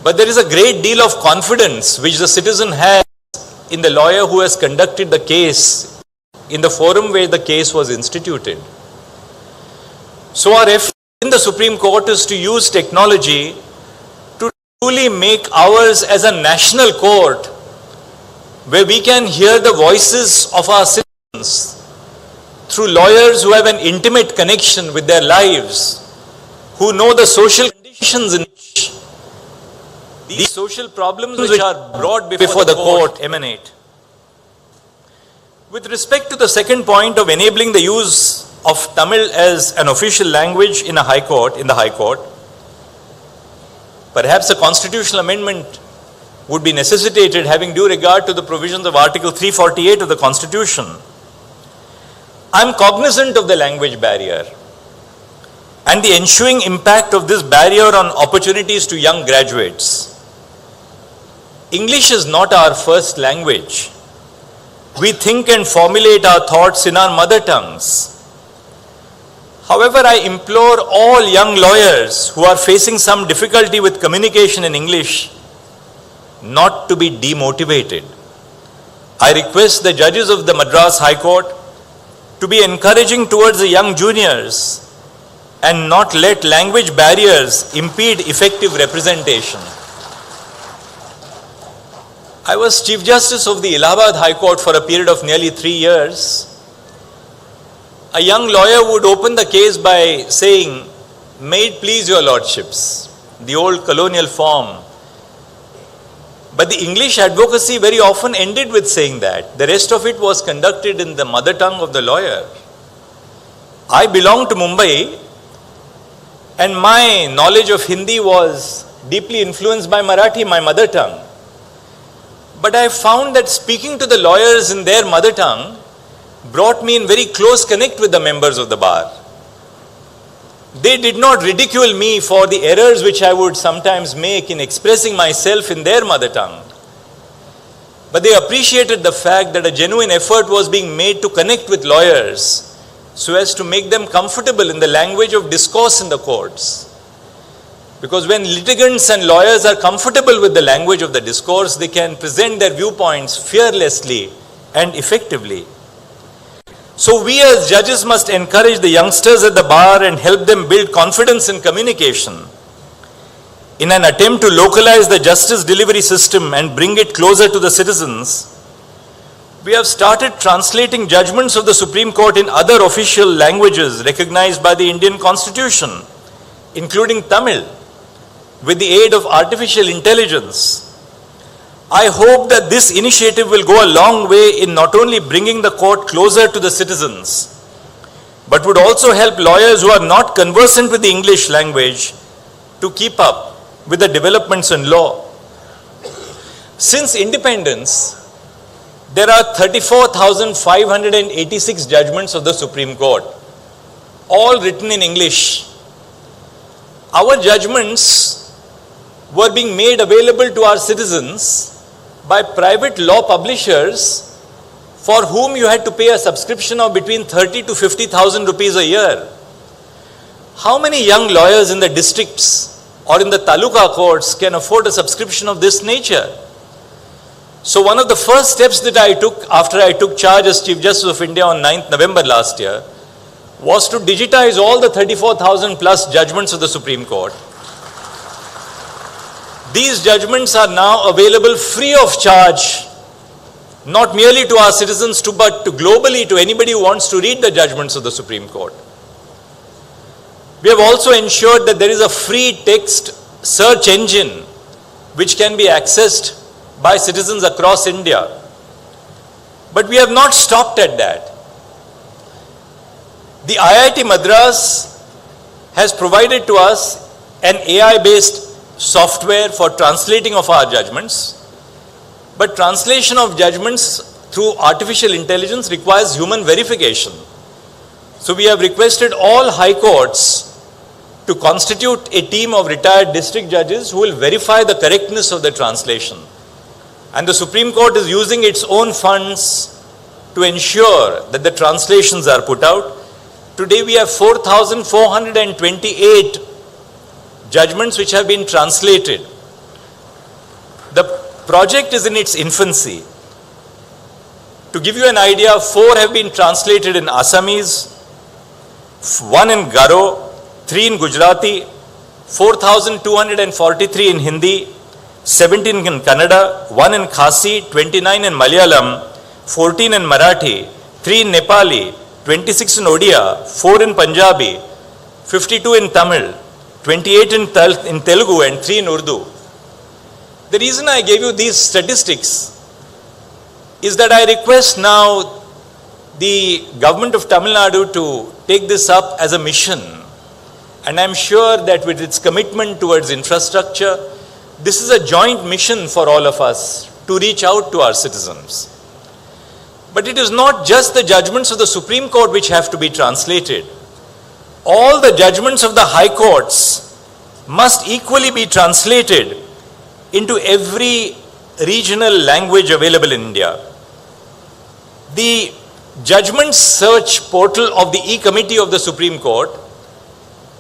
But there is a great deal of confidence which the citizen has in the lawyer who has conducted the case in the forum where the case was instituted. So our effort in the Supreme Court is to use technology to truly make ours as a national court where we can hear the voices of our citizens through lawyers who have an intimate connection with their lives, who know the social conditions in which these social problems which are brought before the court emanate. With respect to the second point of enabling the use of Tamil as an official language in the High Court, perhaps a constitutional amendment would be necessitated having due regard to the provisions of Article 348 of the Constitution. I am cognizant of the language barrier and the ensuing impact of this barrier on opportunities to young graduates. English is not our first language. We think and formulate our thoughts in our mother tongues. However, I implore all young lawyers who are facing some difficulty with communication in English not to be demotivated. I request the judges of the Madras High Court to be encouraging towards the young juniors and not let language barriers impede effective representation. I was Chief Justice of the Allahabad High Court for a period of nearly 3 years. A young lawyer would open the case by saying, "May it please your lordships," the old colonial form. But the English advocacy very often ended with saying that. The rest of it was conducted in the mother tongue of the lawyer. I belong to Mumbai, and my knowledge of Hindi was deeply influenced by Marathi, my mother tongue. But I found that speaking to the lawyers in their mother tongue brought me in very close connect with the members of the bar. They did not ridicule me for the errors which I would sometimes make in expressing myself in their mother tongue. But they appreciated the fact that a genuine effort was being made to connect with lawyers so as to make them comfortable in the language of discourse in the courts. Because when litigants and lawyers are comfortable with the language of the discourse, they can present their viewpoints fearlessly and effectively. So we as judges must encourage the youngsters at the bar and help them build confidence in communication. In an attempt to localize the justice delivery system and bring it closer to the citizens, we have started translating judgments of the Supreme Court in other official languages recognized by the Indian Constitution, including Tamil, with the aid of artificial intelligence. I hope that this initiative will go a long way in not only bringing the court closer to the citizens, but would also help lawyers who are not conversant with the English language to keep up with the developments in law. Since independence, there are 34,586 judgments of the Supreme Court, all written in English. Our judgments were being made available to our citizens by private law publishers for whom you had to pay a subscription of between 30 to 50,000 rupees a year. How many young lawyers in the districts or in the taluka courts can afford a subscription of this nature? So one of the first steps that I took after I took charge as Chief Justice of India on 9th November last year was to digitize all the 34,000 plus judgments of the Supreme Court. These judgments are now available free of charge, not merely to our citizens, but to globally to anybody who wants to read the judgments of the Supreme Court. We have also ensured that there is a free text search engine which can be accessed by citizens across India. But we have not stopped at that. The IIT Madras has provided to us an AI-based software for translating of our judgments, but translation of judgments through artificial intelligence requires human verification. So we have requested all high courts to constitute a team of retired district judges who will verify the correctness of the translation. And the Supreme Court is using its own funds to ensure that the translations are put out. Today we have 4,428 judgments which have been translated. The project is in its infancy. To give you an idea, 4 have been translated in Assamese, 1 in Garo, 3 in Gujarati, 4,243 in Hindi, 17 in Kannada, 1 in Khasi, 29 in Malayalam, 14 in Marathi, 3 in Nepali, 26 in Odia, 4 in Punjabi, 52 in Tamil, 28 in Telugu and 3 in Urdu. The reason I gave you these statistics is that I request now the government of Tamil Nadu to take this up as a mission. And I'm sure that with its commitment towards infrastructure, this is a joint mission for all of us to reach out to our citizens. But it is not just the judgments of the Supreme Court which have to be translated. All the judgments of the high courts must equally be translated into every regional language available in India. The judgment search portal of the E-Committee of the Supreme Court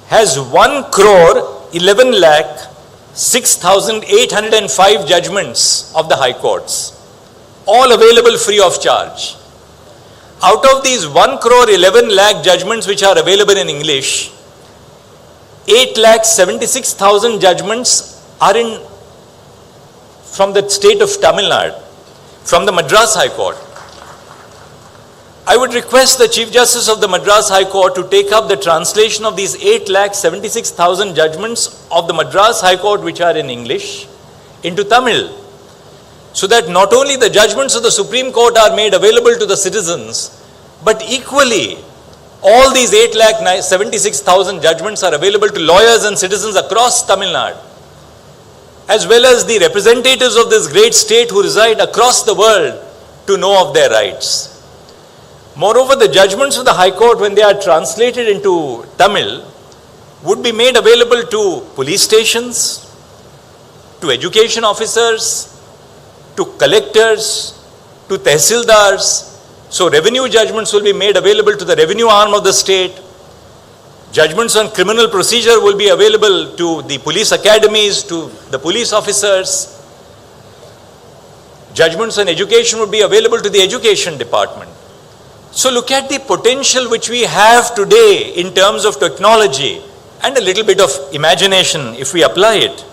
has 1,11,00,000 6,805 judgments of the high courts, all available free of charge. Out of these 1 crore 11 lakh judgments which are available in English, 8,76,000 judgments are from the state of Tamil Nadu, from the Madras High Court. I would request the Chief Justice of the Madras High Court to take up the translation of these 8,76,000 judgments of the Madras High Court which are in English into Tamil, so that not only the judgments of the Supreme Court are made available to the citizens, but equally all these 8,76,000 judgments are available to lawyers and citizens across Tamil Nadu, as well as the representatives of this great state who reside across the world to know of their rights. Moreover, the judgments of the High Court, when they are translated into Tamil, would be made available to police stations, to education officers, to collectors, to tehsildars. So revenue judgments will be made available to the revenue arm of the state. Judgments on criminal procedure will be available to the police academies, to the police officers. Judgments on education would be available to the education department. So look at the potential which we have today in terms of technology and a little bit of imagination if we apply it.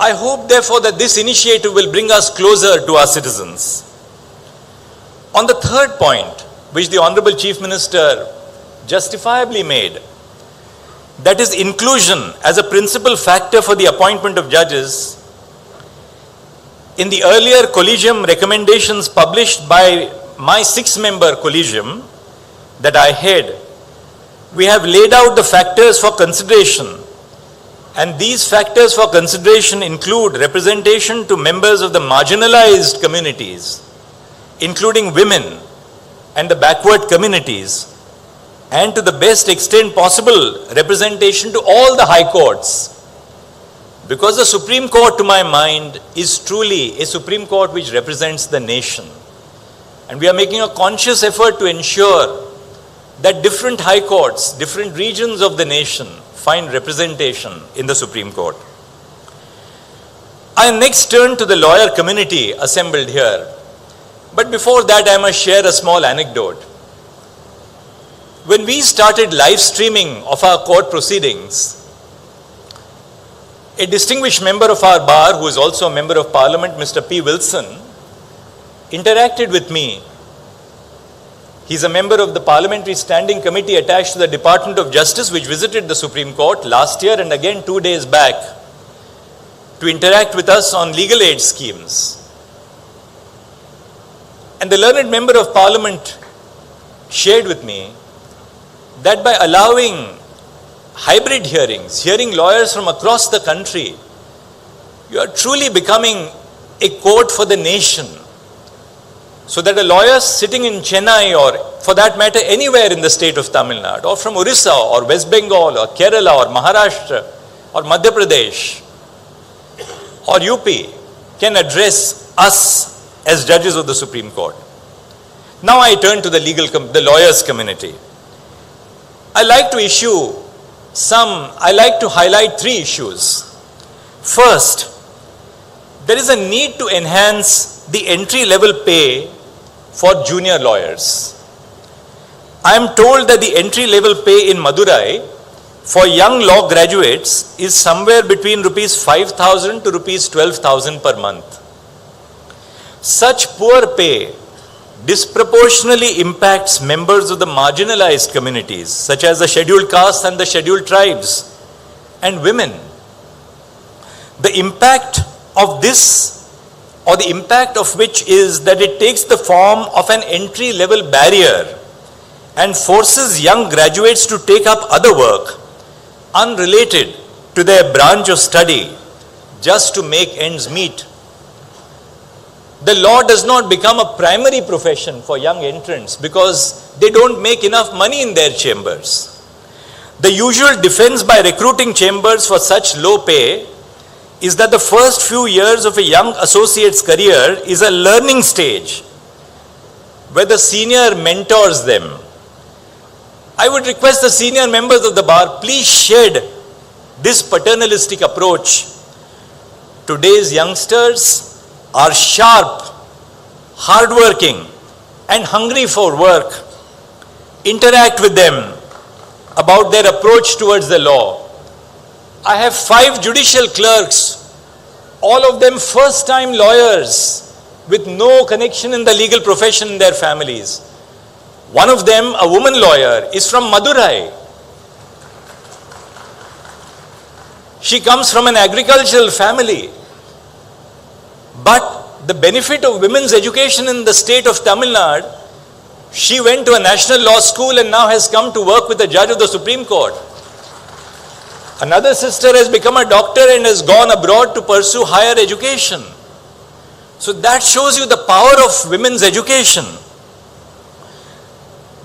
I hope therefore that this initiative will bring us closer to our citizens. On the third point, which the Honorable Chief Minister justifiably made, that is inclusion as a principal factor for the appointment of judges, in the earlier collegium recommendations published by my 6-member collegium that I head, we have laid out the factors for consideration, and these factors for consideration include representation to members of the marginalized communities, including women and the backward communities, and to the best extent possible representation to all the high courts. Because the Supreme Court, to my mind, is truly a Supreme Court which represents the nation. And we are making a conscious effort to ensure that different high courts, different regions of the nation find representation in the Supreme Court. I next turn to the lawyer community assembled here. But before that, I must share a small anecdote. When we started live streaming of our court proceedings, a distinguished member of our bar, who is also a member of Parliament, Mr. P. Wilson, interacted with me. He's a member of the Parliamentary Standing Committee attached to the Department of Justice, which visited the Supreme Court last year and again 2 days back to interact with us on legal aid schemes. And the learned member of Parliament shared with me that by allowing hybrid hearings, hearing lawyers from across the country, you are truly becoming a court for the nation. So that a lawyer sitting in Chennai, or for that matter anywhere in the state of Tamil Nadu, or from Orissa or West Bengal or Kerala or Maharashtra or Madhya Pradesh or UP can address us as judges of the Supreme Court. Now I turn to the lawyers community. I like to highlight 3 issues. First, there is a need to enhance the entry-level pay for junior lawyers. I am told that the entry-level pay in Madurai for young law graduates is somewhere between rupees 5,000 to rupees 12,000 per month. Such poor pay disproportionately impacts members of the marginalized communities, such as the scheduled castes and the scheduled tribes, and women. The impact of this, or the impact of which, is that it takes the form of an entry-level barrier and forces young graduates to take up other work unrelated to their branch of study just to make ends meet. The law does not become a primary profession for young entrants because they don't make enough money in their chambers. The usual defense by recruiting chambers for such low pay is that the first few years of a young associate's career is a learning stage where the senior mentors them. I would request the senior members of the bar, please shed this paternalistic approach, today's youngsters are sharp, hardworking, and hungry for work. Interact with them about their approach towards the law. I have 5 judicial clerks, all of them first-time lawyers with no connection in the legal profession in their families. One of them, a woman lawyer, is from Madurai. She comes from an agricultural family. But the benefit of women's education in the state of Tamil Nadu, she went to a national law school and now has come to work with a judge of the Supreme Court. Another sister has become a doctor and has gone abroad to pursue higher education. So that shows you the power of women's education.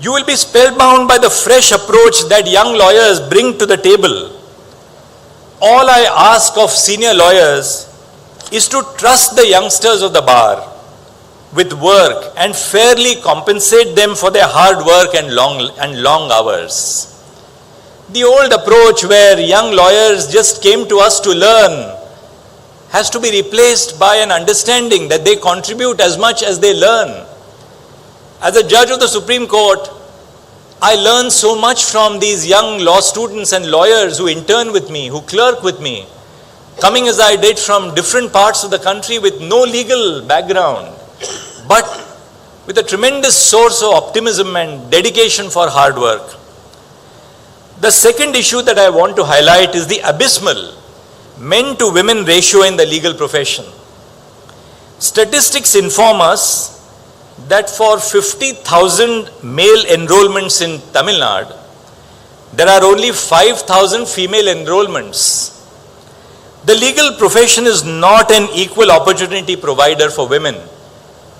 You will be spellbound by the fresh approach that young lawyers bring to the table. All I ask of senior lawyers is to trust the youngsters of the bar with work and fairly compensate them for their hard work and long hours. The old approach where young lawyers just came to us to learn has to be replaced by an understanding that they contribute as much as they learn. As a judge of the Supreme Court, I learn so much from these young law students and lawyers who intern with me, who clerk with me, coming as I did from different parts of the country with no legal background, but with a tremendous source of optimism and dedication for hard work. The second issue that I want to highlight is the abysmal men to women ratio in the legal profession. Statistics inform us that for 50,000 male enrollments in Tamil Nadu, there are only 5,000 female enrollments. The legal profession is not an equal opportunity provider for women,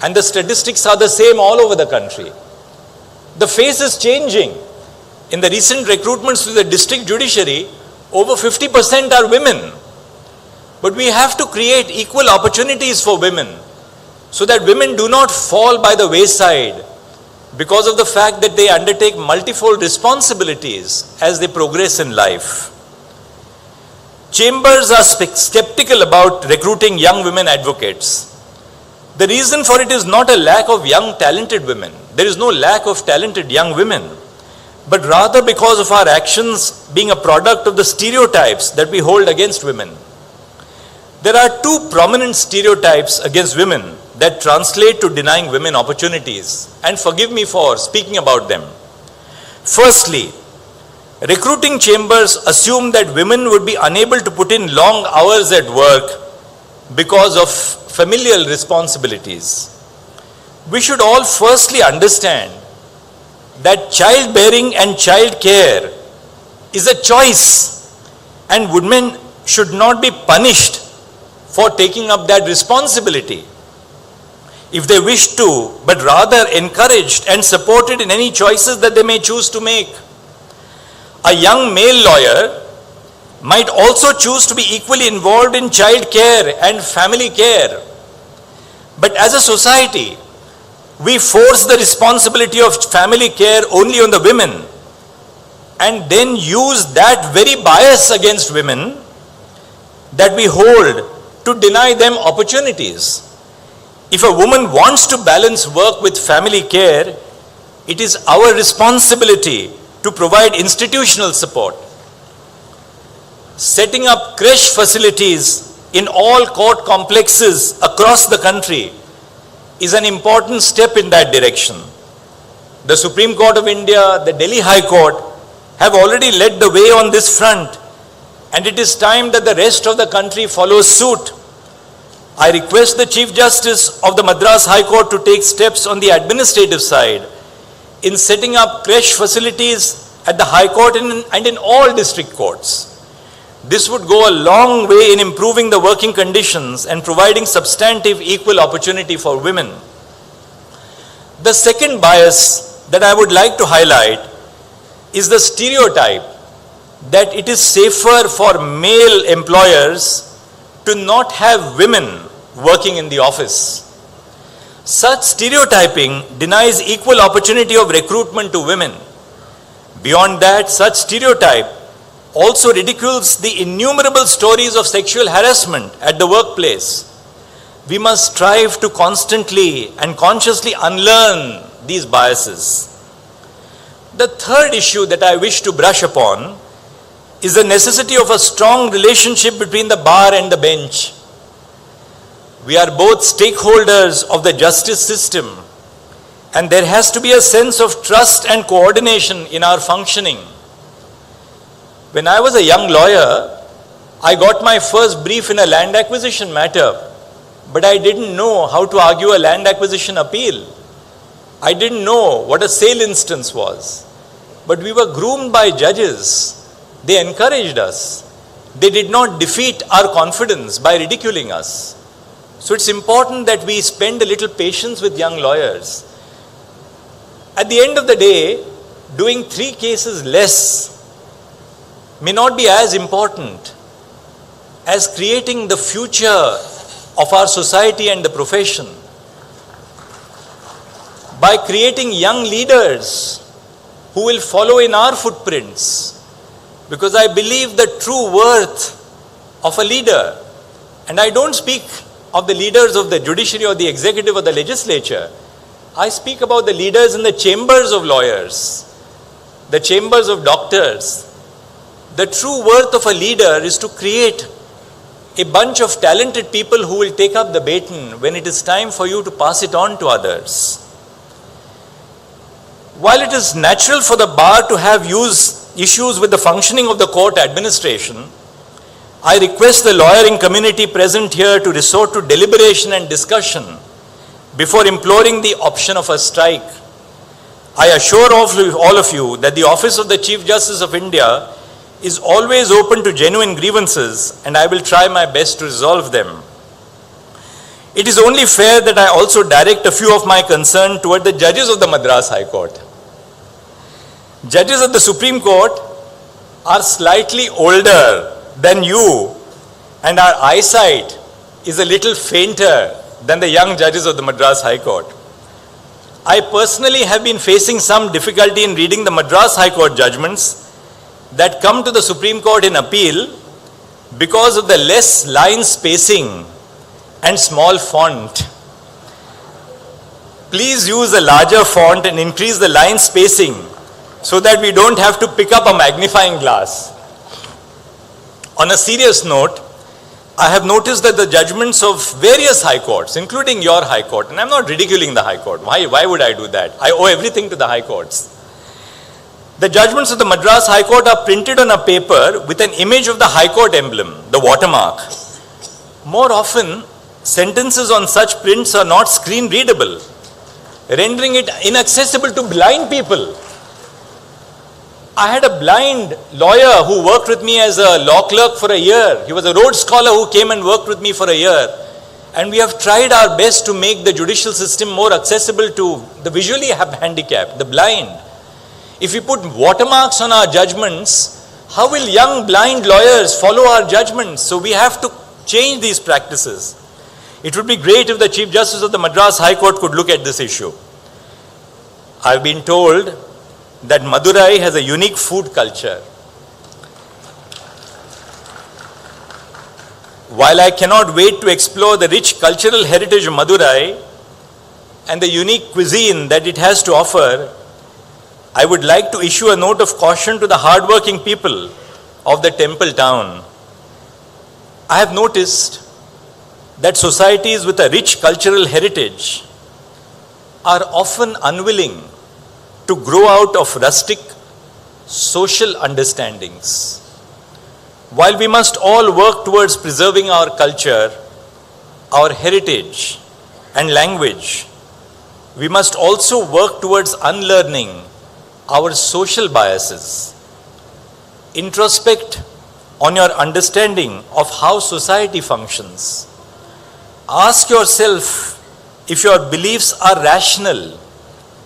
and the statistics are the same all over the country. The face is changing. In the recent recruitments to the district judiciary, over 50% are women. But we have to create equal opportunities for women so that women do not fall by the wayside because of the fact that they undertake multifold responsibilities as they progress in life. Chambers are skeptical about recruiting young women advocates. The reason for it is not a lack of young talented women. There is no lack of talented young women, but rather because of our actions being a product of the stereotypes that we hold against women. There are 2 prominent stereotypes against women that translate to denying women opportunities, and forgive me for speaking about them. Firstly, recruiting chambers assume that women would be unable to put in long hours at work because of familial responsibilities. We should all firstly understand that childbearing and child care is a choice, and women should not be punished for taking up that responsibility if they wish to, but rather encouraged and supported in any choices that they may choose to make. A young male lawyer might also choose to be equally involved in child care and family care. But as a society, we force the responsibility of family care only on the women and then use that very bias against women that we hold to deny them opportunities. If a woman wants to balance work with family care, it is our responsibility to provide institutional support. Setting up creche facilities in all court complexes across the country is an important step in that direction. The Supreme Court of India, the Delhi High Court have already led the way on this front, and it is time that the rest of the country follows suit. I request the Chief Justice of the Madras High Court to take steps on the administrative side in setting up creche facilities at the High Court and in all district courts. This would go a long way in improving the working conditions and providing substantive equal opportunity for women. The second bias that I would like to highlight is the stereotype that it is safer for male employers to not have women working in the office. Such stereotyping denies equal opportunity of recruitment to women. Beyond that, such stereotype also ridicules the innumerable stories of sexual harassment at the workplace. We must strive to constantly and consciously unlearn these biases. The third issue that I wish to brush upon is the necessity of a strong relationship between the bar and the bench. We are both stakeholders of the justice system, and there has to be a sense of trust and coordination in our functioning. When I was a young lawyer, I got my first brief in a land acquisition matter, but I didn't know how to argue a land acquisition appeal. I didn't know what a sale instance was. But we were groomed by judges. They encouraged us. They did not defeat our confidence by ridiculing us. So it's important that we spend a little patience with young lawyers. At the end of the day, doing 3 cases less may not be as important as creating the future of our society and the profession. By creating young leaders who will follow in our footprints, because I believe the true worth of a leader, and I don't speak of the leaders of the judiciary or the executive or the legislature, I speak about the leaders in the chambers of lawyers, the chambers of doctors. The true worth of a leader is to create a bunch of talented people who will take up the baton when it is time for you to pass it on to others. While it is natural for the bar to have issues with the functioning of the court administration, I request the lawyering community present here to resort to deliberation and discussion before imploring the option of a strike. I assure all of you that the Office of the Chief Justice of India is always open to genuine grievances, and I will try my best to resolve them. It is only fair that I also direct a few of my concern toward the judges of the Madras High Court. Judges of the Supreme Court are slightly older than you, and our eyesight is a little fainter than the young judges of the Madras High Court. I personally have been facing some difficulty in reading the Madras High Court judgments that come to the Supreme Court in appeal because of the less line spacing and small font. Please use a larger font and increase the line spacing so that we don't have to pick up a magnifying glass. On a serious note, I have noticed that the judgments of various high courts, including your high court, and I'm not ridiculing the high court. Why would I do that? I owe everything to the high courts. The judgments of the Madras High Court are printed on a paper with an image of the High Court emblem, the watermark. More often, sentences on such prints are not screen readable, rendering it inaccessible to blind people. I had a blind lawyer who worked with me as a law clerk for a year. He was a Rhodes Scholar who came and worked with me for a year. And we have tried our best to make the judicial system more accessible to the visually handicapped, the blind. If we put watermarks on our judgments, how will young blind lawyers follow our judgments? So we have to change these practices. It would be great if the Chief Justice of the Madras High Court could look at this issue. I've been told that Madurai has a unique food culture. While I cannot wait to explore the rich cultural heritage of Madurai and the unique cuisine that it has to offer, I would like to issue a note of caution to the hardworking people of the temple town. I have noticed that societies with a rich cultural heritage are often unwilling to grow out of rustic social understandings. While we must all work towards preserving our culture, our heritage and language, we must also work towards unlearning our social biases. Introspect on your understanding of how society functions. Ask yourself if your beliefs are rational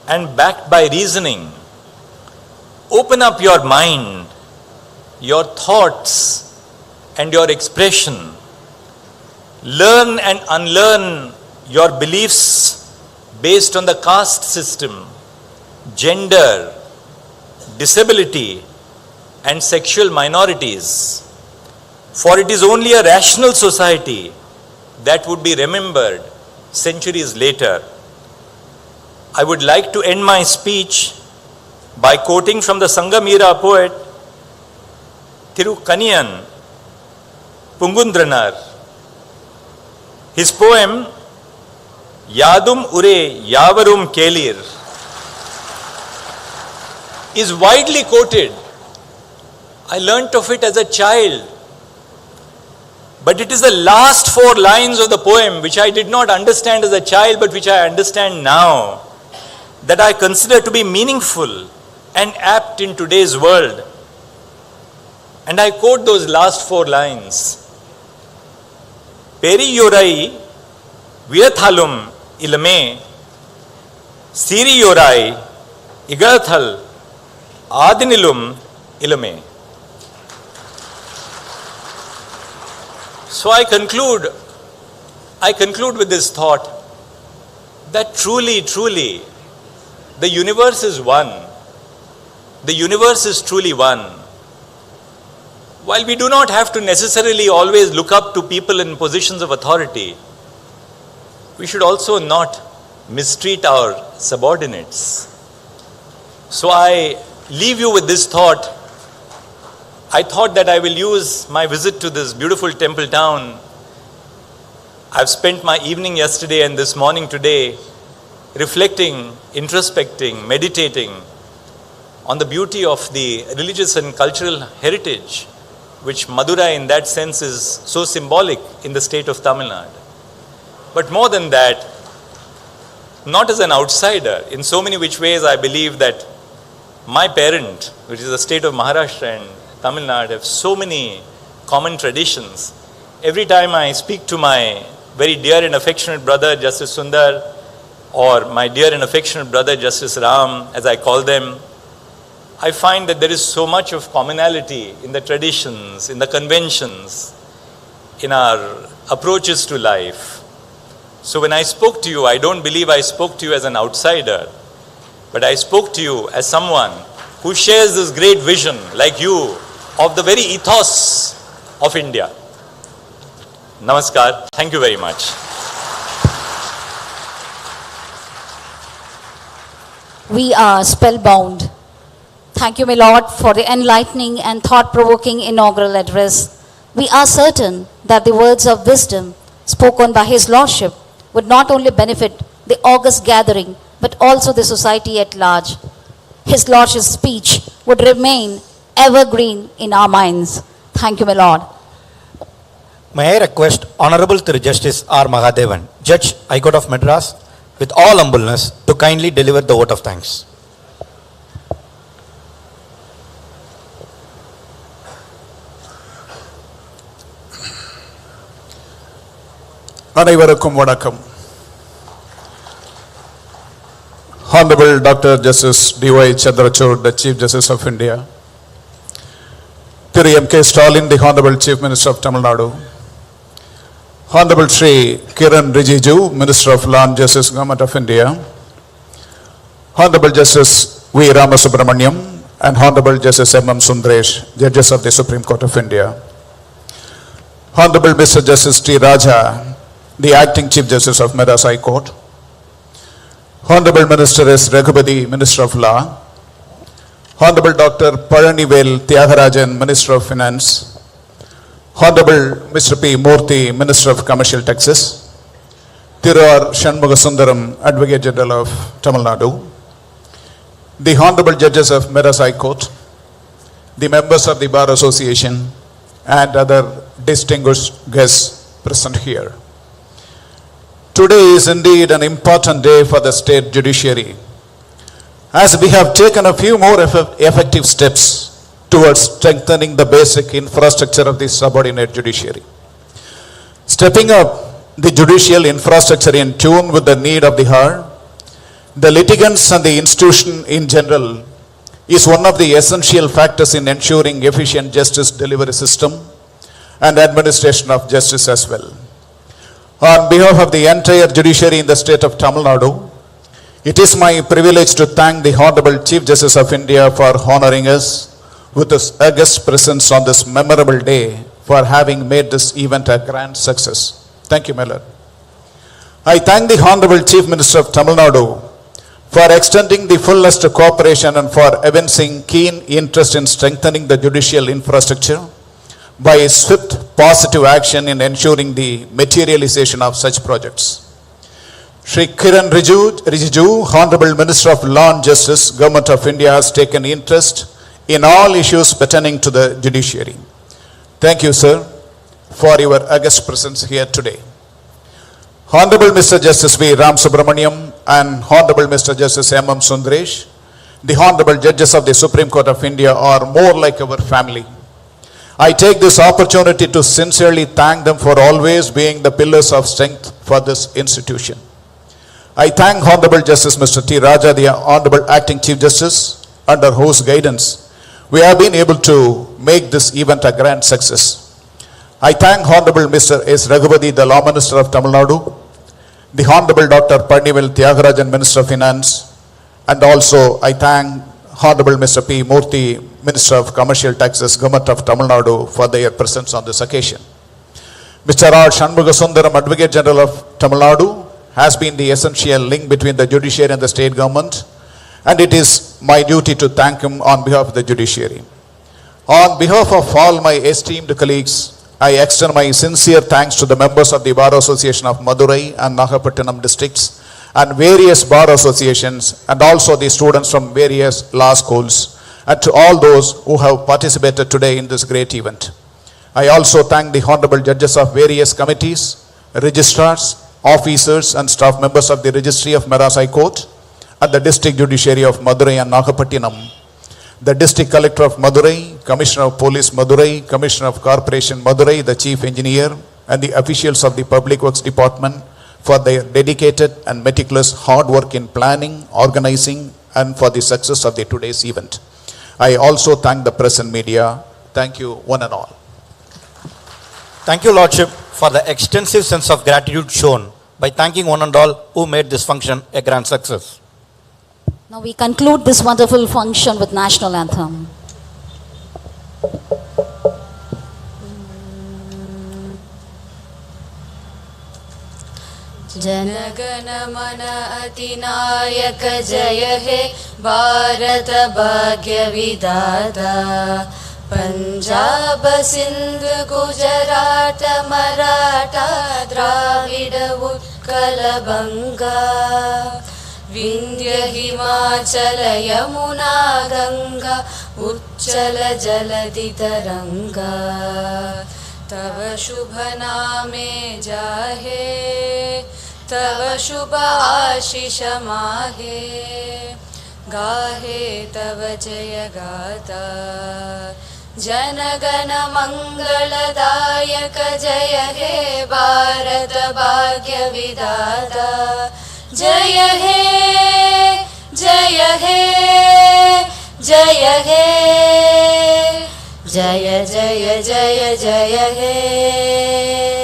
and backed by reasoning. Open up your mind, your thoughts, and your expression. Learn and unlearn your beliefs based on the caste system, gender, disability, and sexual minorities. For it is only a rational society that would be remembered centuries later. I would like to end my speech by quoting from the Sangamira poet Thirukaniyan Pungundranar. His poem Yadum Ure Yavarum Kelir is widely quoted. I learnt of it as a child. But it is the last 4 lines of the poem which I did not understand as a child but which I understand now, that I consider to be meaningful and apt in today's world. And I quote those last 4 lines. Peri yorai virathalum ilame, siri yorai igarathal adinilum ilame. So I conclude with this thought that truly, the universe is one. The universe is truly one. While we do not have to necessarily always look up to people in positions of authority, we should also not mistreat our subordinates. So I leave you with this thought. I thought that I will use my visit to this beautiful temple town. I've spent my evening yesterday and this morning today reflecting, introspecting, meditating on the beauty of the religious and cultural heritage, which Madurai in that sense is so symbolic in the state of Tamil Nadu. But more than that, not as an outsider, in so many which ways I believe that my parent, which is the state of Maharashtra and Tamil Nadu, have so many common traditions. Every time I speak to my very dear and affectionate brother, Justice Sundar, or my dear and affectionate brother, Justice Ram, as I call them, I find that there is so much of commonality in the traditions, in the conventions, in our approaches to life. So when I spoke to you, I don't believe I spoke to you as an outsider, but I spoke to you as someone who shares this great vision, like you, of the very ethos of India. Namaskar. Thank you very much. We are spellbound. Thank you, my Lord, for the enlightening and thought-provoking inaugural address. We are certain that the words of wisdom spoken by His Lordship would not only benefit the august gathering, but also the society at large. His Lordship's speech would remain evergreen in our minds. Thank you, my Lord. May I request Honorable Thiru Justice R. Mahadevan, Judge, High Court of Madras, with all humbleness, to kindly deliver the vote of thanks. அனைவருக்கும் வணக்கம். Honorable Dr. Justice D.Y. Chandrachud, the Chief Justice of India, Thiru M.K. Stalin, the Honorable Chief Minister of Tamil Nadu, Honorable Shri Kiran Rijiju, Minister of Law and Justice, Government of India, Honorable Justice V. Ramasubramaniam, and Honorable Justice M.M. Sundaresh, Judges of the Supreme Court of India, Honorable Mr. Justice T. Raja, the Acting Chief Justice of Madras High Court, Honorable Minister S. Raghupati, Minister of Law, Honorable Dr. Palanivel Tyagarajan, Minister of Finance, Honorable Mr. P. Murthy, Minister of Commercial Taxes, Thiru R. Shanmugasundaram, Advocate General of Tamil Nadu, the Honorable Judges of Madras High Court, the members of the Bar Association, and other distinguished guests present here. Today is indeed an important day for the state judiciary, as we have taken a few more effective steps towards strengthening the basic infrastructure of the subordinate judiciary. Stepping up the judicial infrastructure in tune with the need of the hour, the litigants and the institution in general is one of the essential factors in ensuring efficient justice delivery system and administration of justice as well. On behalf of the entire judiciary in the state of Tamil Nadu, it is my privilege to thank the Honorable Chief Justice of India for honoring us with his august presence on this memorable day for having made this event a grand success. Thank you, my lord. I thank the Honorable Chief Minister of Tamil Nadu for extending the fullest cooperation and for evincing keen interest in strengthening the judicial infrastructure by his swift positive action in ensuring the materialization of such projects. Shri Kiran Rijiju, Honorable Minister of Law and Justice, Government of India, has taken interest in all issues pertaining to the judiciary. Thank you, sir, for your august presence here today. Honorable Mr. Justice V. Ram Subramaniam and Honorable Mr. Justice M. M. Sundaresh, the Honorable Judges of the Supreme Court of India, are more like our family. I take this opportunity to sincerely thank them for always being the pillars of strength for this institution. I thank Honorable Justice Mr. T. Raja, the Honorable Acting Chief Justice, under whose guidance we have been able to make this event a grand success. I thank Honorable Mr. S. Raghupati, the Law Minister of Tamil Nadu, the Honorable Dr. Parnivel Tyagarajan, Minister of Finance, and also I thank Honorable Mr. P. Murthy, Minister of Commercial Taxes, Government of Tamil Nadu, for their presence on this occasion. Mr. R. Shanmugasundaram, Advocate General of Tamil Nadu, has been the essential link between the judiciary and the state government, and it is my duty to thank him on behalf of the judiciary. On behalf of all my esteemed colleagues, I extend my sincere thanks to the members of the Bar Association of Madurai and Nagapattinam districts and various bar associations, and also the students from various law schools, and to all those who have participated today in this great event. I also thank the Honorable Judges of various committees, registrars, officers and staff members of the Registry of Madras High Court and the District Judiciary of Madurai and Nagapattinam, the District Collector of Madurai, Commissioner of Police Madurai, Commissioner of Corporation Madurai, the Chief Engineer, and the officials of the Public Works Department for their dedicated and meticulous hard work in planning, organizing, and for the success of the today's event. I also thank the press and media. Thank you, one and all. Thank you, Lordship, for the extensive sense of gratitude shown by thanking one and all who made this function a grand success. Now we conclude this wonderful function with National Anthem. Janagana mana atinayaka jaya he Bharata bhagya vidata Punjab Sindh Gujarat Maratha Dravida Utkala Banga Vindhya Himachala Yamuna Ganga Uchchala Jaladi Taranga Tava Shubha Name Jahe Tava Shubha Ashisha Mahe Gahe Tava Jaya Gata Janagana Mangala Dayaka Jaya He Bharata Bhagya Vidata Jaya He Jaya He Jaya He Jaya Jaya Jaya Jaya He